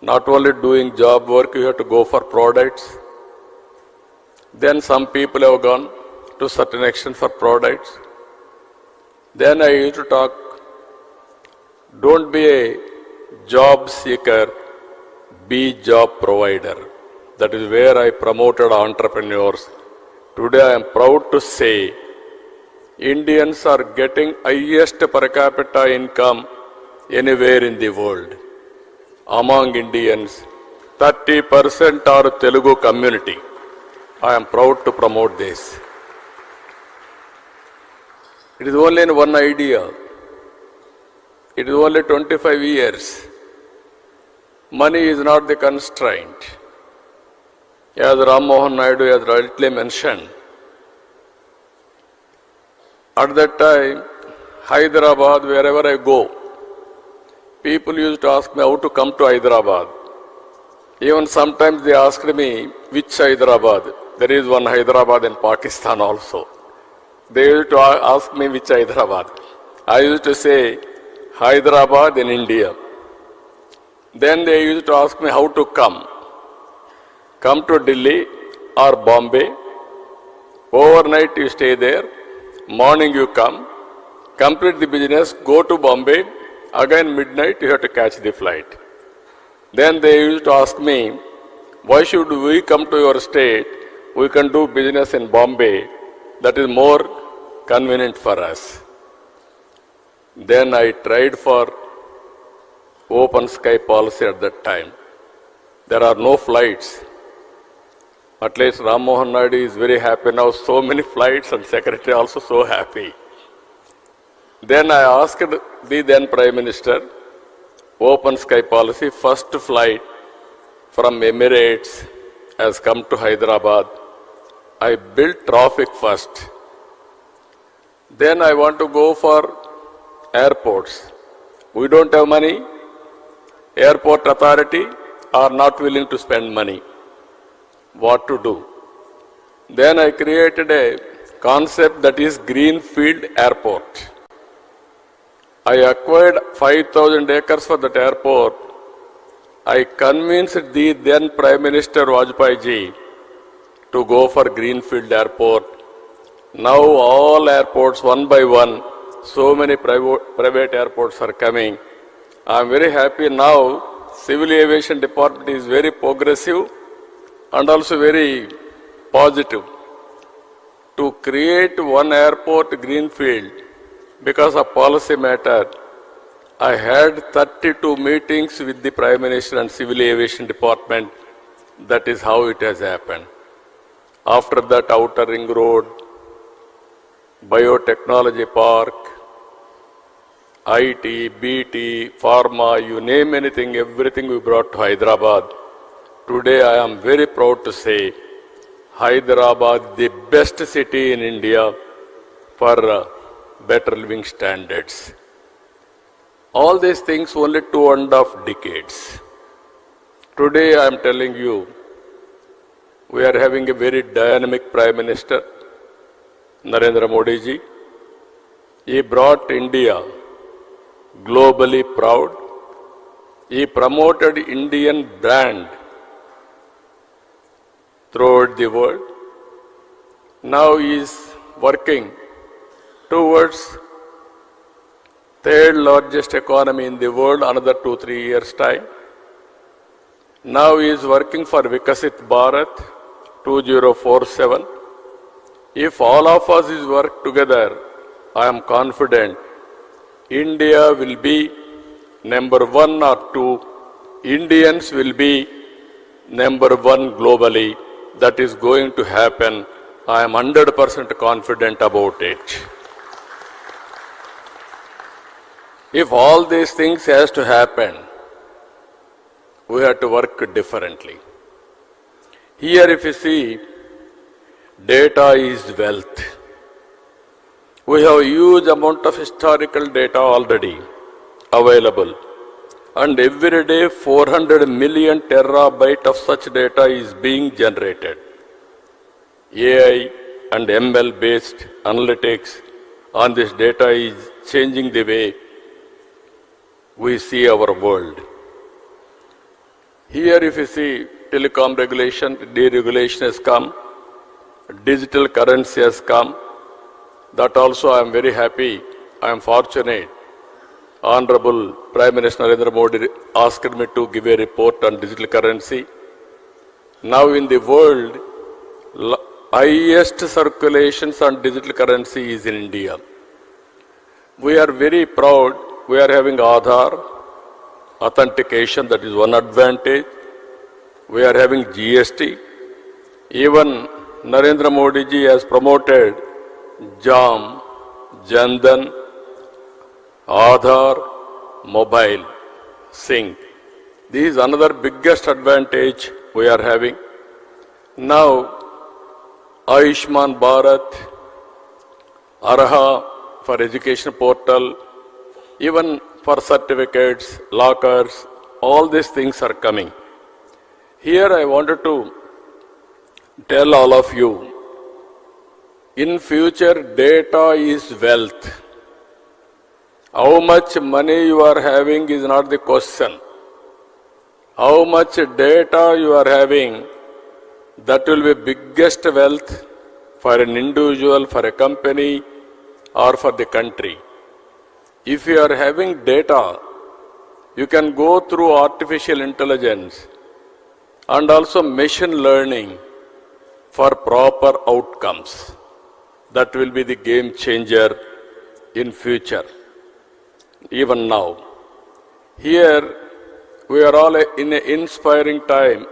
not only doing job work, you have to go for products. Then some people have gone to certain extent for products. Then I used to talk, don't be a job seeker, be job provider. That is where I promoted entrepreneurs. Today I am proud to say, Indians are getting highest per capita income anywhere in the world. Among Indians, 30% are Telugu community. I am proud to promote this. It is only in one idea. It is only 25 years. Money is not the constraint. As Rammohan Naidu has rightly mentioned, at that time, Hyderabad, wherever I go, people used to ask me how to come to Hyderabad. Even sometimes they asked me, which Hyderabad? There is one Hyderabad in Pakistan also. They used to ask me which Hyderabad. I used to say, Hyderabad in India. Then they used to ask me how to come. Come to Delhi or Bombay. Overnight you stay there. Morning you come. Complete the business, go to Bombay. Again midnight you have to catch the flight. Then they used to ask me, why should we come to your state? We can do business in Bombay. That is more convenient for us. Then I tried for open sky policy at that time. There are no flights. At least Rammohan Naidu is very happy now, so many flights, and Secretary also so happy. Then I asked the then Prime Minister, open sky policy, first flight from Emirates has come to Hyderabad. I built traffic first. Then I want to go for airports. We don't have money. Airport authority are not willing to spend money. What to do? Then I created a concept that is Greenfield Airport. I acquired 5,000 acres for that airport. I convinced the then Prime Minister Vajpayee ji to go for Greenfield Airport. Now all airports, one by one, so many private airports are coming. I am very happy now. Civil Aviation Department is very progressive and also very positive to create one airport Greenfield. Because of policy matter, I had 32 meetings with the Prime Minister and Civil Aviation Department. That is how it has happened. After that, Outer Ring Road, Biotechnology Park, IT, BT, Pharma, you name anything, everything we brought to Hyderabad. Today I am very proud to say Hyderabad, the best city in India for better living standards. All these things only 2.5 decades. Today I am telling you, we are having a very dynamic Prime Minister, Narendra Modi ji. He brought India globally proud. He promoted Indian brand throughout the world. Now he is working towards third largest economy in the world, another 2-3 years time. Now he is working for Vikasit Bharat 2047. If all of us is work together, I am confident India will be number 1 or 2. Indians will be number 1 globally. That is going to happen. I am 100% confident about it. If all these things has to happen, we have to work differently. Here if you see, data is wealth. We have a huge amount of historical data already available. And every day 400 million terabyte of such data is being generated. AI and ML based analytics on this data is changing the way we see our world. Here if you see, telecom regulation, deregulation has come, digital currency has come. That also I am very happy, I am fortunate. Honorable Prime Minister Narendra Modi asked me to give a report on digital currency. Now in the world, highest circulations on digital currency is in India. We are very proud. We are having Aadhaar, authentication, that is one advantage. We are having GST. Even Narendra Modi ji has promoted JAM, Jandan, Aadhaar, mobile, sync. This is another biggest advantage we are having. Now, Ayushman Bharat, Arha for education portal, even for certificates, lockers, all these things are coming. Here I wanted to tell all of you, in future data is wealth. How much money you are having is not the question. How much data you are having, that will be biggest wealth for an individual, for a company, or for the country. If you are having data, you can go through artificial intelligence and also machine learning for proper outcomes. That will be the game changer in future. even now. Here, we are all in an inspiring time.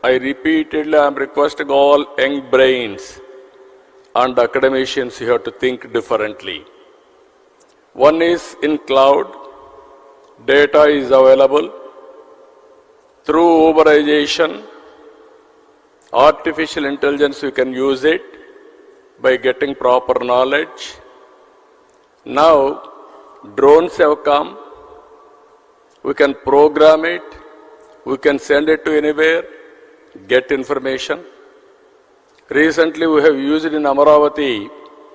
I repeatedly am requesting all young brains and academicians here to think differently. One is in cloud, data is available. Through Uberization, artificial intelligence, we can use it by getting proper knowledge. Now, drones have come. We can program it. We can send it to anywhere, get information. Recently, we have used it in Amaravati,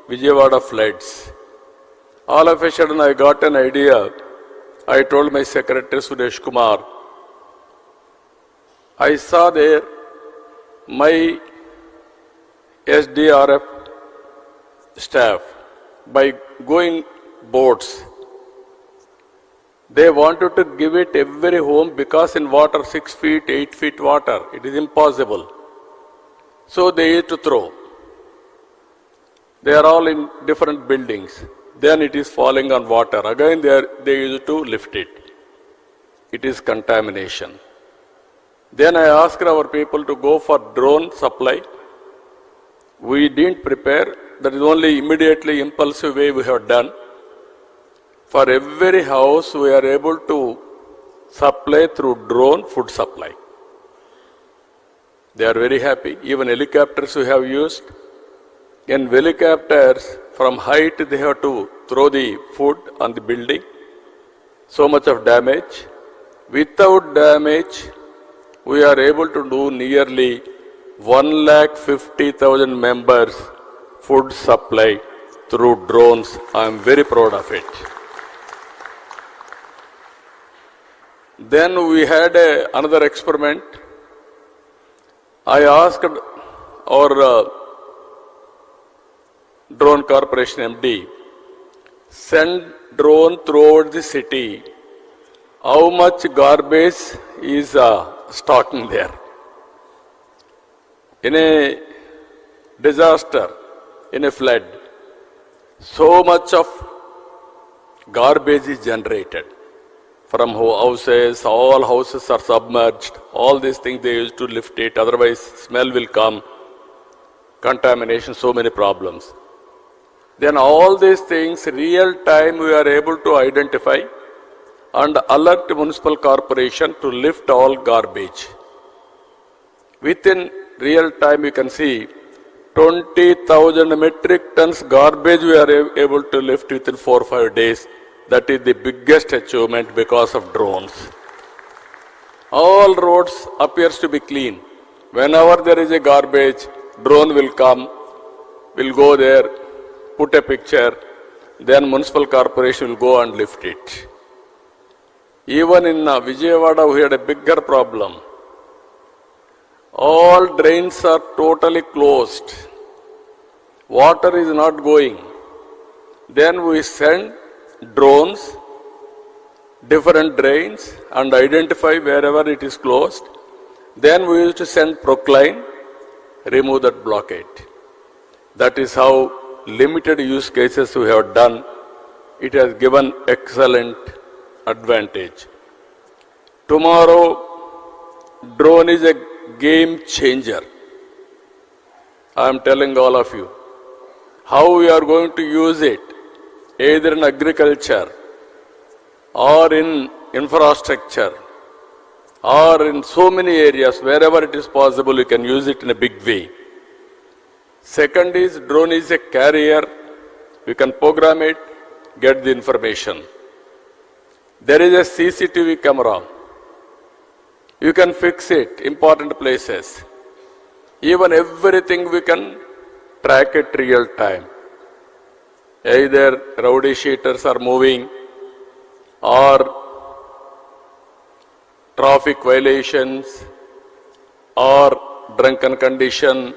Vijayawada floods. All of a sudden, I got an idea. I told my secretary, Suresh Kumar, I saw there my SDRF staff, by going boats, they wanted to give it every home because in water, 6 feet, 8 feet water, it is impossible. So they used to throw. They are all in different buildings. Then it is falling on water. Again they used to lift it. It is contamination. Then I asked our people to go for drone supply. We didn't prepare. That is only immediately impulsive way we have done. For every house, we are able to supply through drone food supply. They are very happy. Even helicopters we have used. In helicopters, from height they have to throw the food on the building. So much of damage. Without damage, we are able to do nearly 150,000 members food supply through drones. I am very proud of it. Then we had another experiment. I asked our drone corporation MD, send drone throughout the city. How much garbage is stocking there? In a disaster, in a flood, so much of garbage is generated. From houses, all houses are submerged. All these things they used to lift it, otherwise smell will come, contamination, so many problems. Then all these things, real time we are able to identify and alert municipal corporation to lift all garbage. Within real time you can see 20,000 metric tons garbage we are able to lift within 4 or 5 days. That is the biggest achievement because of drones. All roads appears to be clean. Whenever there is a garbage, drone will come, will go there, put a picture, then municipal corporation will go and lift it. Even in Vijayawada we had a bigger problem. All drains are totally closed. Water is not going. Then we send drones, different drains, and identify wherever it is closed. Then we used to send Procline, remove that blockade. That is how limited use cases we have done. It has given excellent advantage. Tomorrow, drone is a game changer. I am telling all of you how we are going to use it, either in agriculture or in infrastructure or in so many areas. Wherever it is possible, you can use it in a big way. Second is, drone is a carrier. We can program it, get the information. There is a CCTV camera. You can fix it, important places. Even everything we can track it real time. Either rowdy sheeters are moving or traffic violations or drunken condition.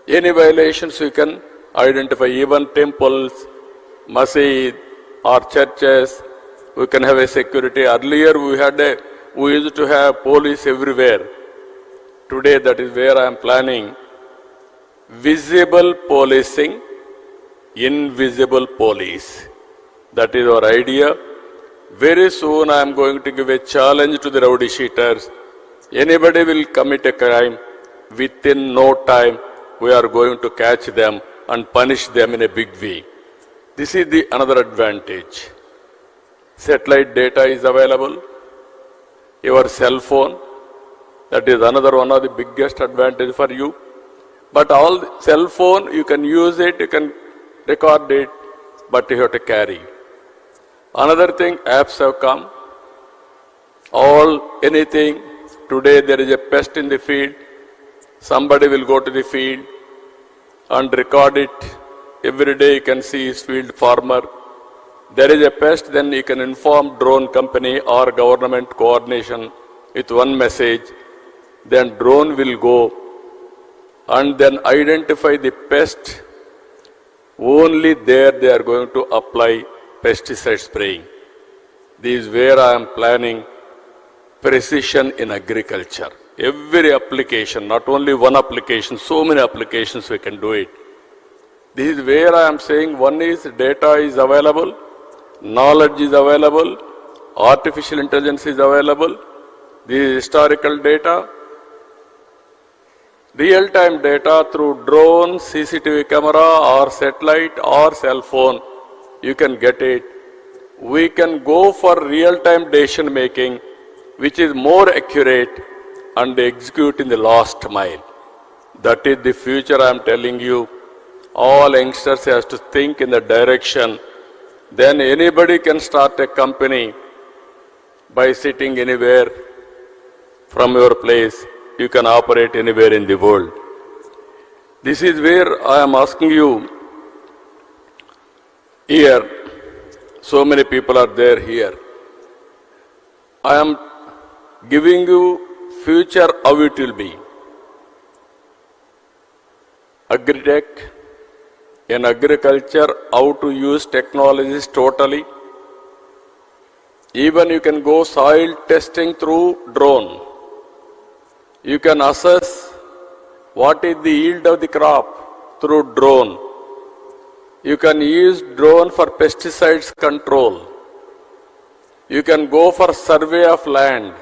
Any violations you can identify. Even temples, masjid or churches, we can have a security. Earlier we used to have police everywhere. Today that is where I am planning. Visible policing, invisible police. That is our idea. Very soon I am going to give a challenge to the rowdy sheeters. Anybody will commit a crime, within no time we are going to catch them and punish them in a big way. This is the another advantage. Satellite data is available. Your cell phone, that is another one of the biggest advantage for you. But all the cell phone, you can use it, you can record it, but you have to carry. Another thing, apps have come. Anything. Today there is a pest in the field. Somebody will go to the field and record it. Every day you can see his field farmer. There is a pest, then you can inform drone company or government coordination with one message. Then drone will go and then identify the pest. Only there they are going to apply pesticide spraying. This is where I am planning precision in agriculture. Every application, not only one application, so many applications we can do it. This is where I am saying one is data is available, knowledge is available, artificial intelligence is available, this is historical data, real-time data through drone, CCTV camera or satellite or cell phone, you can get it. We can go for real-time decision making, which is more accurate and execute in the last mile. That is the future I am telling you. All youngsters have to think in the direction. Then anybody can start a company by sitting anywhere from your place. You can operate anywhere in the world. This is where I am asking you here. So many people are there here. I am giving you future how it will be. Agri-tech, in agriculture, how to use technologies totally. Even you can go soil testing through drone. You can assess what is the yield of the crop through drone. You can use drone for pesticides control. You can go for survey of land.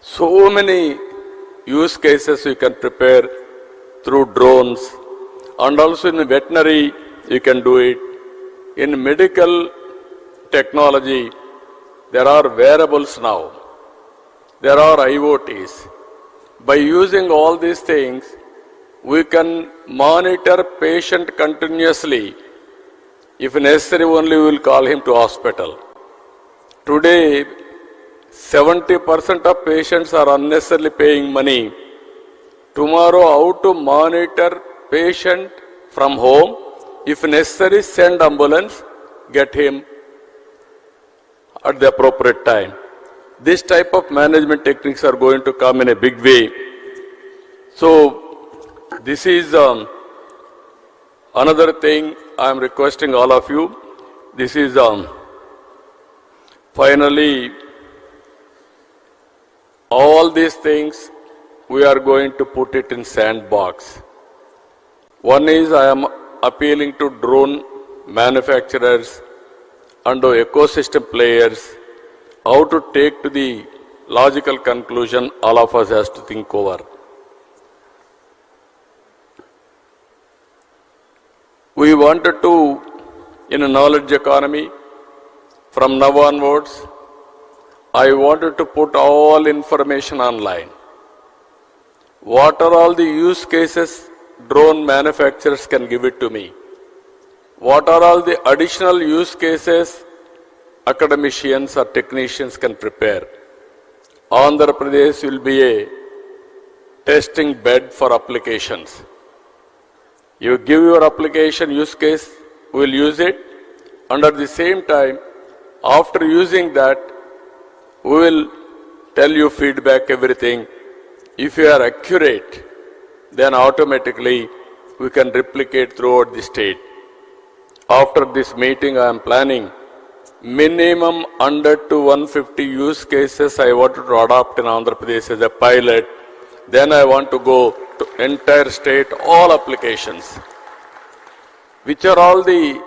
So many use cases you can prepare through drones. And also in veterinary, you can do it. In medical technology, there are wearables now. There are IoTs. By using all these things, we can monitor patient continuously. If necessary, only we will call him to hospital. Today, 70% of patients are unnecessarily paying money. Tomorrow, how to monitor patient from home? If necessary, send ambulance, get him at the appropriate time. This type of management techniques are going to come in a big way. So, this is another thing I am requesting all of you. This is finally, all these things we are going to put it in sandbox. One is I am appealing to drone manufacturers and ecosystem players how to take to the logical conclusion all of us has to think over. We wanted to, in a knowledge economy, from now onwards, I wanted to put all information online. What are all the use cases drone manufacturers can give it to me? What are all the additional use cases academicians or technicians can prepare? Andhra Pradesh will be a testing bed for applications. You give your application use case, we will use it, and at the same time, after using that, we will tell you feedback, everything. If you are accurate, then automatically we can replicate throughout the state. After this meeting, I am planning minimum 100 to 150 use cases I wanted to adopt in Andhra Pradesh as a pilot. Then I want to go to entire state, all applications. Which are all the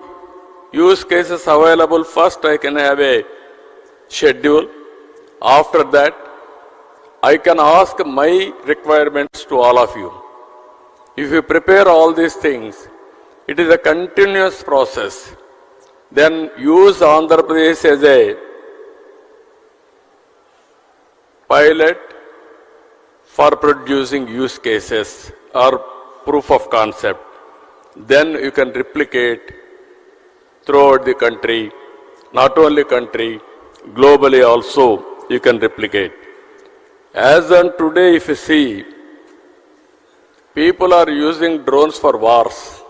use cases available? First, I can have a schedule. After that, I can ask my requirements to all of you. If you prepare all these things, it is a continuous process. Then use Andhra Pradesh as a pilot for producing use cases or proof of concept. Then you can replicate throughout the country, not only country, globally also you can replicate. As on today, if you see, people are using drones for wars.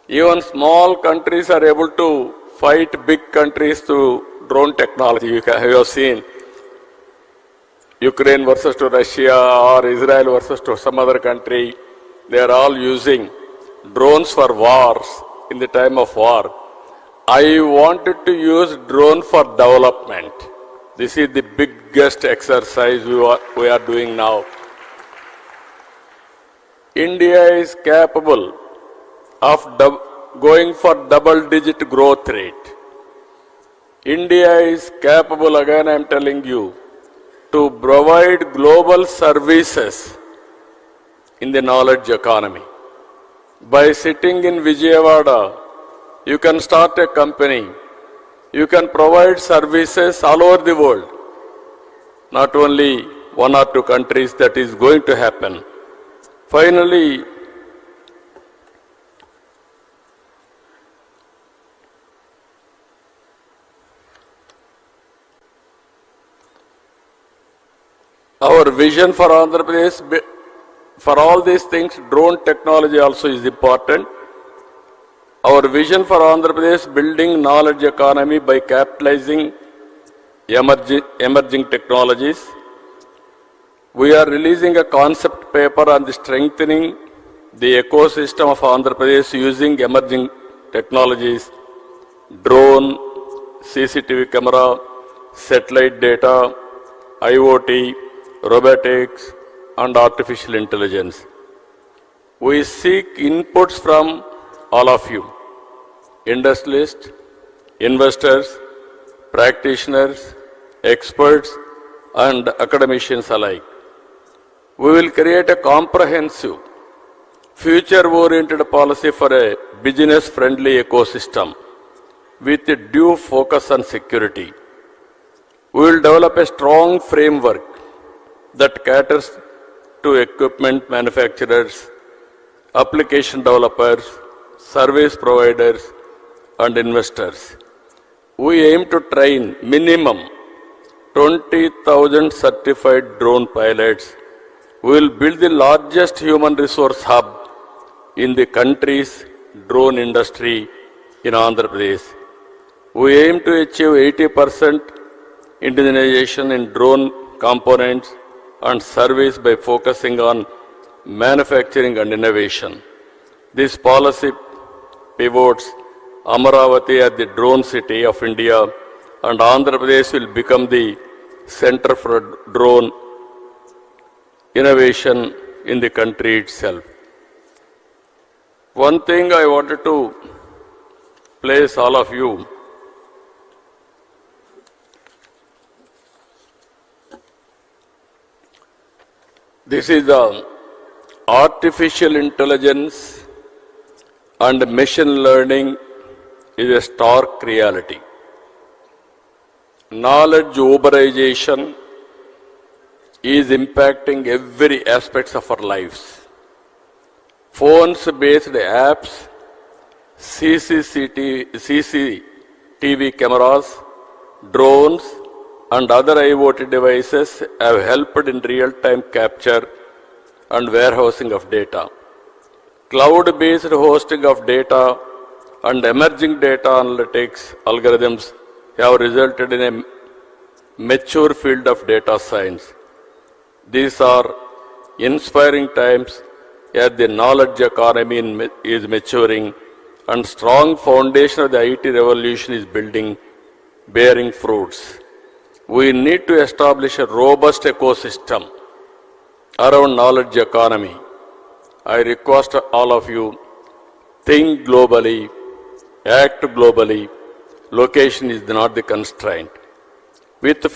Even small countries are able to fight big countries through drone technology. You have seen Ukraine versus to Russia or Israel versus to some other country. They are all using drones for wars in the time of war. I wanted to use drone for development. This is the biggest exercise we are doing now. India is capable of going for double-digit growth rate. India is capable, again I am telling you, to provide global services in the knowledge economy. By sitting in Vijayawada, you can start a company. You can provide services all over the world. Not only one or two countries, that is going to happen. Finally, our vision for Andhra Pradesh, for all these things, drone technology also is important. Our vision for Andhra Pradesh, building knowledge economy by capitalizing emerging technologies. We are releasing a concept paper on the strengthening the ecosystem of Andhra Pradesh using emerging technologies, drone, CCTV camera, satellite data, IoT, robotics, and artificial intelligence. We seek inputs from all of you, industrialists, investors, practitioners, experts, and academicians alike. We will create a comprehensive, future-oriented policy for a business-friendly ecosystem with a due focus on security. We will develop a strong framework that caters to equipment manufacturers, application developers, service providers, and investors. We aim to train minimum 20,000 certified drone pilots. We will build the largest human resource hub in the country's drone industry in Andhra Pradesh. We aim to achieve 80% indigenization in drone components and service by focusing on manufacturing and innovation. This policy pivots Amaravati as the drone city of India, and Andhra Pradesh will become the center for drone innovation in the country itself. One thing I wanted to place all of you, this is the artificial intelligence and machine learning is a stark reality. Knowledge uberization is impacting every aspect of our lives. Phones-based apps, CCTV cameras, drones, and other IoT devices have helped in real-time capture and warehousing of data. Cloud-based hosting of data and emerging data analytics algorithms have resulted in a mature field of data science. These are inspiring times as the knowledge economy is maturing and strong foundation of the IT revolution is bearing fruits. We need to establish a robust ecosystem around knowledge economy. I request all of you, think globally, act globally. Location is not the constraint. with